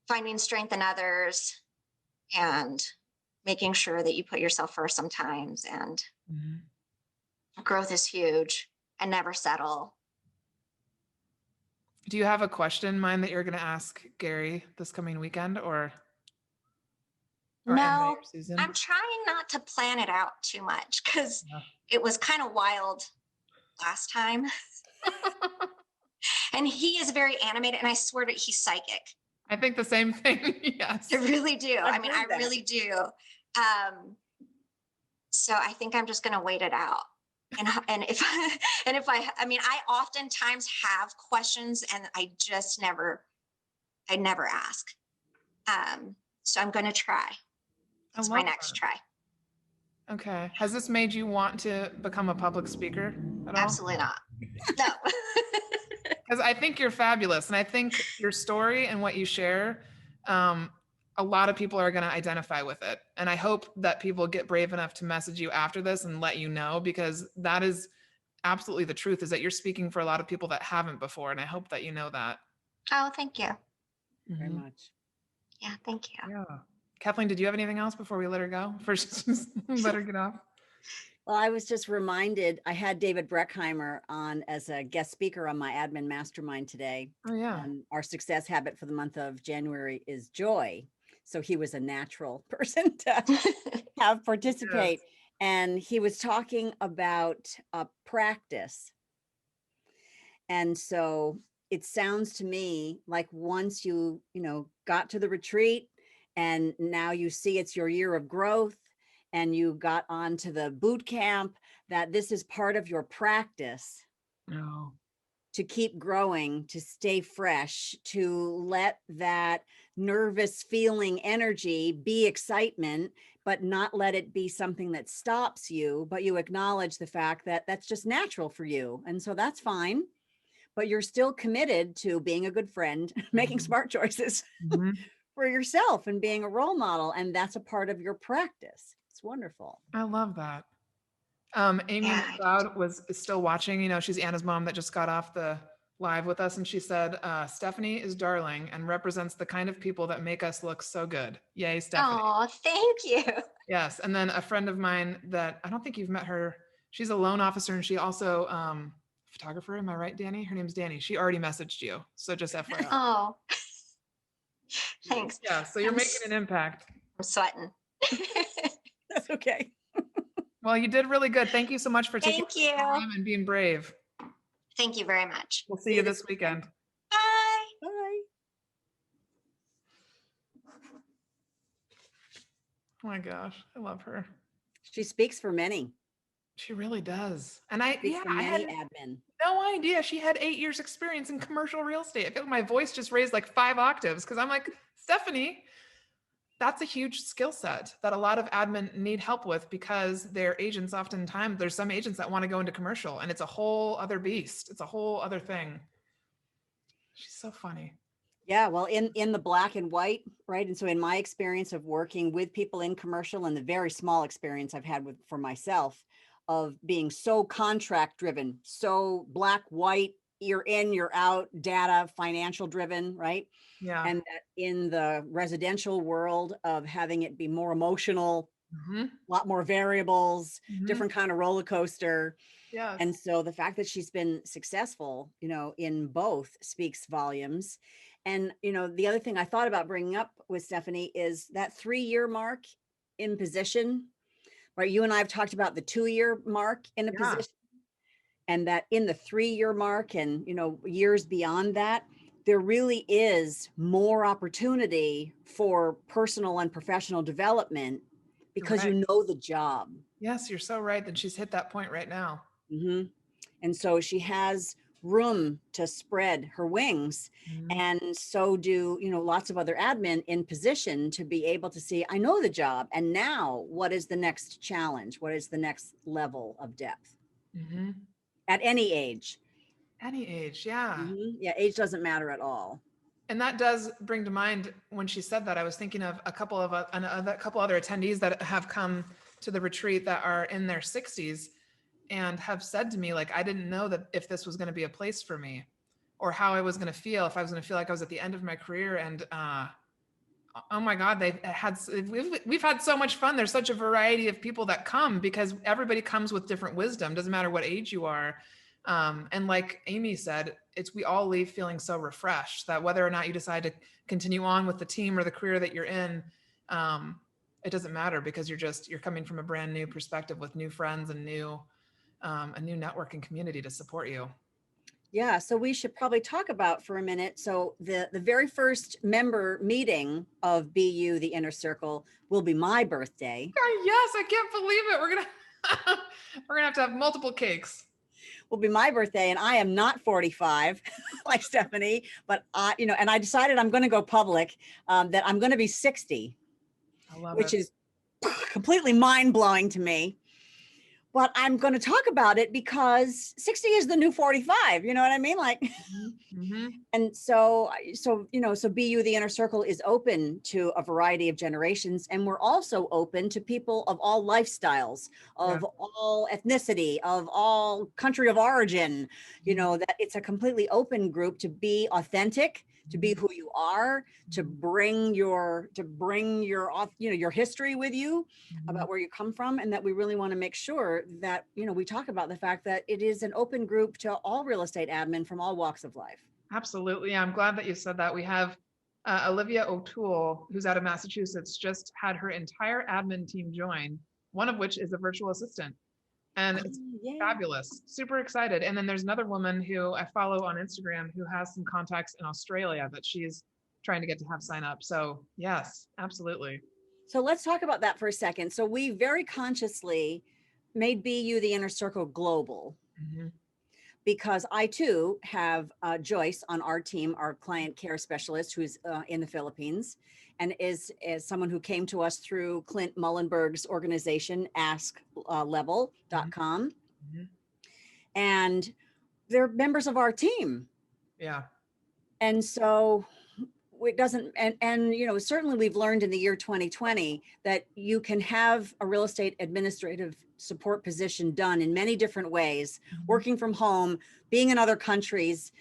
finding strength in others and making sure that you put yourself first sometimes. And Mhm. growth is huge, and never settle. Do you have a question in mind that you're going to ask Gary this coming weekend, or Emily No, or Susan? I'm trying not to plan it out too much because Yeah. it was kind of wild last time. And he is very animated, and I swear that he's psychic. I think the same thing. Yes. I really do. I've I mean, heard I that. really do. So I think I'm just going to wait it out. And if I mean, I oftentimes have questions and I never ask. So I'm going to try. I It's my love next that. try. Okay. Has this made you want to become a public speaker at all? Absolutely not. No. Because I think you're fabulous. And I think your story and what you share, a lot of people are going to identify with it. And I hope that people get brave enough to message you after this and let you know, because that is absolutely the truth, is that you're speaking for a lot of people that haven't before. And I hope that you know that. Oh, thank you. Very Mhm. much. Yeah, thank you. Yeah. Kathleen, did you have anything else before we let her go? First, let her get off. Well, I was just reminded, I had David Breckheimer on as a guest speaker on my admin mastermind today. Oh, yeah. And our success habit for the month of January is joy. So he was a natural person to have participate. And he was talking about practice. And so it sounds to me like once you got to the retreat and now you see it's your year of growth and you got onto the boot camp, that this is part of your practice No. to keep growing, to stay fresh, to let that nervous feeling energy be excitement, but not let it be something that stops you, but you acknowledge the fact that that's just natural for you. And so that's fine, but you're still committed to being a good friend, making smart choices Mhm. for yourself and being a role model. And that's a part of your practice. It's wonderful. I love that. Amy Yeah. McLeod is still watching. You know, she's Anna's mom that just got off the live with us, and she said, Stephanie is darling and represents the kind of people that make us look so good. Yay, Stephanie. Oh, thank you. Yes. And then a friend of mine that I don't think you've met her. She's a loan officer, and she also photographer. Am I right, Danny? Her name's Danny. She already messaged you. So just FYI. Oh, thanks. Yeah. So you're I'm making an impact. I'm sweating. That's okay. Well, you did really good. Thank you so much for taking Thank the you. time and being brave. Thank you very much. We'll see you this weekend. Bye. Bye. Oh my gosh, I love her. She speaks for many. She really does. And Speaks for I many had admin. no idea she had 8 years experience in commercial real estate. I feel like my voice just raised like 5 octaves because I'm like, Stephanie, that's a huge skill set that a lot of admin need help with, because their agents oftentimes, there's some agents that want to go into commercial and it's a whole other beast. It's a whole other thing. She's so funny. Yeah, well, in the black and white, right? And so in my experience of working with people in commercial, and the very small experience I've had with for myself of being so contract driven, so black, white, you're in, you're out, data, financial driven, right? Yeah. And that in the residential world of having it be more emotional, Mhm. a lot more variables, Mhm. different kind of roller coaster. Yes. And so the fact that she's been successful, in both speaks volumes. And, the other thing I thought about bringing up with Stephanie is that 3-year mark in position, right? You and I have talked about the 2-year mark in a Yeah. position, and that in the 3-year mark and, years beyond that, there really is more opportunity for personal and professional development because right. you know the job. Yes, you're so right that she's hit that point right now. Mm-hmm. And so she has room to spread her wings. Mhm. And so do, lots of other admin in position to be able to see, I know the job. And now what is the next challenge? What is the next level of depth Mhm. at any age? Any age, yeah. Mhm. Yeah, age doesn't matter at all. And that does bring to mind, when she said that, I was thinking of a couple other attendees that have come to the retreat that are in their 60s and have said to me, like, I didn't know that if this was going to be a place for me, or how I was going to feel, if I was going to feel like I was at the end of my career. And oh my God, we've had so much fun. There's such a variety of people that come, because everybody comes with different wisdom. Doesn't matter what age you are. And like Amy said, we all leave feeling so refreshed that whether or not you decide to continue on with the team or the career that you're in, it doesn't matter, because you're coming from a brand new perspective with new friends and a new networking community to support you. Yeah, so we should probably talk about for a minute. So the very first member meeting of BU, the Inner Circle, will be my birthday. Yes, I can't believe it. We're gonna have to have multiple cakes. Will be my birthday, and I am not 45 like Stephanie, but and I decided I'm going to go public, that I'm going to be 60, which is completely mind blowing to me. But I'm going to talk about it because 60 is the new 45. You know what I mean? Like, and so BU, the Inner Circle, is open to a variety of generations. And we're also open to people of all lifestyles, of all ethnicity, of all country of origin, that it's a completely open group to be authentic, to be who you are, to bring your history with you about where you come from, and that we really want to make sure that, we talk about the fact that it is an open group to all real estate admin from all walks of life. Absolutely. I'm glad that you said that. We have Olivia O'Toole, who's out of Massachusetts, just had her entire admin team join, one of which is a virtual assistant. And it's fabulous, super excited. And then there's another woman who I follow on Instagram who has some contacts in Australia that she's trying to get to have sign up. So yes, absolutely. So let's talk about that for a second. So we very consciously made BU, the Inner Circle, global, because I too have Joyce on our team, our client care specialist, who's in the Philippines, and is someone who came to us through Clint Mullenberg's organization, asklevel.com. And they're members of our team. Yeah. And so it doesn't, and certainly we've learned in the year 2020 that you can have a real estate administrative support position done in many different ways, working from home, being in other countries,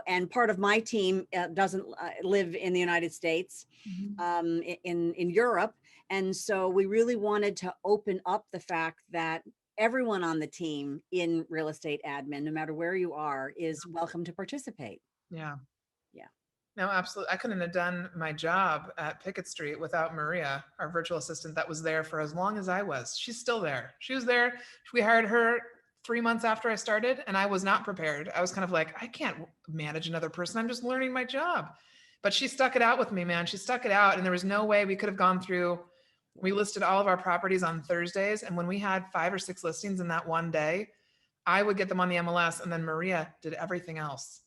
and part of my team doesn't live in the United States, in Europe. And so we really wanted to open up the fact that everyone on the team in real estate admin, no matter where you are, is welcome to participate. Yeah. No, absolutely. I couldn't have done my job at Pickett Street without Maria, our virtual assistant that was there for as long as I was. She's still there. She was there. We hired her 3 months after I started, and I was not prepared. I was kind of like, I can't manage another person. I'm just learning my job. But she stuck it out with me, man. She stuck it out, and there was no way we could have gone through. We listed all of our properties on Thursdays, and when we had 5 or 6 listings in that one day, I would get them on the MLS, and then Maria did everything else.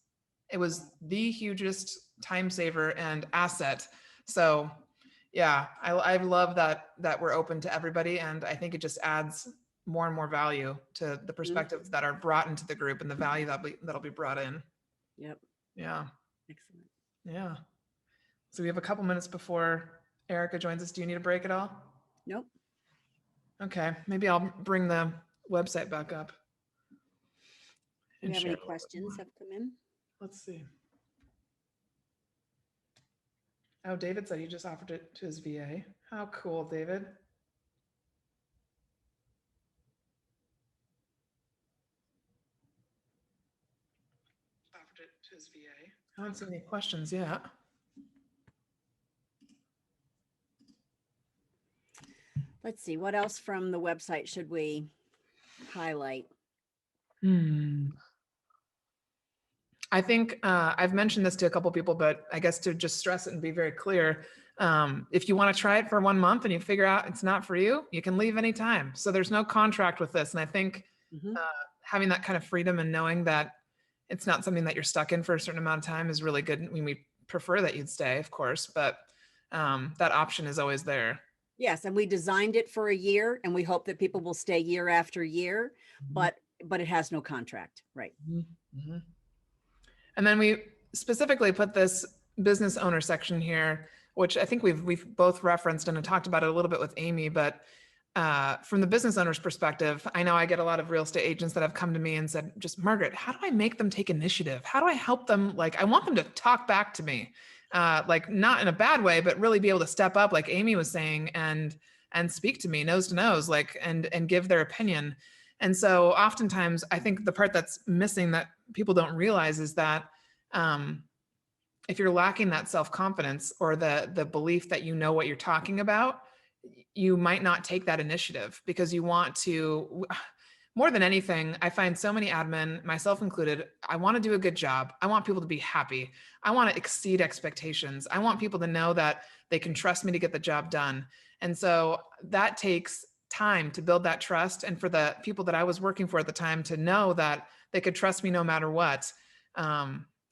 It was the hugest time saver and asset. So yeah, I love that we're open to everybody. And I think it just adds more and more value to the perspectives that are brought into the group and the value that'll be brought in. Yep. Yeah. Excellent. Yeah. So we have a couple minutes before Erica joins us. Do you need a break at all? Nope. Okay. Maybe I'll bring the website back up. Do you have any questions have come in? Let's see. Oh, David said he just offered it to his VA. How cool, David. Offered it to his VA. I haven't seen any questions yet. Let's see, what else from the website should we highlight? I think I've mentioned this to a couple people, but I guess to just stress it and be very clear, if you want to try it for 1 month and you figure out it's not for you, you can leave anytime. So there's no contract with this. And I think having that kind of freedom and knowing that it's not something that you're stuck in for a certain amount of time is really good. I mean, we prefer that you'd stay, of course, but that option is always there. Yes, and we designed it for a year, and we hope that people will stay year after year, but it has no contract, right? And then we specifically put this business owner section here, which I think we've both referenced and talked about it a little bit with Amy, but from the business owner's perspective, I know I get a lot of real estate agents that have come to me and said, just Margaret, how do I make them take initiative? How do I help them? Like, I want them to talk back to me, like not in a bad way, but really be able to step up, like Amy was saying, and speak to me nose to nose, like, and give their opinion. And so oftentimes I think the part that's missing that people don't realize is that, if you're lacking that self-confidence or the belief that you know what you're talking about, you might not take that initiative because you want to, more than anything, I find so many admin, myself included, I want to do a good job. I want people to be happy. I want to exceed expectations. I want people to know that they can trust me to get the job done. And so that takes time to build that trust. And for the people that I was working for at the time to know that they could trust me no matter what.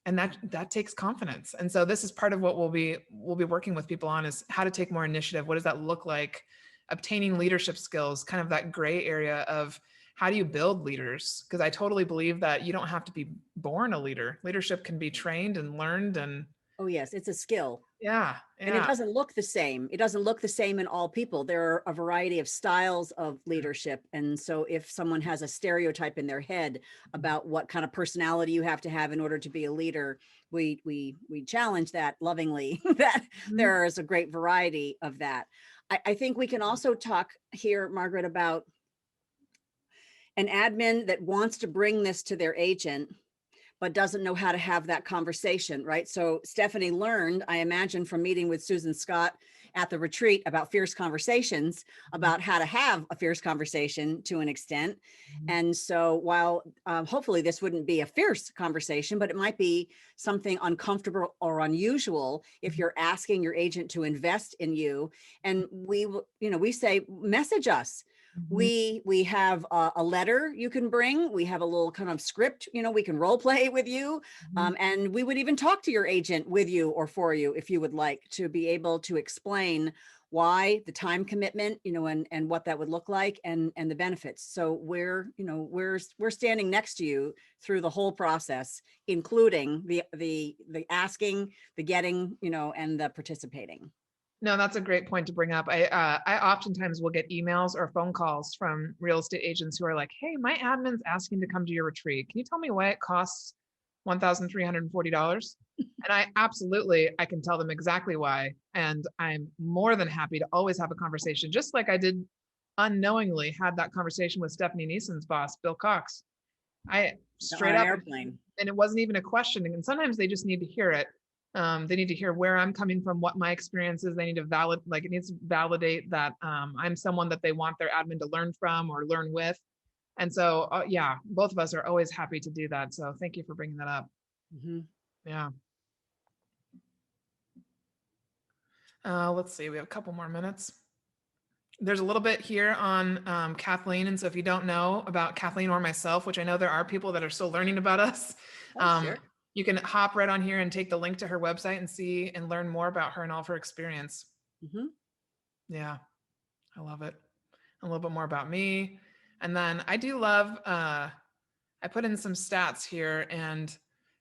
And that takes confidence. And so this is part of what we'll be working with people on, is how to take more initiative. What does that look like? Obtaining leadership skills, kind of that gray area of how do you build leaders? Because I totally believe that you don't have to be born a leader. Leadership can be trained and learned. And Oh yes, it's a skill. yeah. And it doesn't look the same. It doesn't look the same in all people. There are a variety of styles of leadership. And so if someone has a stereotype in their head about what kind of personality you have to have in order to be a leader, we challenge that lovingly, that there is a great variety of that. I think we can also talk here, Margaret, about an admin that wants to bring this to their agent, but doesn't know how to have that conversation, right? So Stephanie learned, I imagine, from meeting with Susan Scott at the retreat about fierce conversations, about how to have a fierce conversation to an extent. And so while hopefully this wouldn't be a fierce conversation, but it might be something uncomfortable or unusual if you're asking your agent to invest in you. And we say, message us. We have a letter you can bring. We have a little kind of script, we can role play with you. And we would even talk to your agent with you or for you if you would like, to be able to explain why, the time commitment, and what that would look like, and the benefits. So we're standing next to you through the whole process, including the asking, the getting, and the participating. No, that's a great point to bring up. I oftentimes will get emails or phone calls from real estate agents who are like, hey, my admin's asking to come to your retreat. Can you tell me why it costs $1,340? And I can tell them exactly why. And I'm more than happy to always have a conversation, just like I did unknowingly had that conversation with Stephanie Nihsen's boss, Bill Cox. I straight up, airplane. And it wasn't even a question. And sometimes they just need to hear it. They need to hear where I'm coming from, what my experience is. They need to it needs to validate that I'm someone that they want their admin to learn from or learn with. And so, yeah, both of us are always happy to do that. So thank you for bringing that up. Yeah. Let's see, we have a couple more minutes. There's a little bit here on Kathleen. And so if you don't know about Kathleen or myself, which I know there are people that are still learning about us, Sure. You can hop right on here and take the link to her website and see and learn more about her and all of her experience. Yeah, I love it. A little bit more about me. And then I do love, I put in some stats here and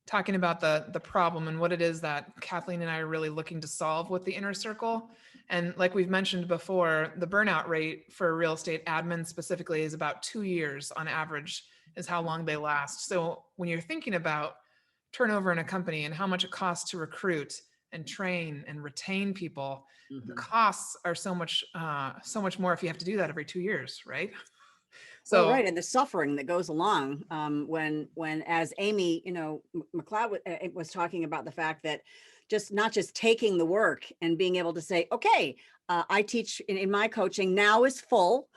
talking about the problem and what it is that Kathleen and I are really looking to solve with the inner circle. And like we've mentioned before, the burnout rate for real estate admins specifically is about 2 years on average is how long they last. So when you're thinking about turnover in a company and how much it costs to recruit and train and retain people, the costs are so much more if you have to do that every 2 years, right? So right, and the suffering that goes along when as Amy, McLeod was talking about the fact that not just taking the work and being able to say, okay, I teach in my coaching, now is full.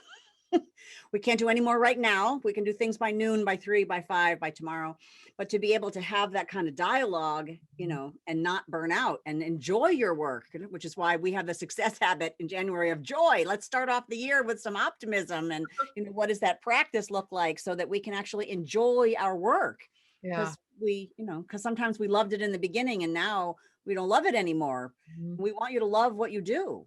We can't do any more right now. We can do things by noon, by 3, by 5, by tomorrow. But to be able to have that kind of dialogue, and not burn out and enjoy your work, which is why we have the success habit in January of joy. Let's start off the year with some optimism. And, what does that practice look like so that we can actually enjoy our work? yeah, Because sometimes we loved it in the beginning and now we don't love it anymore. We want you to love what you do.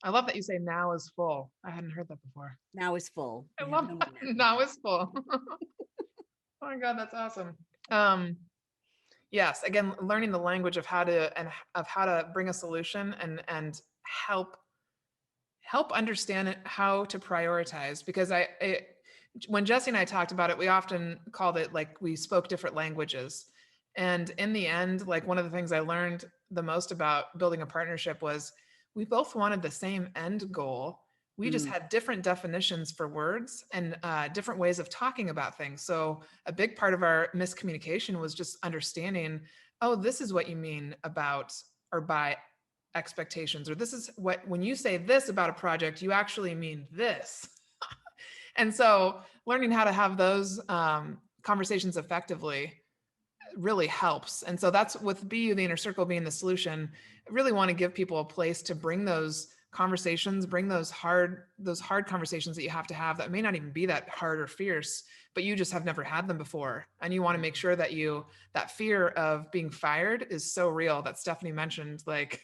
I love that you say now is full. I hadn't heard that before. Now is full. I love that. Now is full. Oh my God, that's awesome. Yes, again, learning the language of how to bring a solution and help understand how to prioritize. Because when Jesse and I talked about it, we often called it like we spoke different languages. And in the end, like one of the things I learned the most about building a partnership was we both wanted the same end goal. We just had different definitions for words and different ways of talking about things. So a big part of our miscommunication was just understanding, oh, this is what you mean about or by expectations, or this is what, when you say this about a project, you actually mean this. And so learning how to have those conversations effectively really helps. And so that's with BU, the inner circle being the solution. I really want to give people a place to bring those conversations, bring those hard conversations that you have to have that may not even be that hard or fierce, but you just have never had them before. And you want to make sure that that fear of being fired is so real that Stephanie mentioned, like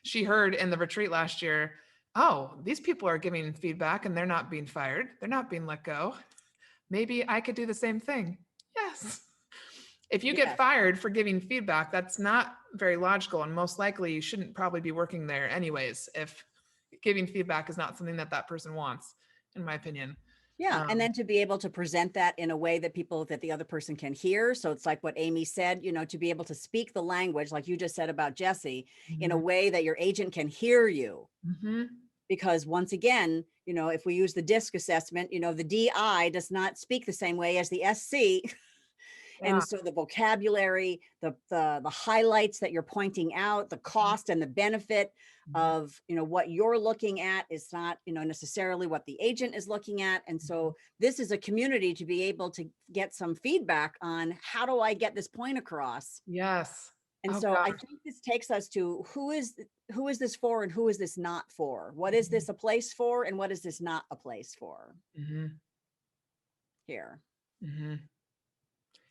she heard in the retreat last year, oh, these people are giving feedback and they're not being fired. They're not being let go. Maybe I could do the same thing. Yes. If you get fired for giving feedback, that's not very logical. And most likely you shouldn't probably be working there anyways, if giving feedback is not something that person wants, in my opinion. Yeah. And then to be able to present that in a way that the other person can hear. So it's like what Amy said, to be able to speak the language, like you just said about Jesse, in a way that your agent can hear you. Because once again, if we use the DISC assessment, the DI does not speak the same way as the SC. And so the vocabulary, the highlights that you're pointing out, the cost and the benefit of, what you're looking at is not, necessarily what the agent is looking at. And so this is a community to be able to get some feedback on how do I get this point across? Yes. And I think this takes us to who is this for and who is this not for? What is this a place for and what is this not a place for? Here.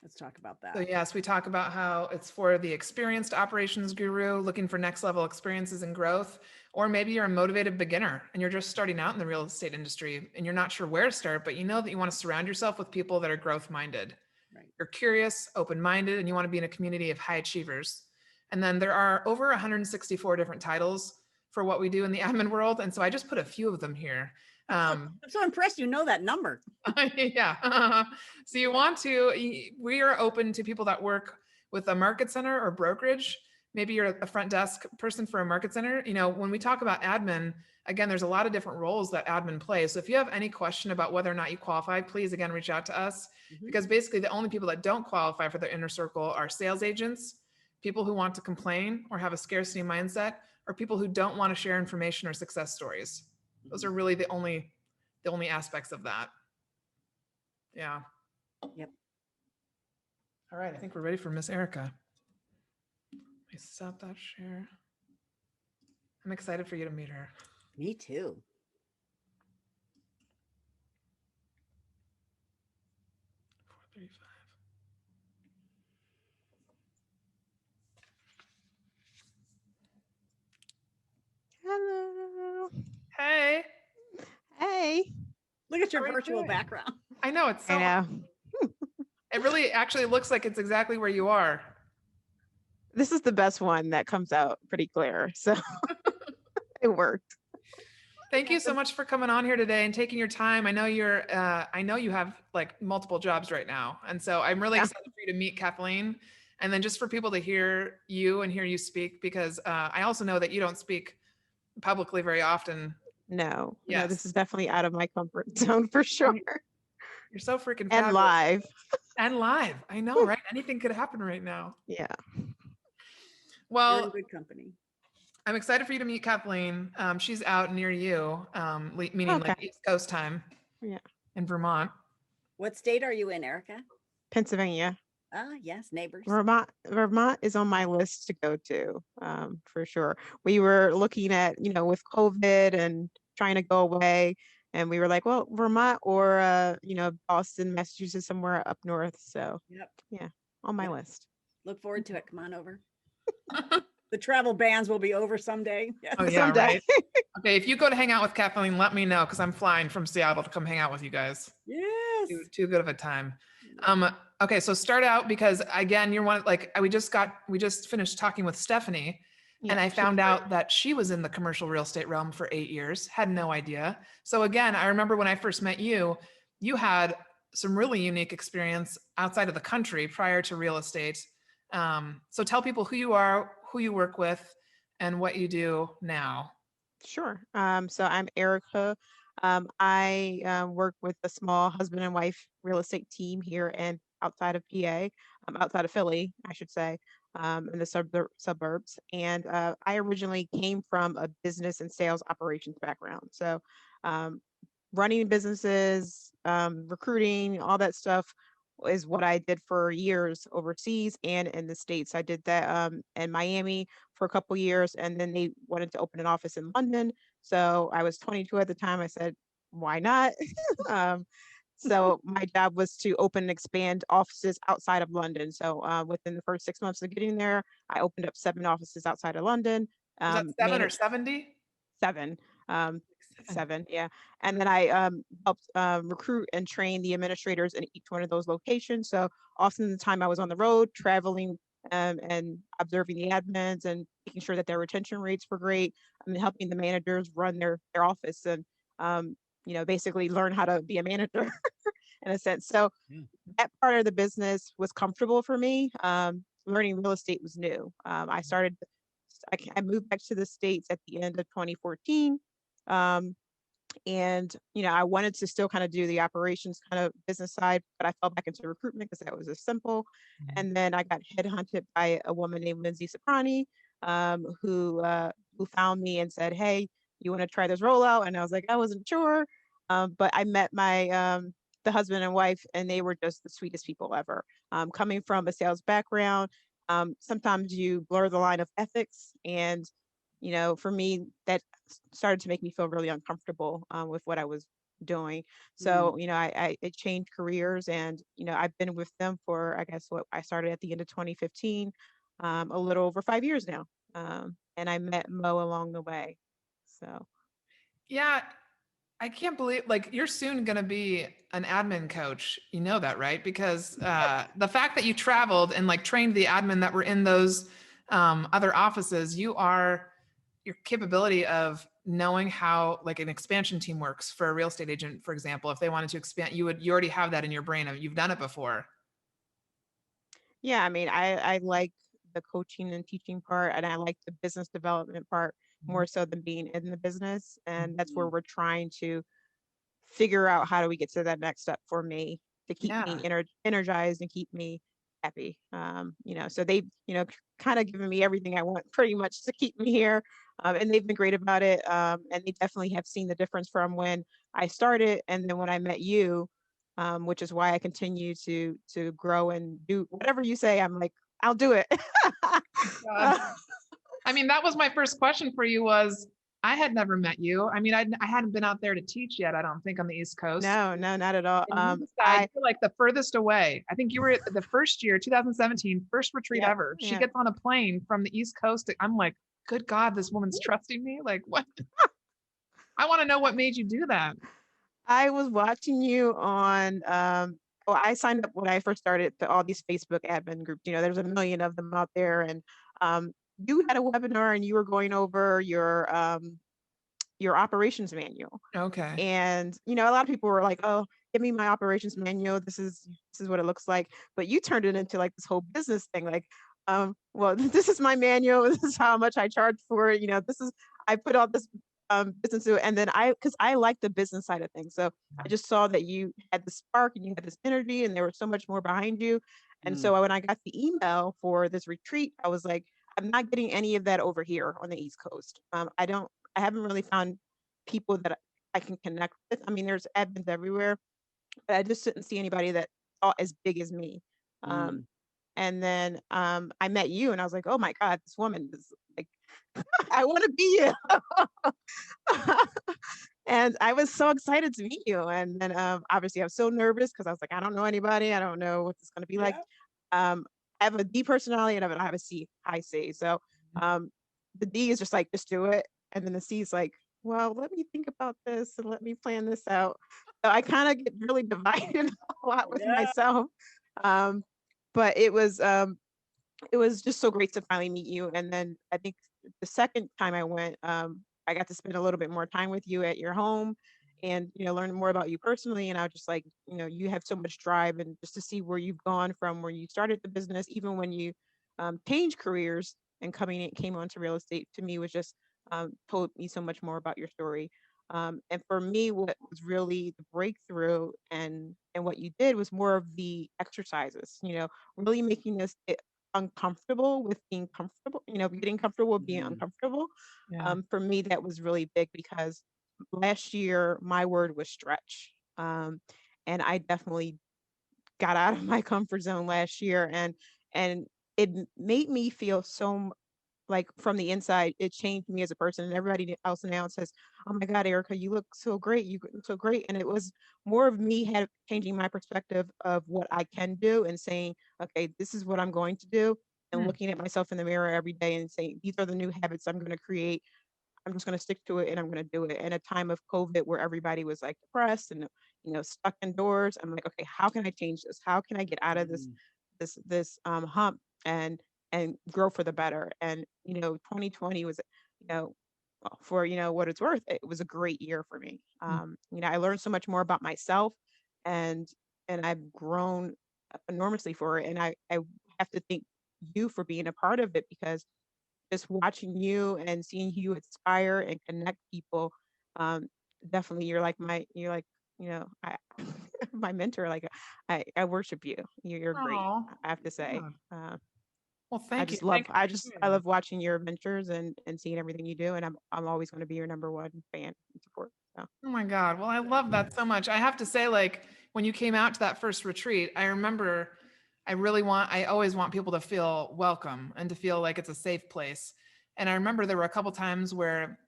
Let's talk about that. So yes, we talk about how it's for the experienced operations guru looking for next level experiences and growth, or maybe you're a motivated beginner and you're just starting out in the real estate industry and you're not sure where to start, but you know that you want to surround yourself with people that are growth minded. Right. You're curious, open-minded, and you want to be in a community of high achievers. And then there are over 164 different titles for what we do in the admin world. And so I just put a few of them here. I'm so impressed you know that number. Yeah. So we are open to people that work with a market center or brokerage. Maybe you're a front desk person for a market center. When we talk about admin, again, there's a lot of different roles that admin plays. So if you have any question about whether or not you qualify, please, again, reach out to us, because basically the only people that don't qualify for the inner circle are sales agents, people who want to complain or have a scarcity mindset, or people who don't want to share information or success stories. Those are really the only aspects of that. Yeah. Yep. All right. I think we're ready for Miss Erica. Let me stop that share. I'm excited for you to meet her. Me too. Hello. Hey. Hey. Look at your virtual background. I know, it's so I know. It really actually looks like it's exactly where you are. This is the best one that comes out pretty clear. So it worked. Thank you so much for coming on here today and taking your time. I know you have like multiple jobs right now. And so I'm really excited for you to meet Kathleen. And then just for people to hear you and hear you speak, because I also know that you don't speak publicly very often. No, Yes. no, this is definitely out of my comfort zone for sure. You're so freaking and fabulous. live. And live. I know, right? Anything could happen right now. Yeah. Well, you're in good company. I'm excited for you to meet Kathleen. She's out near you, meaning like East Coast time. Yeah. In Vermont. What state are you in, Erica? Pennsylvania. Ah, yes, neighbors. Vermont is on my list to go to, for sure. We were looking at, with COVID and trying to go away, and we were like, well, Vermont or Boston, Massachusetts, somewhere up north. So yeah, on my list. Look forward to it. Come on over. The travel bans will be over someday. Yes. Oh yeah, someday. Right. Okay, if you go to hang out with Kathleen, let me know, because I'm flying from Seattle to come hang out with you guys. Yes. Too good of a time. Okay, so start out, because again, you're one, like we just finished talking with Stephanie, and Yeah, I she's found great. out that she was in the commercial real estate realm for 8 years. Had no idea. So again, I remember when I first met you, you had some really unique experience outside of the country prior to real estate. So tell people who you are, who you work with, and what you do now. Sure. So I'm Erica. I work with a small husband and wife real estate team here and outside of PA, outside of Philly, I should say, in the suburbs. And I originally came from a business and sales operations background. So um, running businesses, recruiting, all that stuff is what I did for years overseas and in the States. I did that in Miami for a couple years, and then they wanted to open an office in London. So I was 22 at the time. I said, why not? um, so my job was to open and expand offices outside of London. So within the first 6 months of getting there, I opened up 7 offices outside of London. Was that 7 or 70? Seven. Um, 7. seven, yeah. And then I helped recruit and train the administrators in each one of those locations. So often the time I was on the road, traveling and observing the admins and making sure that their retention rates were great. I mean, helping the managers run their office and basically learn how to be a manager in a sense. So that part of the business was comfortable for me. Learning real estate was new. I moved back to the States at the end of 2014. Um, and, I wanted to still kind of do the operations kind of business side, but I fell back into recruitment because that was as simple. And then I got headhunted by a woman named Lindsay Soprani, who found me and said, "Hey, you want to try this rollout?" And I was like, I wasn't sure. But I met the husband and wife, and they were just the sweetest people ever. Coming from a sales background, sometimes you blur the line of ethics, and for me, that started to make me feel really uncomfortable with what I was doing. So, I changed careers, and I've been with them for, I guess, what I started at the end of 2015, a little over 5 years now. And I met Mo along the way. So, Yeah, I can't believe, like, you're soon going to be an admin coach. You know that, right? Because the fact that you traveled and like trained the admin that were in those other offices, your capability of knowing how like an expansion team works for a real estate agent, for example, if they wanted to expand, you already have that in your brain. You've done it before. yeah, I mean, I like the coaching and teaching part, and I like the business development part more so than being in the business. And that's where we're trying to figure out how do we get to that next step for me to keep Yeah. me energized and keep me happy. So they've, kind of given me everything I want pretty much to keep me here. And they've been great about it. And they definitely have seen the difference from when I started and then when I met you, which is why I continue to grow and do whatever you say. I'm like, I'll do it. I mean, that was my first question for you was, I had never met you. I mean, I hadn't been out there to teach yet, I don't think, on the East Coast. No, not at all. And you decide you're like the furthest away. I think you were the first year, 2017, first retreat Yep, ever. She yeah. gets on a plane from the East Coast. I'm like, good God, this woman's trusting me. Like, what? I want to know what made you do that. I was watching you on well, I signed up when I first started to all these Facebook admin groups. There's a million of them out there. And you had a webinar and you were going over your operations manual. Okay. And a lot of people were like, "Oh, give me my operations manual. This is what it looks like." But you turned it into like this whole business thing. Like, well, this is my manual. This is how much I charge for it. I put all this business to it. And then because I like the business side of things. So I just saw that you had the spark and you had this energy and there was so much more behind you. And so when I got the email for this retreat, I was like, I'm not getting any of that over here on the East Coast. I haven't really found people that I can connect with. I mean, there's admins everywhere, but I just didn't see anybody that thought as big as me. And then I met you and I was like, oh my God, this woman is like, I want to be you. And I was so excited to meet you. And then obviously I was so nervous because I was like, I don't know anybody. I don't know what this is going to be like. I have a D personality and I have a C, high C. So the D is just like, just do it. And then the C is like, well, let me think about this and let me plan this out. So I kind of get really divided a lot with myself. Um, but it was just so great to finally meet you. And then I think the second time I went, I got to spend a little bit more time with you at your home and, learn more about you personally. And I was just like, you have so much drive, and just to see where you've gone from where you started the business, even when you changed careers and came onto real estate, to me was just told me so much more about your story. And for me, what was really the breakthrough and what you did was more of the exercises, really making us uncomfortable with being comfortable, getting comfortable with being Mhm. uncomfortable. Yeah. For me, that was really big because last year my word was stretch. And I definitely got out of my comfort zone last year, and it made me feel like from the inside, it changed me as a person. And everybody else now says, "Oh my God, Erica, you look so great. You look so great." And it was more of me had changing my perspective of what I can do and saying, "Okay, this is what I'm going to do." And Hmm. looking at myself in the mirror every day and saying, "These are the new habits I'm going to create. I'm just going to stick to it and I'm going to do it." In a time of COVID where everybody was like depressed and stuck indoors, I'm like, okay, how can I change this? How can I get out of Mhm. this hump and grow for the better? And 2020 was, well, for what it's worth, it was a great year for me. I learned so much more about myself, and I've grown enormously for it. And I have to thank you for being a part of it, because just watching you and seeing you inspire and connect people, um, definitely you're like, I my mentor, like I worship you. You're great, Oh, I have to say. yeah. Well, thank you. Thank you for I sharing that. love watching your adventures and seeing everything you do, and I'm always going to be your number one fan and support. So Oh my God. Well, I love that so much. I have to say, like, when you came out to that first retreat, I remember I always want people to feel welcome and to feel like it's a safe place. And I remember there were a couple times where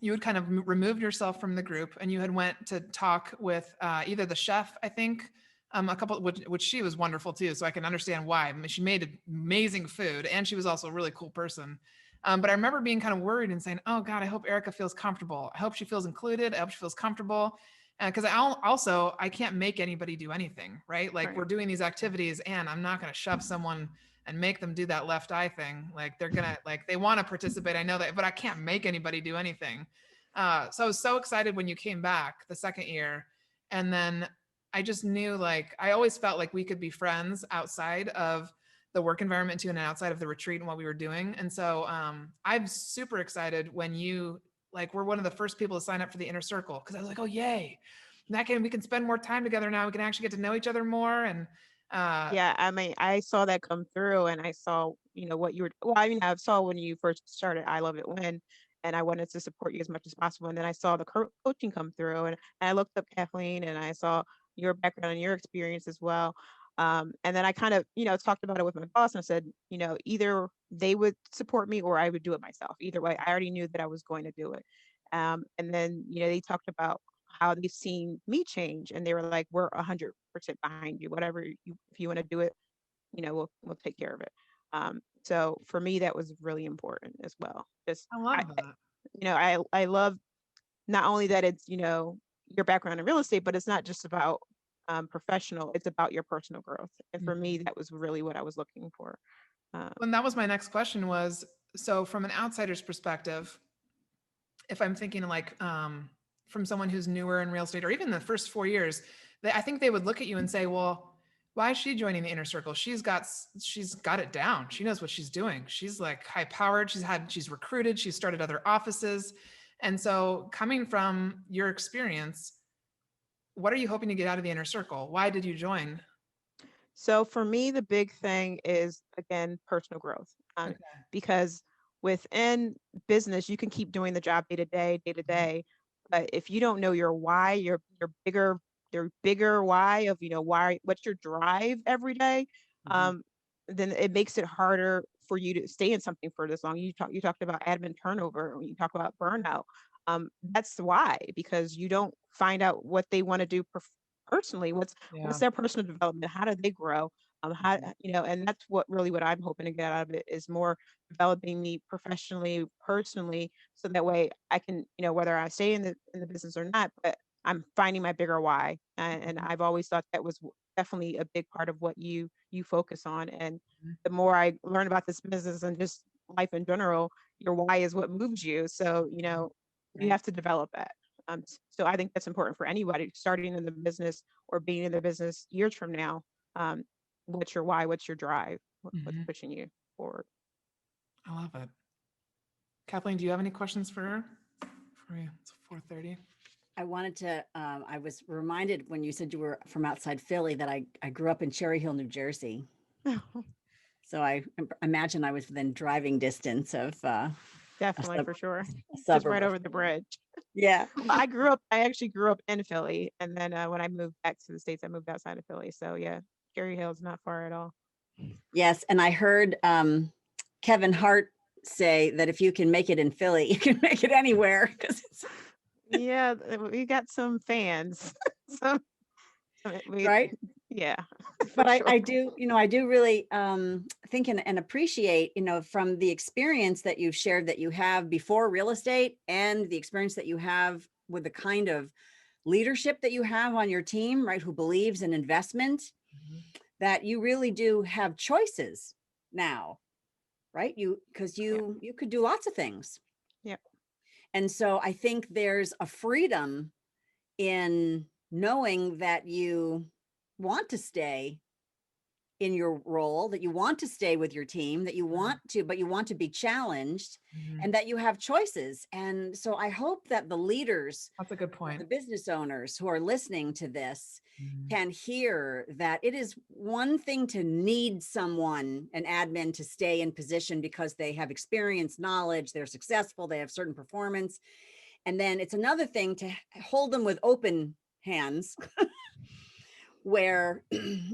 you had kind of removed yourself from the group and you had went to talk with either the chef, I think, a couple, which she was wonderful too. So I can understand why. I mean, she made amazing food and she was also a really cool person. But I remember being kind of worried and saying, "Oh God, I hope Erica feels comfortable. I hope she feels included. I hope she feels comfortable." Because I can't make anybody do anything, right? Like we're right, doing these activities, and I'm not going to shove someone and make them do that left eye thing. Like they're gonna like they want to participate. I know that, but I can't make anybody do anything. So I was so excited when you came back the second year, and then I just knew like I always felt like we could be friends outside of the work environment too, and outside of the retreat and what we were doing. And so I'm super excited when you like were one of the first people to sign up for the inner circle, because I was like, oh yay, we can spend more time together now. We can actually get to know each other more. And yeah. I mean, I saw that come through, and I saw what you were. Well, I mean, I saw when you first started I Love It When, and I wanted to support you as much as possible. And then I saw the coaching come through, and I looked up Kathleen, and I saw your background and your experience as well. And then I kind of talked about it with my boss, and I said, either they would support me or I would do it myself. Either way, I already knew that I was going to do it. And then they talked about how they've seen me change, and they were like, "We're 100% behind you. Whatever if you want to do it, we'll take care of it." So for me, that was really important as well. Just I love that. I love not only that it's your background in real estate, but it's not just about professional. It's about your personal growth, and for me, that was really what I was looking for. Uh, And that was my next question was, so from an outsider's perspective, if I'm thinking like from someone who's newer in real estate or even the first 4 years, I think they would look at you and say, well, why is she joining the inner circle? She's got it down. She knows what she's doing. She's like high powered. She's recruited. She's started other offices. And so coming from your experience, what are you hoping to get out of the inner circle? Why did you join? So for me, the big thing is again personal growth, Okay. because within business, you can keep doing the job day to day, but if you don't know your why, your bigger why of why, what's your drive every day, Mhm. um, then it makes it harder for you to stay in something for this long. You talked about admin turnover, when you talk about burnout. That's why, because you don't find out what they want to do personally. What's Yeah. their personal development? How do they grow? How Mhm. and that's what I'm hoping to get out of it is more developing me professionally, personally, so that way I can, whether I stay in the business or not, but I'm finding my bigger why. And I've always thought that was definitely a big part of what you focus on. And Mhm. the more I learn about this business and just life in general, your why is what moves you. So, you Right. have to develop that. So I think that's important for anybody starting in the business or being in the business years from now. Um, what's your why? What's your drive? What's Mhm. pushing you forward? I love it. Kathleen, do you have any questions for her? For you, it's 4:30. I wanted to, I was reminded when you said you were from outside Philly that I grew up in Cherry Hill, New Jersey. So I imagine I was within driving distance of Definitely, for sure. a Just suburb right of over the Philly. bridge. Yeah. I actually grew up in Philly. And then when I moved back to the States, I moved outside of Philly. So yeah, Cherry Hill's not far at all. Yes. And I heard Kevin Hart say that if you can make it in Philly, you can make it anywhere. Because it's Yeah, we got some fans. some, we, right. yeah, for But sure. I do, I do really think and appreciate, from the experience that you've shared that you have before real estate and the experience that you have with the kind of leadership that you have on your team, right? Who believes in investment, Mhm. that you really do have choices now, right? Because Yeah, you could do lots of things. yeah, And so I think there's a freedom in knowing that you want to stay in your role, that you want to stay with your team, that you want to, but you want to be challenged, Mhm. and that you have choices. And so I hope that the leaders, That's a good the point. business owners who are listening to this Mhm. can hear that it is one thing to need someone, an admin, to stay in position because they have experience, knowledge, they're successful, they have certain performance. And then it's another thing to hold them with open hands where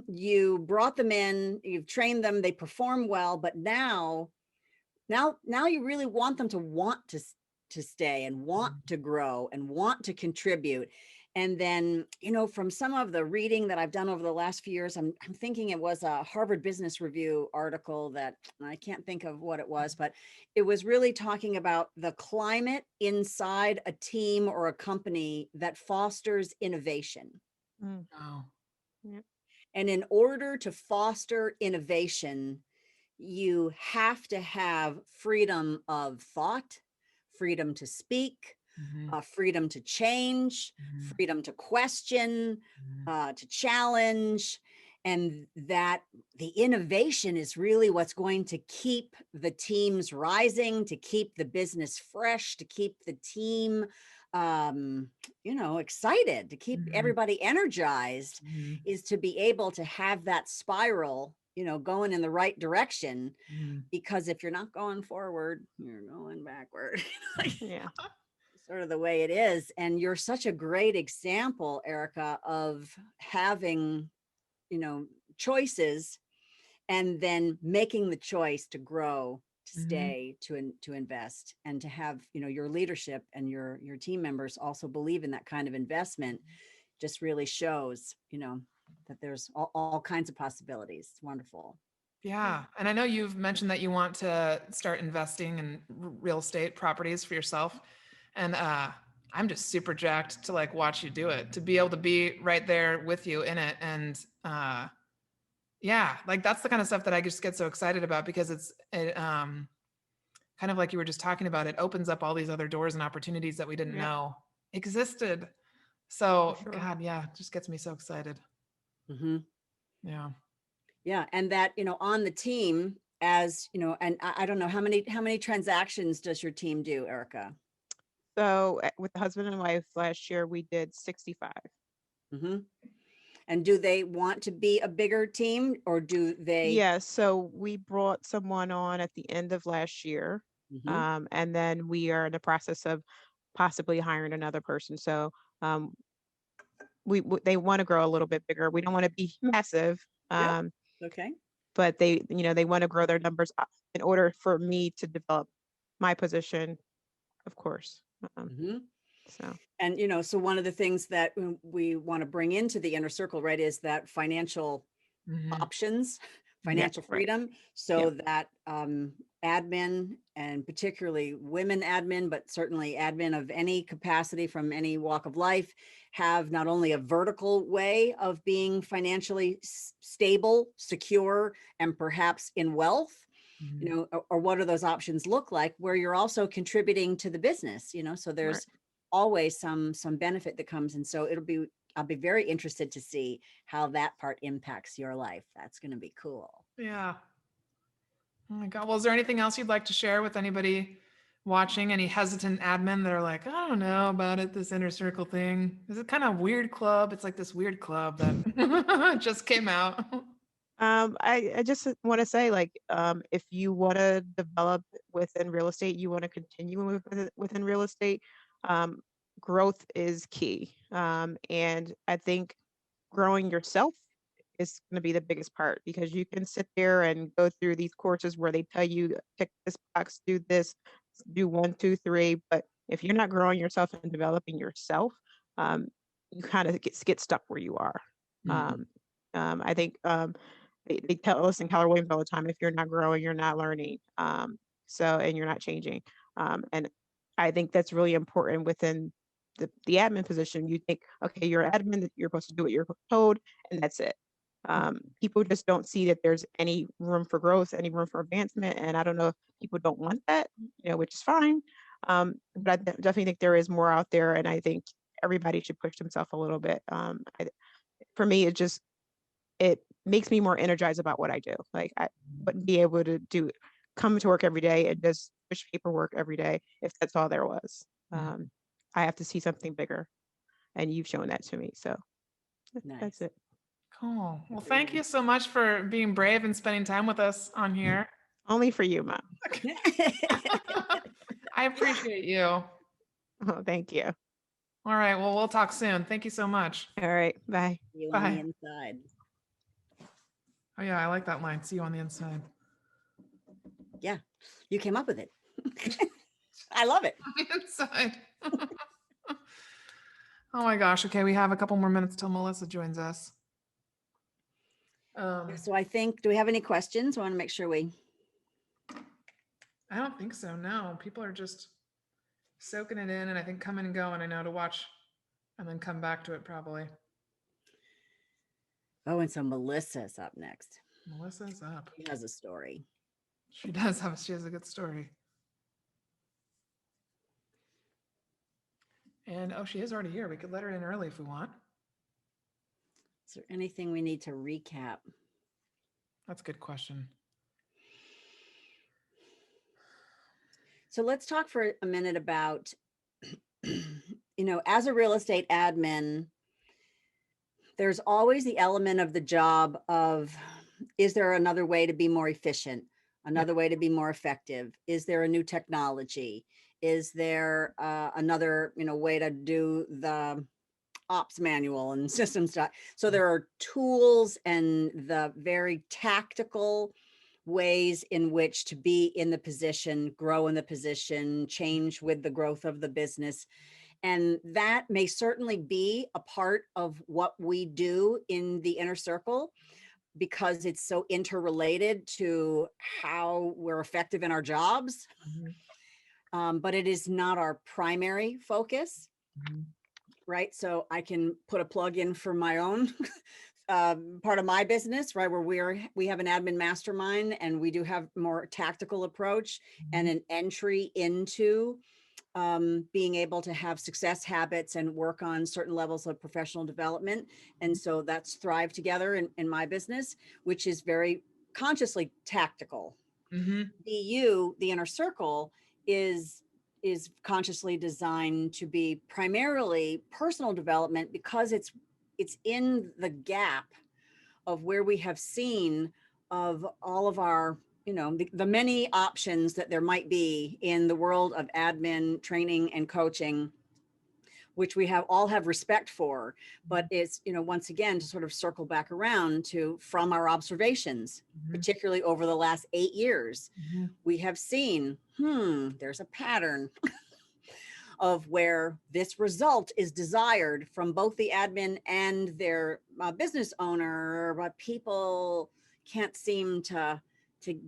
you brought them in, you've trained them, they perform well, but now you really want them to want to stay and want to grow and want to contribute. And then, from some of the reading that I've done over the last few years, I'm thinking it was a Harvard Business Review article that I can't think of what it was, but it was really talking about the climate inside a team or a company that fosters innovation. mm, Oh. yeah, And in order to foster innovation, you have to have freedom of thought, freedom to speak, Mhm. freedom to change, Mhm. freedom to question, Mhm. to challenge. And that the innovation is really what's going to keep the teams rising, to keep the business fresh, to keep the team excited, to keep Mhm. everybody energized, Mhm. is to be able to have that spiral, going in the right direction. Mhm. Because if you're not going forward, you're going backward. Like, yeah, sort of the way it is. And you're such a great example, Erica, of having, you know, choices and then making the choice to grow, to Mhm. stay, to invest, and to have, your leadership and your team members also believe in that kind of investment. Just really shows, that there's all kinds of possibilities. It's wonderful. Yeah. And I know you've mentioned that you want to start investing in real estate properties for yourself. And I'm just super jacked to like watch you do it, to be able to be right there with you in it. And yeah, like that's the kind of stuff that I just get so excited about because it kind of like you were just talking about, it opens up all these other doors and opportunities that we didn't yeah, know existed. for So sure. God, yeah, it just gets me so excited. Mm-hmm. Yeah. Yeah, and that, on the team, as and I don't know, how many transactions does your team do, Erica? So with the husband and wife last year, we did 65. Hmm. And do they want to be a bigger team, or do they? Yeah, so we brought someone on at the end of last year. Mhm. And then we are in the process of possibly hiring another person. So um, they want to grow a little bit bigger. We don't want to be massive, Yep. um, Okay. but they want to grow their numbers up in order for me to develop my position, of course. Hmm. So And so one of the things that we want to bring into the inner circle, right, is that financial Hmm. options financial right. freedom, so that admin, and particularly women admin, but certainly admin of any capacity from any walk of life, have not only a vertical way of being financially stable, secure, and perhaps in wealth, Mhm. you know, or what do those options look like, where you're also contributing to the business, you know, so there's always some benefit that comes. And so I'll be very interested to see how that part impacts your life. That's going to be cool. Yeah. Oh my God. Well, is there anything else you'd like to share with anybody watching? Any hesitant admin that are like, I don't know about it, this inner circle thing? Is it kind of weird club? It's like this weird club that just came out. I just want to say, like, if you want to develop within real estate, you want to continue within real estate, um, growth is key. And I think growing yourself is going to be the biggest part, because you can sit there and go through these courses where they tell you tick this box, do this, do one, two, three. But if you're not growing yourself and developing yourself, um, you kind of get stuck where you are. Mhm. I think they tell us in Keller Williams all the time, if you're not growing, you're not learning. And you're not changing. And I think that's really important within the admin position. You think, okay, you're an admin, that you're supposed to do what you're told, and that's it. People just don't see that there's any room for growth, any room for advancement. And I don't know if people don't want that, which is fine. But I definitely think there is more out there. And I think everybody should push themselves a little bit. For me, it makes me more energized about what I do. Like, I wouldn't be able to come to work every day and just push paperwork every day if that's all there was. I have to see something bigger, and you've shown that to me. So that's Nice. it. Cool. Well, thank you so much for being brave and spending time with us on here. Only for you, Mom. I appreciate you. Oh, thank you. All right. Well, we'll talk soon. Thank you so much. All right. Bye. You on the Bye. inside. Oh, yeah. I like that line. See you on the inside. Yeah, you came up with it. I love it. On the inside. Oh my gosh. Okay. We have a couple more minutes till Melissa joins us. So I think, do we have any questions? I want to make sure we. I don't think so. No, people are just soaking it in, and I think coming and going. I know to watch and then come back to it probably. Oh, and so Melissa's up next. Melissa's up. She has a story. She does have. She has a good story. And oh, she is already here. We could let her in early if we want. Is there anything we need to recap? That's a good question. So let's talk for a minute about, as a real estate admin, there's always the element of the job of, is there another way to be more efficient? Another way to be more effective? Is there a new technology? Is there another, way to do the ops manual and system stuff? So there are tools and the very tactical ways in which to be in the position, grow in the position, change with the growth of the business. And that may certainly be a part of what we do in the inner circle, because it's so interrelated to how we're effective in our jobs. But it is not our primary focus, right? So I can put a plug in for my own part of my business, right? Where we have an admin mastermind, and we do have more tactical approach and an entry into being able to have success habits and work on certain levels of professional development. And so that's Thrive Together in my business, which is very consciously tactical. BU, the inner circle, is consciously designed to be primarily personal development, because it's in the gap of where we have seen of all of our, the many options that there might be in the world of admin training and coaching, which we all have respect for. But it's, once again, to sort of circle back around to, from our observations, particularly over the last 8 years, we have seen, there's a pattern of where this result is desired from both the admin and their business owner, but people can't seem to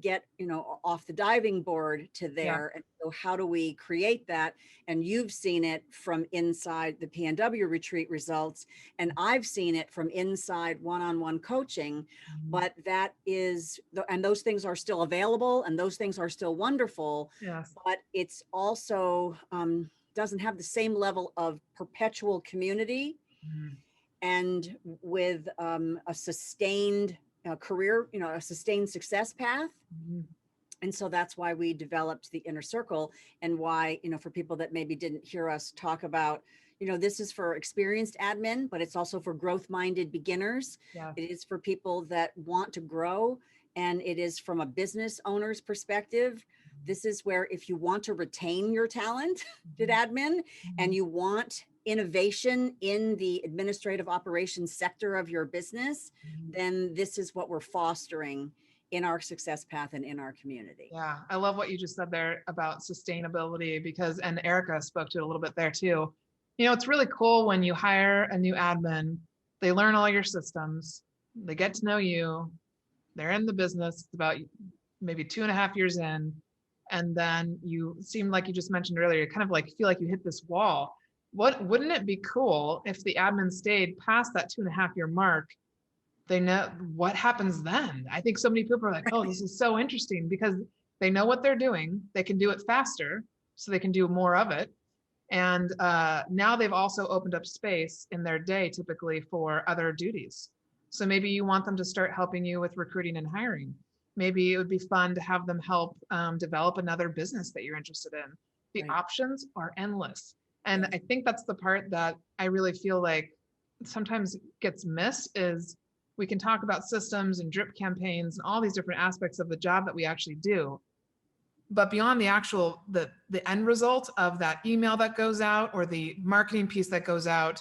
get, you know, off the diving board to there. And so how do we create that? And you've seen it from inside the PNW retreat results, and I've seen it from inside one-on-one coaching. But that is, and those things are still available, and those things are still wonderful. Yes. But it's also doesn't have the same level of perpetual community and with a sustained career, you know, a sustained success path. And so that's why we developed the inner circle, and why, you know, for people that maybe didn't hear us talk about, you know, this is for experienced admin, but it's also for growth-minded beginners. Yeah. It is for people that want to grow, and it is from a business owner's perspective. This is where, if you want to retain your talent at admin and you want innovation in the administrative operations sector of your business, then this is what we're fostering in our success path and in our community. Yeah, I love what you just said there about sustainability, because, and Erica spoke to it a little bit there too. You know, it's really cool when you hire a new admin, they learn all your systems, they get to know you, they're in the business, it's about maybe 2.5 years in, and then you seem like you just mentioned earlier, kind of like feel like you hit this wall. Wouldn't it be cool if the admin stayed past that 2.5 year mark? They know what happens then. I think so many people are like, oh, this is so interesting, because they know what they're doing. They can do it faster, so they can do more of it. And now they've also opened up space in their day, typically, for other duties. So maybe you want them to start helping you with recruiting and hiring. Maybe it would be fun to have them help develop another business that you're interested in. The options are endless. And I think that's the part that I really feel like sometimes gets missed, is we can talk about systems and drip campaigns and all these different aspects of the job that we actually do. But beyond the actual, the end result of that email that goes out or the marketing piece that goes out,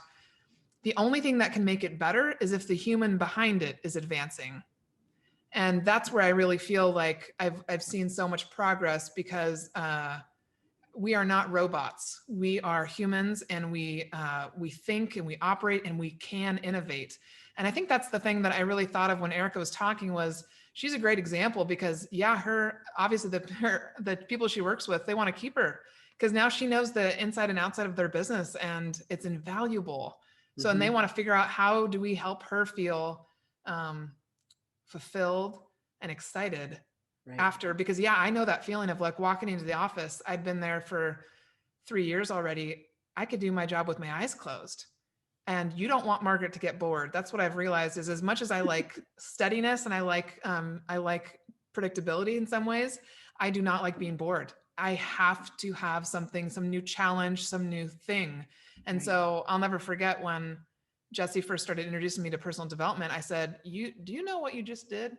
the only thing that can make it better is if the human behind it is advancing. And that's where I really feel like I've seen so much progress, because we are not robots. We are humans, and we think and we operate and we can innovate. And I think that's the thing that I really thought of when Erica was talking, was she's a great example, because her obviously the people she works with, they want to keep her, because now she knows the inside and outside of their business, and it's invaluable. So, and they want to figure out, how do we help her feel fulfilled and excited after, because I know that feeling of like walking into the office. I'd been there for 3 years already. I could do my job with my eyes closed. And you don't want Margaret to get bored. That's what I've realized, is as much as I like steadiness and I like predictability in some ways, I do not like being bored. I have to have something, some new challenge, some new thing. And so I'll never forget when Jesse first started introducing me to personal development. I said, do you know what you just did?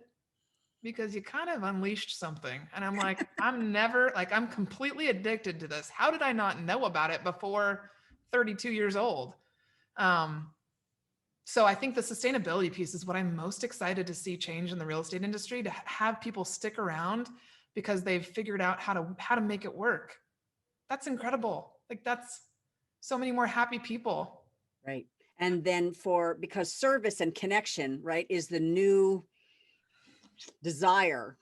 Because you kind of unleashed something. And I'm like, I'm completely addicted to this. How did I not know about it before 32 years old? So I think the sustainability piece is what I'm most excited to see change in the real estate industry, to have people stick around because they've figured out how to make it work. That's incredible. Like, that's so many more happy people. Right. And then because service and connection, right, is the new desire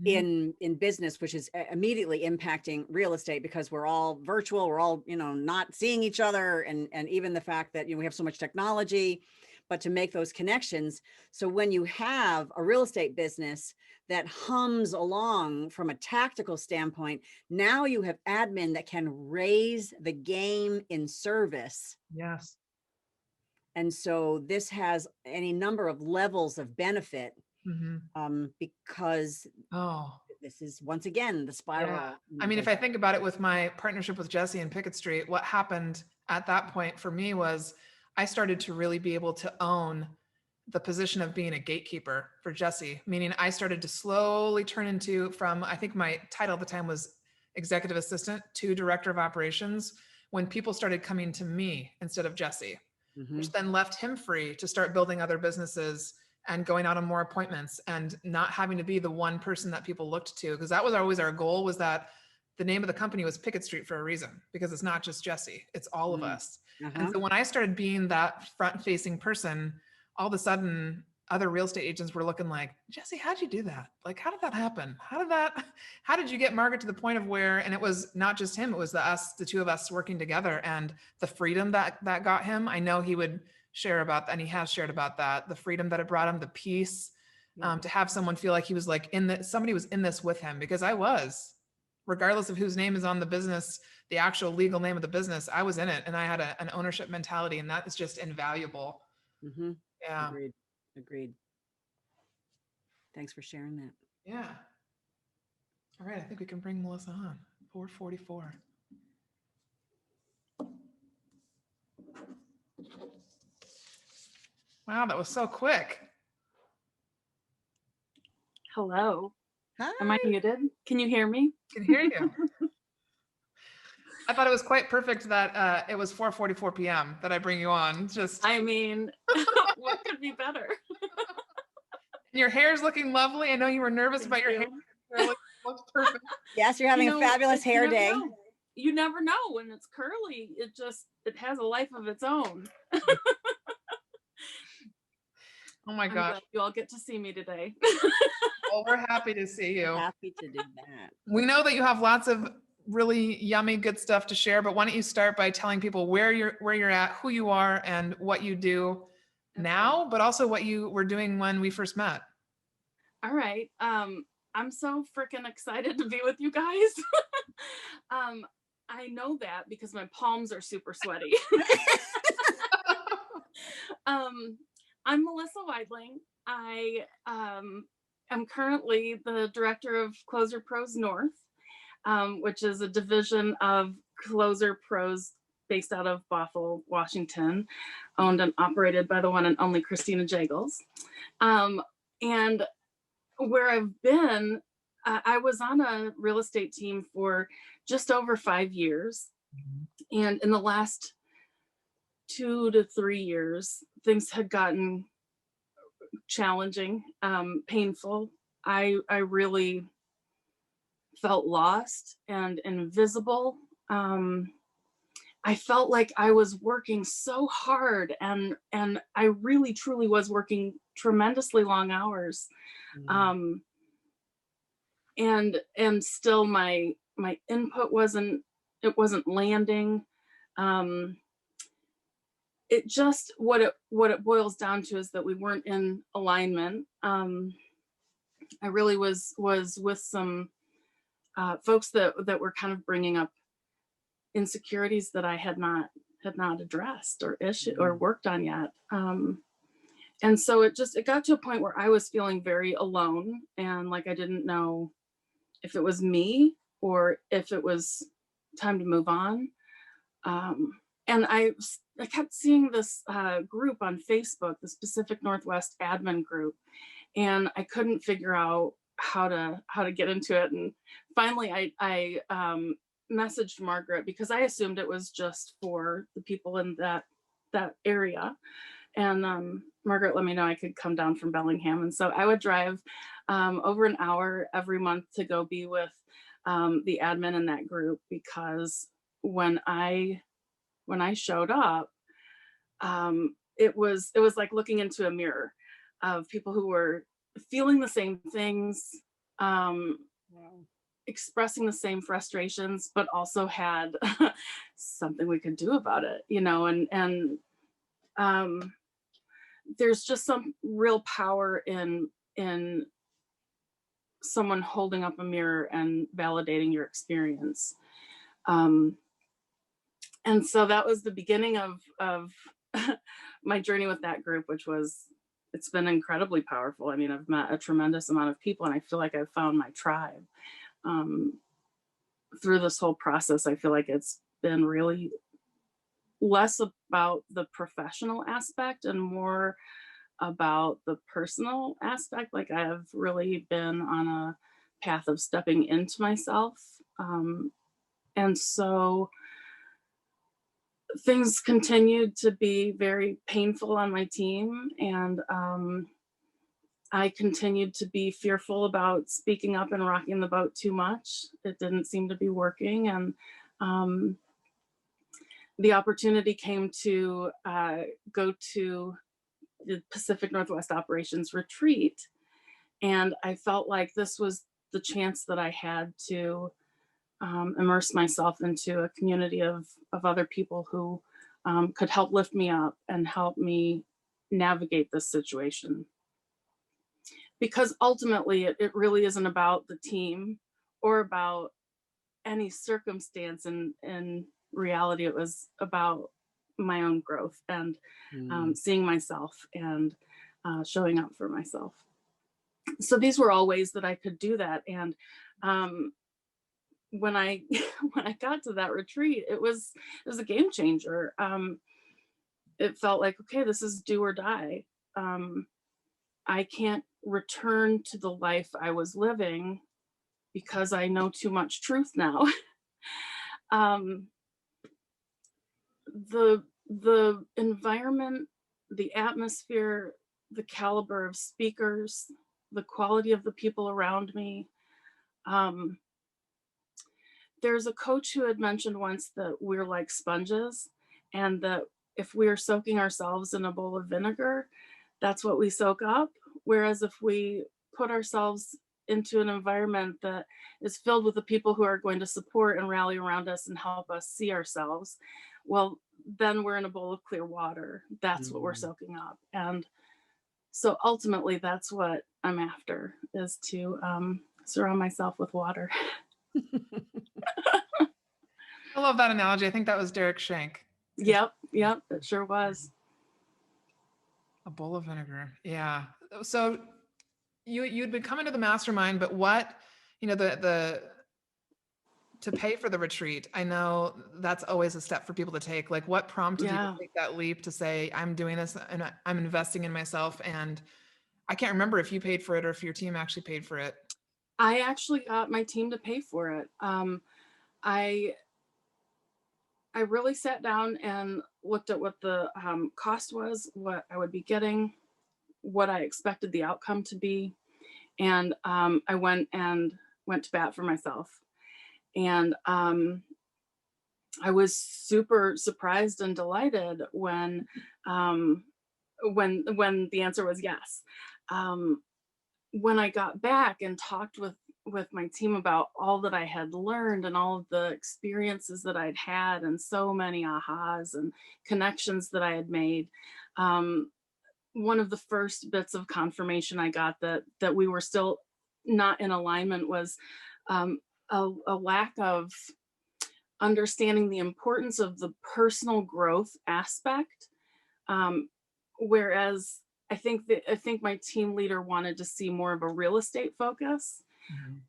in business, which is immediately impacting real estate, because we're all virtual, we're all, not seeing each other. And even the fact that, we have so much technology, but to make those connections. So when you have a real estate business that hums along from a tactical standpoint, now you have admin that can raise the game in service. Yes. And so this has any number of levels of benefit, because this is, once again, the spiral. Yeah. I mean, if I think about it, with my partnership with Jesse and Pickett Street, what happened at that point for me was I started to really be able to own the position of being a gatekeeper for Jesse, meaning I started to slowly turn into, from, I think my title at the time was executive assistant, to director of operations, when people started coming to me instead of Jesse, which then left him free to start building other businesses and going out on more appointments and not having to be the one person that people looked to. Because that was always our goal, was that the name of the company was Pickett Street for a reason, because it's not just Jesse, it's all of us. And so when I started being that front facing person, all of a sudden other real estate agents were looking like, Jesse, how'd you do that? Like, how did that happen? How did you get Margaret to the point of where, and it was not just him, it was the two of us working together, and the freedom that got him. I know he would share about that, and he has shared about that, the freedom that it brought him, the peace, to have someone feel like he was like somebody was in this with him, because I was, regardless of whose name is on the business, the actual legal name of the business, I was in it, and I had an ownership mentality, and that is just invaluable. Mm-hmm. Yeah. Agreed. Thanks for sharing that. Yeah. All right. I think we can bring Melissa on. 4:44. Wow, that was so quick. Hello. Hi. Am I muted? Can you hear me? I can hear you. I thought it was quite perfect that it was 4:44 p.m. that I bring you on. Just, I mean, what could be better? your hair's looking lovely. I know you were nervous about your hair. It looks perfect. Yes, you're having a fabulous hair day. You never know when it's curly. It has a life of its own. Oh my I'm gosh. glad you all get to see me today. Well, we're happy to see you. Happy to do that. We know that you have lots of really yummy, good stuff to share, but why don't you start by telling people where you're at, who you are, and what you do now, but also what you were doing when we first met. All right. I'm so freaking excited to be with you guys. I know that because my palms are super sweaty. I'm Melissa Weidling. I am currently the director of Closer Pros North, which is a division of Closer Pros based out of Bothell, Washington, owned and operated by the one and only Christina Jagels. And where I've been, I was on a real estate team for just over 5 years. And in the last 2 to 3 years, things had gotten challenging, painful. I really felt lost and invisible. I felt like I was working so hard, and I really truly was working tremendously long hours. And still my input wasn't landing. It just, what it boils down to is that we weren't in alignment. I really was with some folks that were kind of bringing up insecurities that I had not addressed or worked on yet. And so it got to a point where I was feeling very alone, and like I didn't know if it was me or if it was time to move on. And I kept seeing this group on Facebook, the Pacific Northwest admin group, and I couldn't figure out how to get into it. And finally I messaged Margaret, because I assumed it was just for the people in that area. And Margaret let me know I could come down from Bellingham. And so I would drive over an hour every month to go be with the admin in that group, because when I showed up, it was like looking into a mirror of people who were feeling the same things, expressing the same frustrations, but also had something we could do about it, and there's just some real power in someone holding up a mirror and validating your experience. And so that was the beginning of my journey with that group, it's been incredibly powerful. I mean, I've met a tremendous amount of people, and I feel like I've found my tribe. Through this whole process, I feel like it's been really less about the professional aspect and more about the personal aspect. Like, I have really been on a path of stepping into myself. And so things continued to be very painful on my team, and I continued to be fearful about speaking up and rocking the boat too much. It didn't seem to be working, and the opportunity came to go to the Pacific Northwest Operations Retreat. And I felt like this was the chance that I had to immerse myself into a community of other people who could help lift me up and help me navigate this situation. Because ultimately, it really isn't about the team or about any circumstance. In reality, it was about my own growth and seeing myself and showing up for myself. So these were all ways that I could do that. And when I when I got to that retreat, it was a game changer. It felt like, okay, this is do or die. I can't return to the life I was living because I know too much truth now. The environment, the atmosphere, the caliber of speakers, the quality of the people around me. There's a coach who had mentioned once that we're like sponges, and that if we're soaking ourselves in a bowl of vinegar, that's what we soak up. Whereas if we put ourselves into an environment that is filled with the people who are going to support and rally around us and help us see ourselves, well, then we're in a bowl of clear water. That's what we're soaking up. And so ultimately, that's what I'm after, is to surround myself with water. I love that analogy. I think that was Derek Shank. Yep, it sure was. A bowl of vinegar. Yeah. So you'd been coming to the mastermind, but what, the to pay for the retreat, I know that's always a step for people to take. Like, what prompted you to take that leap to say, I'm doing this and I'm investing in myself? And I can't remember if you paid for it or if your team actually paid for it. I actually got my team to pay for it. I really sat down and looked at what the cost was, what I would be getting, what I expected the outcome to be. And I went to bat for myself. And I was super surprised and delighted when the answer was yes. When I got back and talked with my team about all that I had learned and all of the experiences that I'd had and so many ahas and connections that I had made, one of the first bits of confirmation I got that we were still not in alignment was a lack of understanding the importance of the personal growth aspect. Whereas I think my team leader wanted to see more of a real estate focus,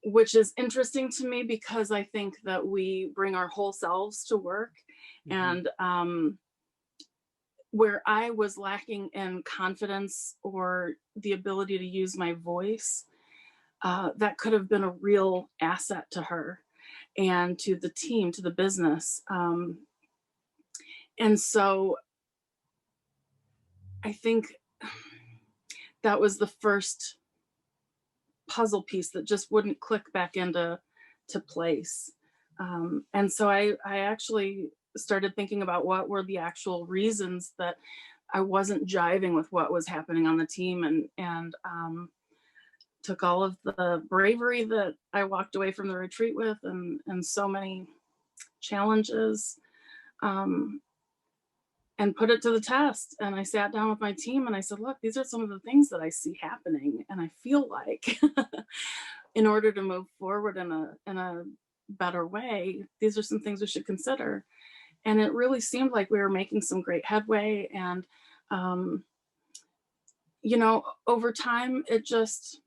which is interesting to me because I think that we bring our whole selves to work. And where I was lacking in confidence or the ability to use my voice, that could have been a real asset to her and to the team, to the business. And so I think that was the first puzzle piece that just wouldn't click back into place. And so I actually started thinking about what were the actual reasons that I wasn't jiving with what was happening on the team, and took all of the bravery that I walked away from the retreat with and so many challenges, and put it to the test. And I sat down with my team and I said, look, these are some of the things that I see happening. And I feel like in order to move forward in a better way, these are some things we should consider. And it really seemed like we were making some great headway. And, over time, it just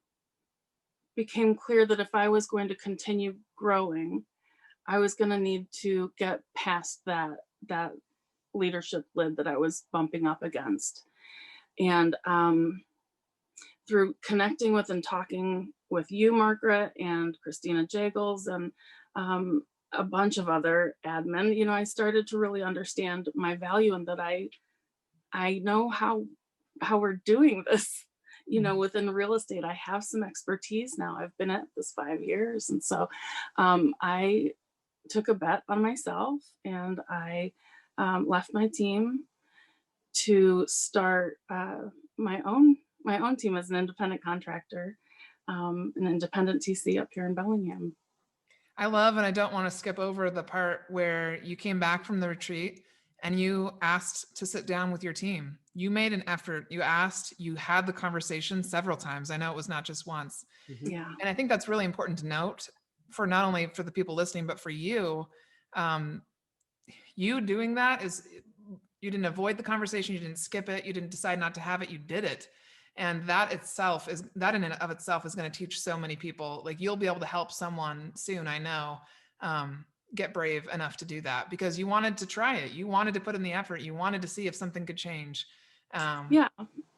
became clear that if I was going to continue growing, I was going to need to get past that leadership lid that I was bumping up against. And through connecting with and talking with you, Margaret, and Christina Jagels, and a bunch of other admin, I started to really understand my value, and that I know how we're doing this. Within real estate, I have some expertise now. I've been at this 5 years. And so I took a bet on myself, and I left my team to start my own team as an independent contractor, an independent TC up here in Bellingham. I love, and I don't want to skip over the part where you came back from the retreat and you asked to sit down with your team. You made an effort. You asked, you had the conversation several times. I know it was not just once. Yeah. And I think that's really important to note for not only for the people listening, but for you. You doing that is, you didn't avoid the conversation. You didn't skip it. You didn't decide not to have it. You did it. And that in and of itself is going to teach so many people. Like, you'll be able to help someone soon, I know, get brave enough to do that, because you wanted to try it. You wanted to put in the effort. You wanted to see if something could change. Yeah.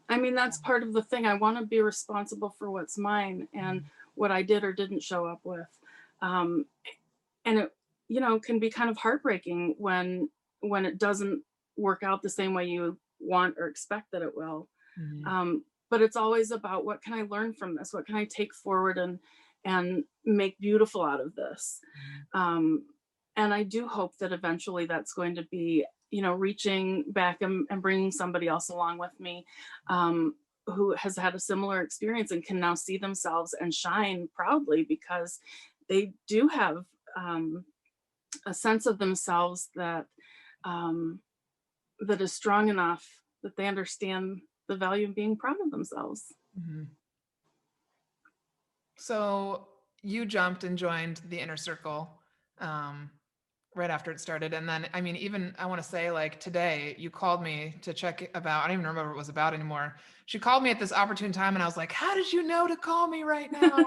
I mean, that's part of the thing. I want to be responsible for what's mine and what I did or didn't show up with. And it, can be kind of heartbreaking when it doesn't work out the same way you want or expect that it will. But it's always about, what can I learn from this? What can I take forward and make beautiful out of this? And I do hope that eventually that's going to be, reaching back and bringing somebody else along with me, who has had a similar experience and can now see themselves and shine proudly because they do have a sense of themselves that that is strong enough that they understand the value of being proud of themselves. So you jumped and joined the Inner Circle right after it started. And then, I mean, even I want to say, like, today you called me to check about, I don't even remember what it was about anymore. She called me at this opportune time and I was like, how did you know to call me right now?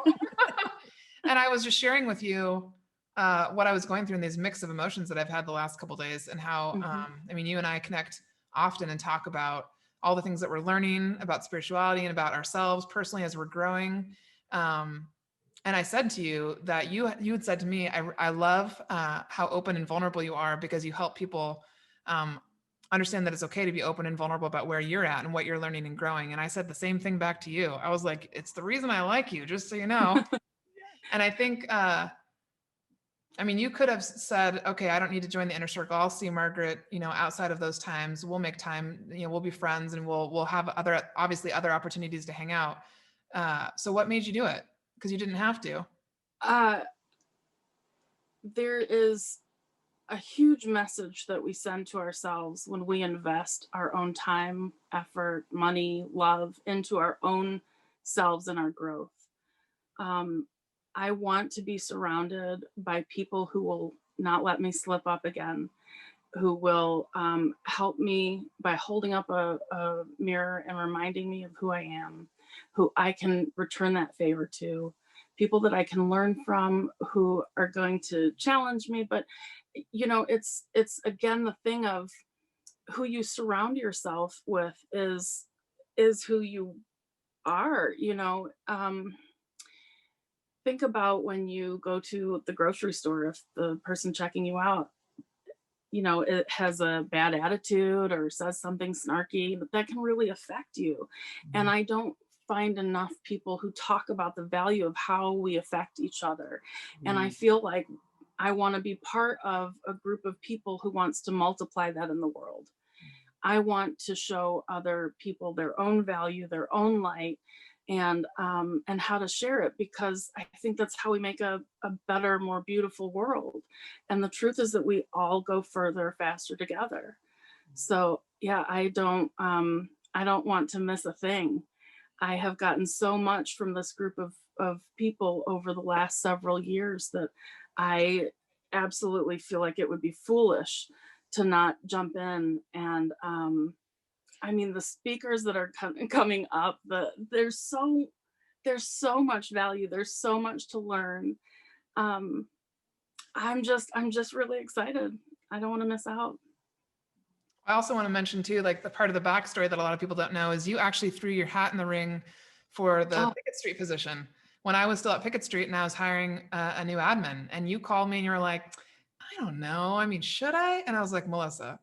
And I was just sharing with you what I was going through in these mix of emotions that I've had the last couple of days, and how, I mean, you and I connect often and talk about all the things that we're learning about spirituality and about ourselves personally as we're growing. And I said to you that you had said to me, I love how open and vulnerable you are, because you help people understand that it's okay to be open and vulnerable about where you're at and what you're learning and growing. And I said the same thing back to you. I was like, it's the reason I like you, just so you know. And I think, I mean, you could have said, okay, I don't need to join the Inner Circle. I'll see Margaret, outside of those times. We'll make time, we'll be friends, and we'll have obviously other opportunities to hang out. So what made you do it? Because you didn't have to. There is a huge message that we send to ourselves when we invest our own time, effort, money, love into our own selves and our growth. I want to be surrounded by people who will not let me slip up again, who will help me by holding up a mirror and reminding me of who I am, who I can return that favor to, people that I can learn from, who are going to challenge me. But, it's again, the thing of who you surround yourself with is who you are. Think about when you go to the grocery store, if the person checking you out, it has a bad attitude or says something snarky, that can really affect you. And I don't find enough people who talk about the value of how we affect each other. And I feel like I want to be part of a group of people who wants to multiply that in the world. I want to show other people their own value, their own light, and how to share it, because I think that's how we make a better, more beautiful world. And the truth is that we all go further, faster together. So yeah, I don't want to miss a thing. I have gotten so much from this group of people over the last several years that I absolutely feel like it would be foolish to not jump in. And I mean, the speakers that are coming up, there's so much value. There's so much to learn. I'm just really excited. I don't want to miss out. I also want to mention too, like, the part of the backstory that a lot of people don't know is you actually threw your hat in the ring for the Pickett Street position when I was still at Pickett Street and I was hiring a new admin, and you called me and you were like, I don't know. I mean, should I? And I was like, Melissa,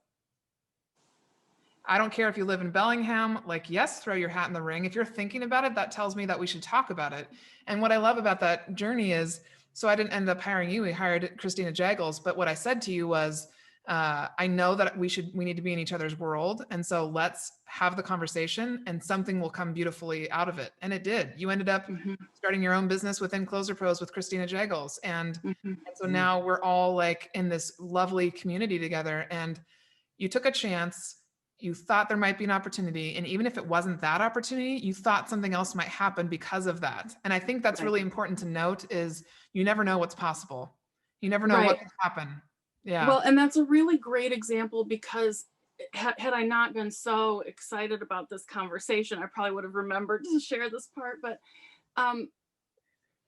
I don't care if you live in Bellingham, like, yes, throw your hat in the ring. If you're thinking about it, that tells me that we should talk about it. And what I love about that journey is, so I didn't end up hiring you. We hired Christina Jaggles. But what I said to you was, I know that we need to be in each other's world. And so let's have the conversation and something will come beautifully out of it. And it did. You ended up starting your own business within Closer Pros with Christina Jagels. And so now we're all like in this lovely community together. And you took a chance. You thought there might be an opportunity. And even if it wasn't that opportunity, you thought something else might happen because of that. And I think that's really important to note is you never know what's possible. You never know what could happen. Yeah. Well, and that's a really great example because had I not been so excited about this conversation, I probably would have remembered to share this part. But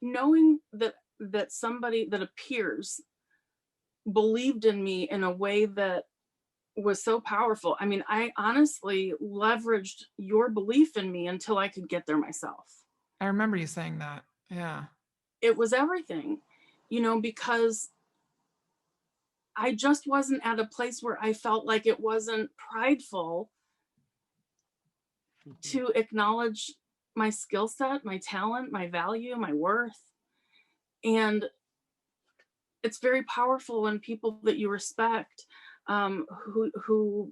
knowing that somebody, that appears, believed in me in a way that was so powerful. I mean, I honestly leveraged your belief in me until I could get there myself. I remember you saying that. Yeah. It was everything, because I just wasn't at a place where I felt like it wasn't prideful to acknowledge my skill set, my talent, my value, my worth. And it's very powerful when people that you respect, who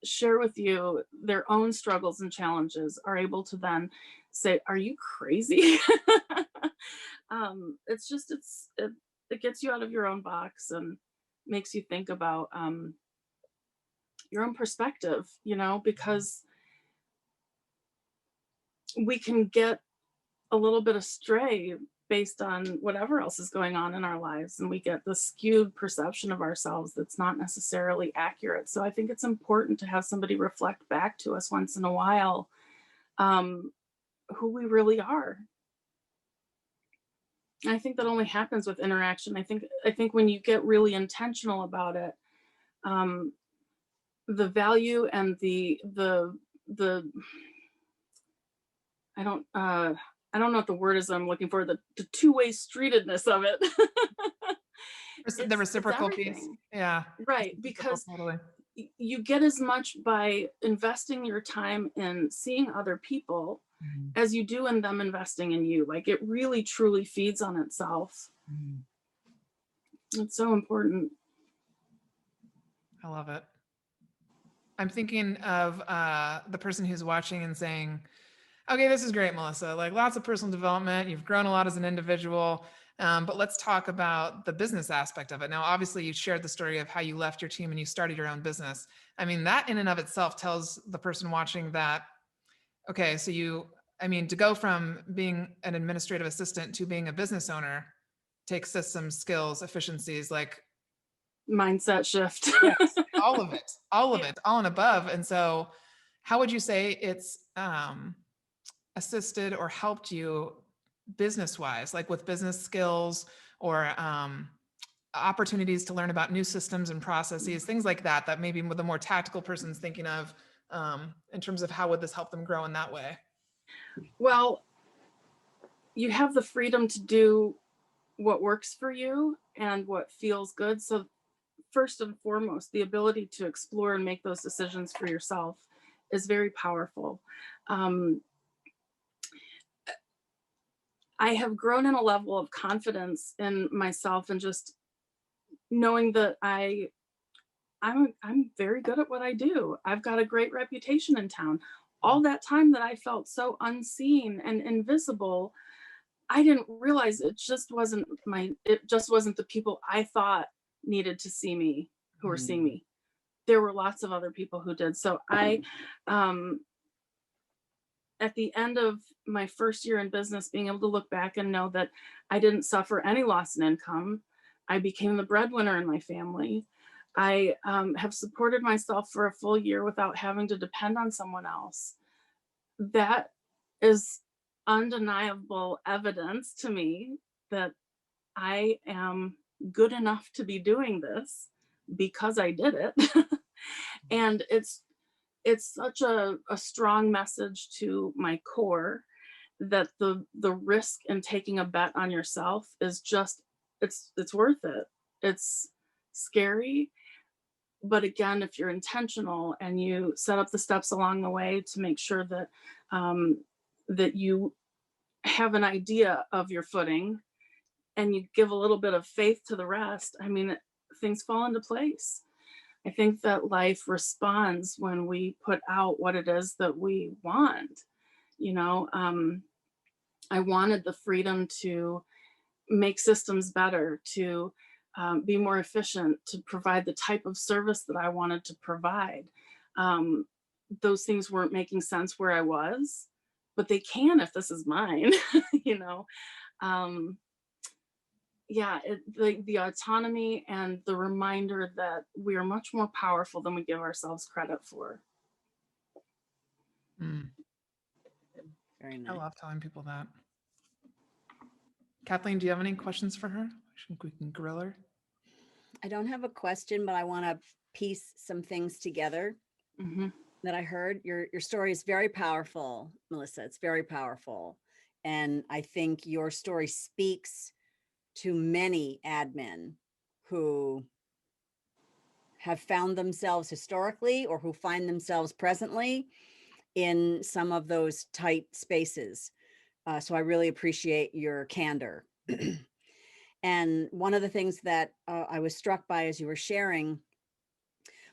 share with you their own struggles and challenges, are able to then say, are you crazy? It gets you out of your own box and makes you think about your own perspective, because we can get a little bit astray based on whatever else is going on in our lives, and we get the skewed perception of ourselves that's not necessarily accurate. So I think it's important to have somebody reflect back to us once in a while who we really are. I think that only happens with interaction. I think when you get really intentional about it, the value and the I don't know what the word is I'm looking for, the two-way streetedness of it. The reciprocal piece. Yeah. Right. Because totally. You get as much by investing your time in seeing other people as you do in them investing in you. Like, it really truly feeds on itself. It's so important. I love it. I'm thinking of the person who's watching and saying, okay, this is great, Melissa. Like, lots of personal development. You've grown a lot as an individual. But let's talk about the business aspect of it. Now, obviously, you shared the story of how you left your team and you started your own business. I mean, that in and of itself tells the person watching that, okay, so to go from being an administrative assistant to being a business owner takes systems, skills, efficiencies, like mindset shift. Yes, all of it, all and above. And so how would you say it's assisted or helped you business-wise, like with business skills or opportunities to learn about new systems and processes, things like that maybe the more tactical person's thinking of in terms of how would this help them grow in that way? Well, you have the freedom to do what works for you and what feels good. So first and foremost, the ability to explore and make those decisions for yourself is very powerful. I have grown in a level of confidence in myself and just knowing that I'm very good at what I do. I've got a great reputation in town. All that time that I felt so unseen and invisible, I didn't realize it just wasn't the people I thought needed to see me who were seeing me. There were lots of other people who did. So I at the end of my first year in business, being able to look back and know that I didn't suffer any loss in income. I became the breadwinner in my family. I have supported myself for a full year without having to depend on someone else. That is undeniable evidence to me that I am good enough to be doing this because I did it. And it's such a strong message to my core that the risk in taking a bet on yourself is just, it's worth it. It's scary. But again, if you're intentional and you set up the steps along the way to make sure that that you have an idea of your footing and you give a little bit of faith to the rest, I mean, things fall into place. I think that life responds when we put out what it is that we want. You know, I wanted the freedom to make systems better, to be more efficient, to provide the type of service that I wanted to provide. Those things weren't making sense where I was, but they can if this is mine, you know. Yeah, the autonomy and the reminder that we are much more powerful than we give ourselves credit for. Mm. Very I nice. love telling people that. Kathleen, do you have any questions for her? I think we can grill her. I don't have a question, but I want to piece some things together Mm-hmm. that I heard. Your story is very powerful, Melissa. It's very powerful. And I think your story speaks to many admin who have found themselves historically or who find themselves presently in some of those tight spaces. So I really appreciate your candor. And one of the things that I was struck by as you were sharing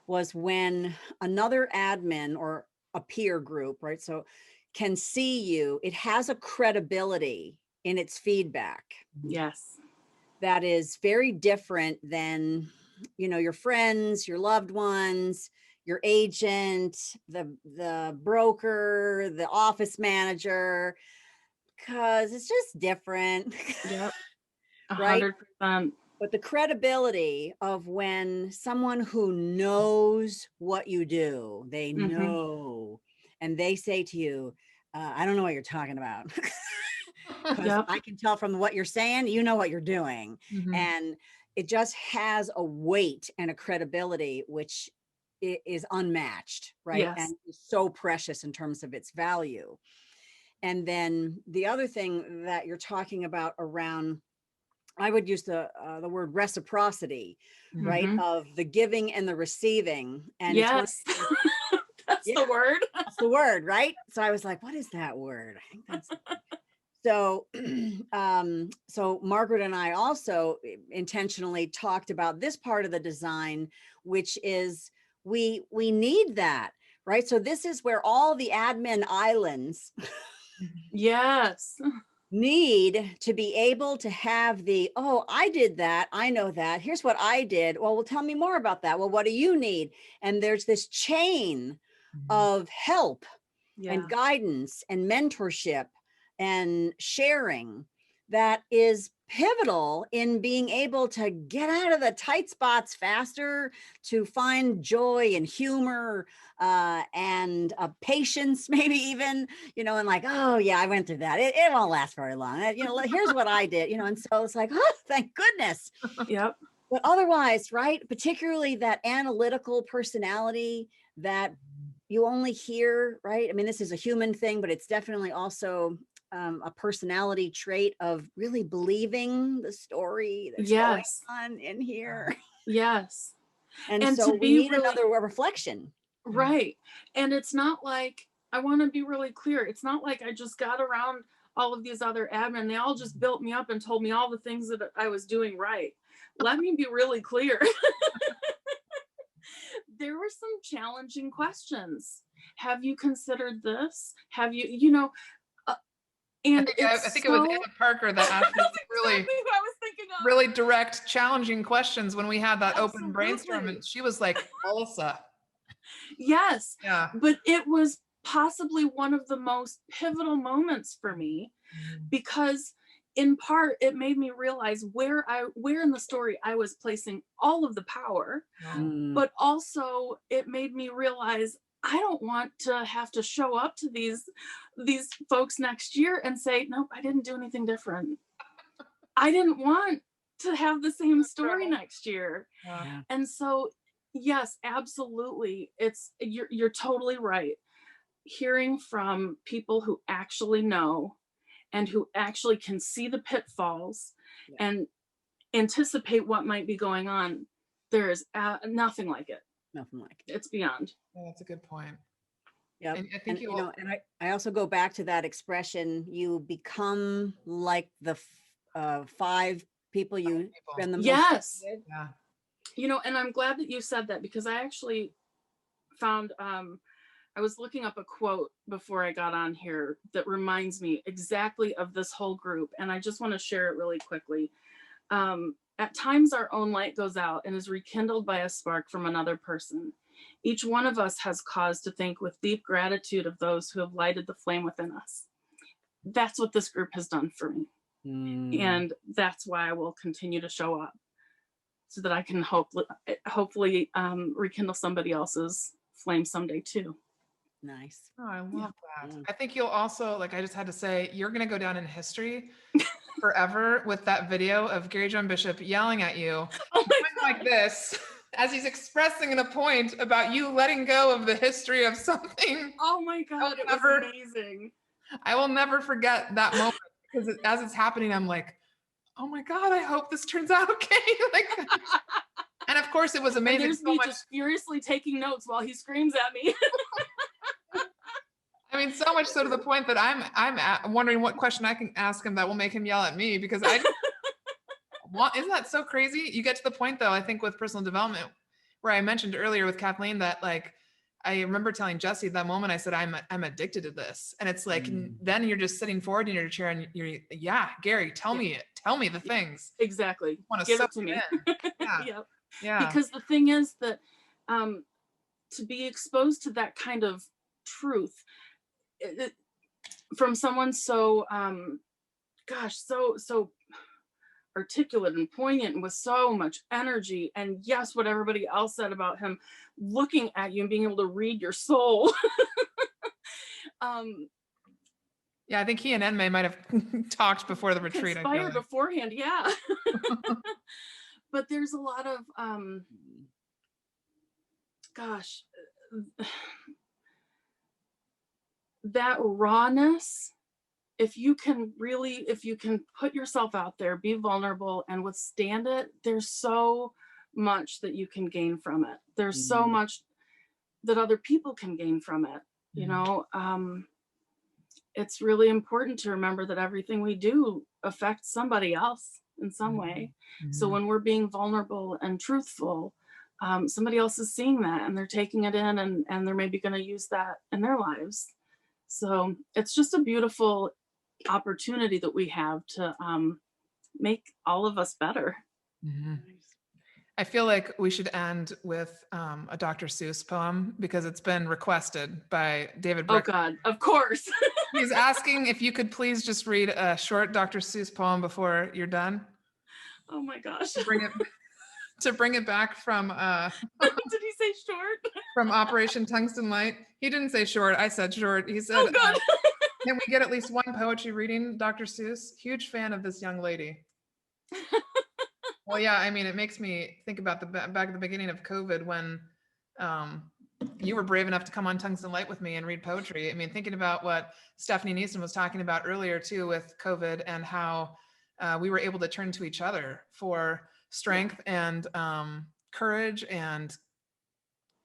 was when another admin or a peer group, right? So can see you, it has a credibility in its feedback Yes. that is very different than, you know, your friends, your loved ones, your agent, the broker, the office manager, because it's just different. Yep. Right? 100%. But the credibility of when someone who knows what you do, they Mhm. know, and they say to you, I don't know what you're talking about. Because Yep. I can tell from what you're saying, you know what you're doing. Mhm. And it just has a weight and a credibility, which is unmatched, right? Yes. And is so precious in terms of its value. And then the other thing that you're talking about around, I would use the word reciprocity, right? Mhm. Of the giving and the receiving. And Yes. it's one, That's yeah, the word. that's the word, right? So I was like, what is that word? I think that's so. So Margaret and I also intentionally talked about this part of the design, which is we need that, right? So this is where all the admin islands Yes. need to be able to have the, oh, I did that, I know that, here's what I did. Well, tell me more about that. Well, what do you need? And there's this chain of help Yeah. and guidance and mentorship and sharing that is pivotal in being able to get out of the tight spots faster, to find joy and humor and patience, maybe even, you know, and like, oh yeah, I went through that. It won't last very long. You know, here's what I did, you know, and so it's like, oh, thank goodness. Yep. But otherwise, right, particularly that analytical personality that you only hear, right? I mean, this is a human thing, but it's definitely also a personality trait of really believing the story that's going Yes. on in here. Yes. And And so to we be need really another reflection. right. And it's not like, I want to be really clear. It's not like I just got around all of these other admin. They all just built me up and told me all the things that I was doing right. Let me be really clear. There were some challenging questions. Have you considered this? Have you, you know, and I think it was Anna Parker that asked us really, exactly what I was thinking of. really direct, challenging questions when we had that open Absolutely. brainstorm, and she was like, Melissa. Yes. Yeah. But it was possibly one of the most pivotal moments for me, because in part it made me realize where in the story I was placing all of the power, but also it made me realize I don't want to have to show up to these folks next year and say, nope, I didn't do anything different. I didn't want to have the same story next year. Yeah. And so, yes, absolutely. You're totally right. Hearing from people who actually know and who actually can see the pitfalls and anticipate what might be going on, there is nothing like it. Nothing like it. It's beyond. Yeah, that's a good point. Yeah. And I think You know, and I also go back to that expression, you become like the 5 people you spend the most time Yes. with. Yeah. You know, and I'm glad that you said that, because I actually found, I was looking up a quote before I got on here that reminds me exactly of this whole group. And I just want to share it really quickly. At times our own light goes out and is rekindled by a spark from another person. Each one of us has cause to think with deep gratitude of those who have lighted the flame within us. That's what this group has done for me. And that's why I will continue to show up, so that I can hopefully rekindle somebody else's flame someday too. Nice. Oh, I love Yeah. that. Mm. I think you'll also, like I just had to say, you're going to go down in history forever with that video of Gary John Bishop yelling at you, Oh my going like this, as he's expressing a point about you letting go of the history of something. Oh my God, it was amazing. I will never forget that moment, because as it's happening, I'm like, oh my God, I hope this turns out okay. Like, and of course it was And amazing. there's me just furiously taking notes while he screams at me. I mean, so much so to the point that I'm wondering what question I can ask him that will make him yell at me, because I isn't that so crazy? You get to the point though, I think, with personal development, where I mentioned earlier with Kathleen that, like, I remember telling Jesse that moment, I said, I'm addicted to this. And it's like, then you're just sitting forward in your chair and you're, yeah, Gary, tell me the things. Exactly. Want to Give soak it to me. Yeah. Yep. Yeah. Because the thing is that to be exposed to that kind of truth from someone so so articulate and poignant and with so much energy, and yes, what everybody else said about him looking at you and being able to read your soul. Yeah, I think he and Enme might have talked before the retreat. Conspired beforehand, yeah. But there's a lot of that rawness. If you can put yourself out there, be vulnerable and withstand it, there's so much that you can gain from it. There's so much that other people can gain from it. You know, it's really important to remember that everything we do affects somebody else in some way. So when we're being vulnerable and truthful, somebody else is seeing that and they're taking it in, and they're maybe going to use that in their lives. So it's just a beautiful opportunity that we have to make all of us better. I feel like we should end with a Dr. Seuss poem, because it's been requested by David Breck. Oh God, of course. He's asking if you could please just read a short Dr. Seuss poem before you're done. Oh my gosh. To bring it back from did he say short? From Operation Tungsten Light. He didn't say short, I said short. He said, oh God. Can we get at least one poetry reading, Dr. Seuss? Huge fan of this young lady. Well, yeah, I mean, it makes me think about back at the beginning of COVID, when you were brave enough to come on Tungsten Light with me and read poetry. I mean, thinking about what Stephanie Nihsen was talking about earlier too with COVID, and how we were able to turn to each other for strength and courage and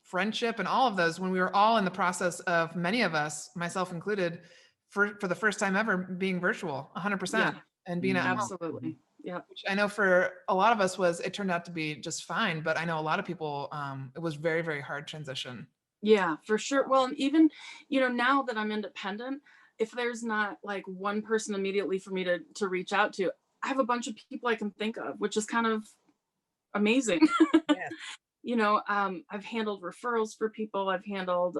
friendship and all of those, when we were all in the process of, many of us, myself included, for the first time ever, being virtual 100% and being at home. Absolutely. Yeah. Which I know for a lot of us it turned out to be just fine, but I know a lot of people, it was very, very hard transition. Yeah, for sure. Well, and even, you know, now that I'm independent, if there's not like one person immediately for me to reach out to, I have a bunch of people I can think of, which is kind of amazing. Yes. You know, I've handled referrals for people. I've handled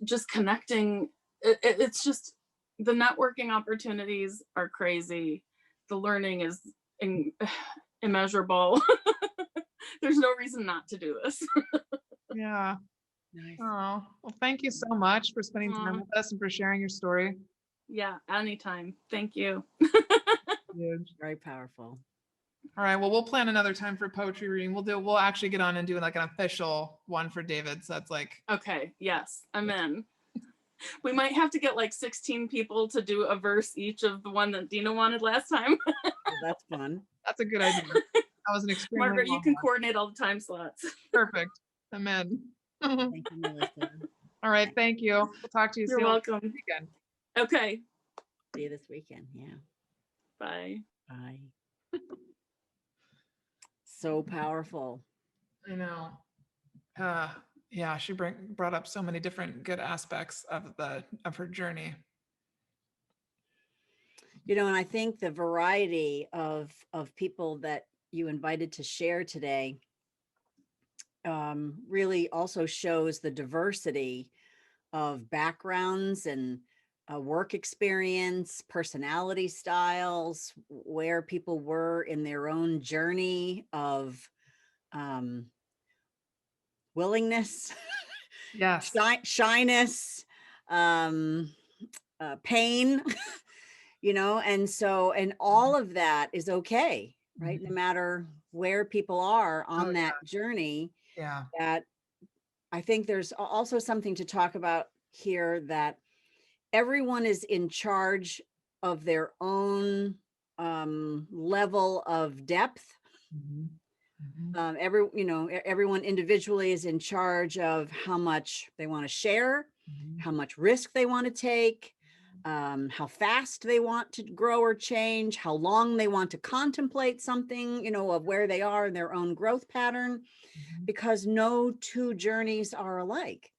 just connecting. It's just, the networking opportunities are crazy. The learning is immeasurable. There's no reason not to do this. Yeah. Nice. Oh, well, thank you so much for spending time with us and for sharing your story. Yeah, anytime. Thank you. Huge. Very powerful. All right. Well, we'll plan another time for poetry reading. We'll actually get on and do like an official one for David. So that's like, okay. Yes, I'm in. We might have to get like 16 people to do a verse each of the one that Dina wanted last time. Well, that's fun. that's a good idea. That was an extremely Margaret, you long can one. coordinate all the time slots. Perfect. I'm in. Thank you, Melissa. All right. Thank you. We'll talk to you soon. You're welcome. Weekend. Okay. See you this weekend. Yeah. Bye. Bye. So powerful. I know. Yeah, she brought up so many different good aspects of her journey. You know, and I think the variety of people that you invited to share today really also shows the diversity of backgrounds and work experience, personality styles, where people were in their own journey of willingness, Yes. shyness, pain, you know, and so, and all of that is okay, right? No matter where people are on that journey. Yeah. That I think there's also something to talk about here, that everyone is in charge of their own level of depth. Everyone individually is in charge of how much they want to share, how much risk they want to take, how fast they want to grow or change, how long they want to contemplate something, you know, of where they are in their own growth pattern, because no two journeys are alike.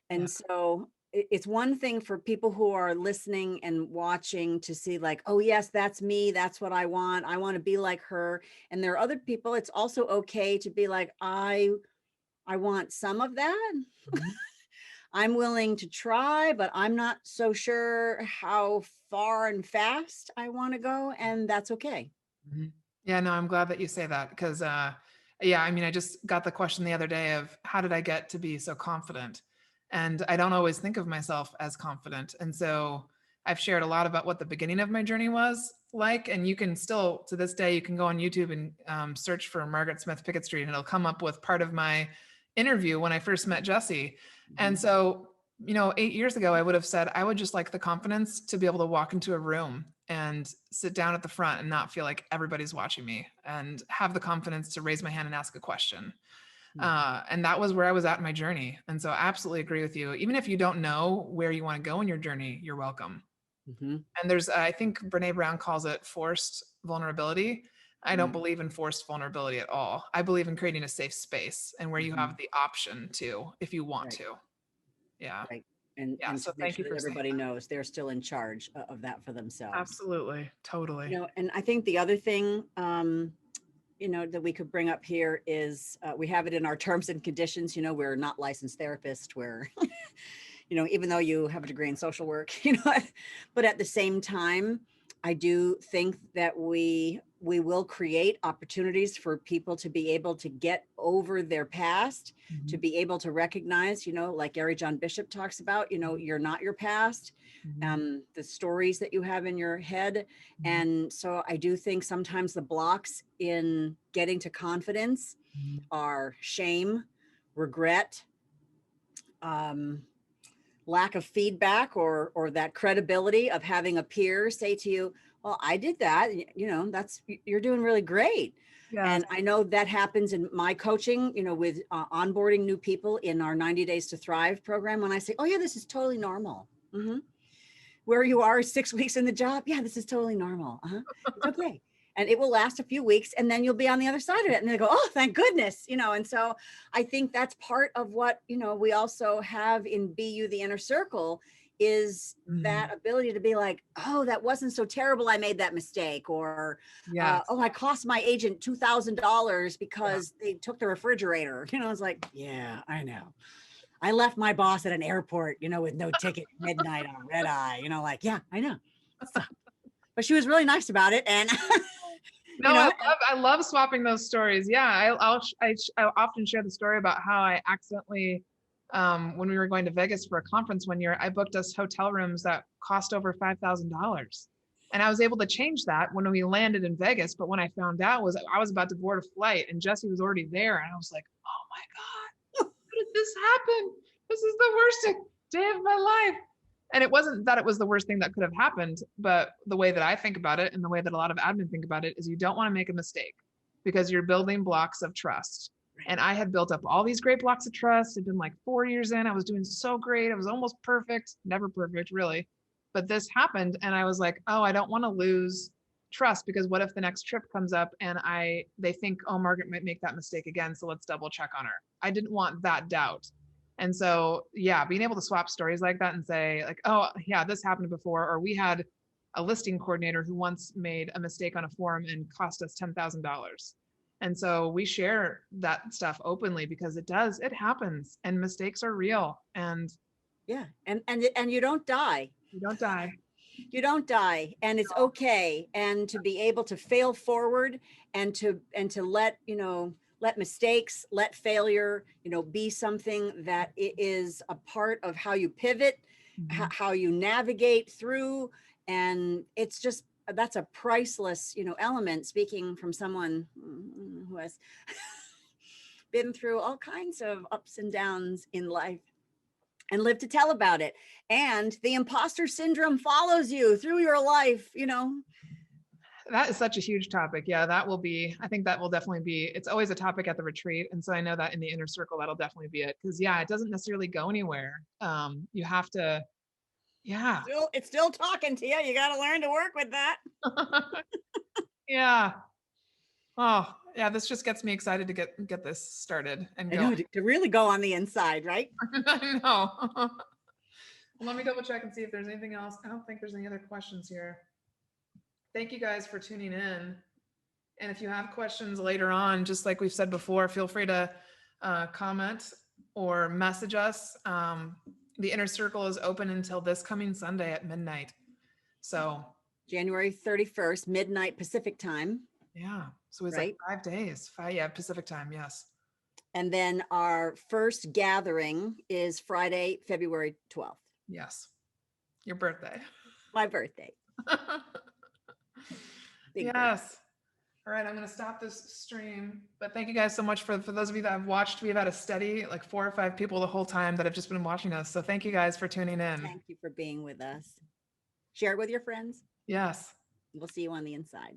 And so it's one thing for people who are listening and watching to see like, oh yes, that's me. That's what I want. I want to be like her. And there are other people, it's also okay to be like, I want some of that. I'm willing to try, but I'm not so sure how far and fast I want to go. And that's okay. Yeah, no, I'm glad that you say that, because yeah, I mean, I just got the question the other day of how did I get to be so confident? And I don't always think of myself as confident. And so I've shared a lot about what the beginning of my journey was like. And you can still, to this day, you can go on YouTube and search for Margaret Smith Pickett Street, and it'll come up with part of my interview when I first met Jesse. And so, you know, 8 years ago, I would have said, I would just like the confidence to be able to walk into a room and sit down at the front and not feel like everybody's watching me, and have the confidence to raise my hand and ask a question. And that was where I was at in my journey. And so I absolutely agree with you. Even if you don't know where you want to go in your journey, you're welcome. And there's, I think Brene Brown calls it forced vulnerability. I don't believe in forced vulnerability at all. I believe in creating a safe space and where you have the option to, if you want to. Yeah. Right. And, yeah, and so to make thank sure you that for saying everybody that. knows they're still in charge of that for themselves. Absolutely. Totally. You know, and I think the other thing, you know, that we could bring up here is we have it in our terms and conditions. You know, we're not licensed therapists. We're, you know, even though you have a degree in social work, you know, but at the same time, I do think that we will create opportunities for people to be able to get over their past, to be able to recognize, you know, like Gary John Bishop talks about, you know, you're not your past, the stories that you have in your head. And so I do think sometimes the blocks in getting to confidence are shame, regret, lack of feedback, or that credibility of having a peer say to you, well, I did that, you know, you're doing really great. Yes. And I know that happens in my coaching, you know, with onboarding new people in our 90 Days to Thrive program. When I say, oh yeah, this is totally normal. Where you are 6 weeks in the job. Yeah, this is totally normal. It's okay. And it will last a few weeks, and then you'll be on the other side of it. And they go, oh, thank goodness, you know. And so I think that's part of what, you know, we also have in BU, the inner circle, is that ability to be like, oh, that wasn't so terrible. I made that mistake. Or, oh, I cost my agent $2,000 because they took the refrigerator. You know, it's like, yeah, I know. I left my boss at an airport, you know, with no ticket, midnight on a red eye, you know, like, yeah, I know. But she was really nice about it. And no, you know, I love swapping those stories. Yeah, I often share the story about how I accidentally, when we were going to Vegas for a conference one year, I booked us hotel rooms that cost over $5,000, and I was able to change that when we landed in Vegas. But when I found out was I was about to board a flight, and Jesse was already there, and I was like, oh my God, how did this happen? This is the worst day of my life. And it wasn't that it was the worst thing that could have happened, but the way that I think about it and the way that a lot of admin think about it is you don't want to make a mistake, because you're building blocks of trust. And I had built up all these great blocks of trust. It'd been like 4 years in, I was doing so great. I was almost perfect, never perfect really. But this happened, and I was like, oh, I don't want to lose trust, because what if the next trip comes up and they think, oh, Margaret might make that mistake again, so let's double check on her. I didn't want that doubt. And so, yeah, being able to swap stories like that and say like, oh yeah, this happened before, or we had a listing coordinator who once made a mistake on a form and cost us $10,000. And so we share that stuff openly because it happens, and mistakes are real, and Yeah. And you don't die. you don't die. You don't die, and it's okay. And to be able to fail forward and to let, let mistakes, let failure, be something that it is a part of how you pivot, how you navigate through. And it's just, that's a priceless, element, speaking from someone who has been through all kinds of ups and downs in life and live to tell about it. And the imposter syndrome follows you through your life, That is such a huge topic. Yeah, I think that will definitely be, it's always a topic at the retreat. And so I know that in the inner circle, that'll definitely be it. Because yeah, it doesn't necessarily go anywhere. You have to, yeah. It's still talking to you. You got to learn to work with that. Yeah. Oh, yeah, this just gets me excited to get this started and go. To really go on the inside, right? I know. Let me double check and see if there's anything else. I don't think there's any other questions here. Thank you guys for tuning in. And if you have questions later on, just like we've said before, feel free to comment or message us. The inner circle is open until this coming Sunday at midnight. So January 31st, midnight Pacific time. Yeah. So it's right? like 5 days. Pacific time. Yes. And then our first gathering is Friday, February 12th. Yes. Your birthday. My birthday. Yes. Birthday. All right. I'm going to stop this stream, but thank you guys so much for those of you that have watched. We've had a steady, like 4 or 5 people the whole time that have just been watching us. So thank you guys for tuning in. Thank you for being with us. Share it with your friends. Yes. We'll see you on the inside.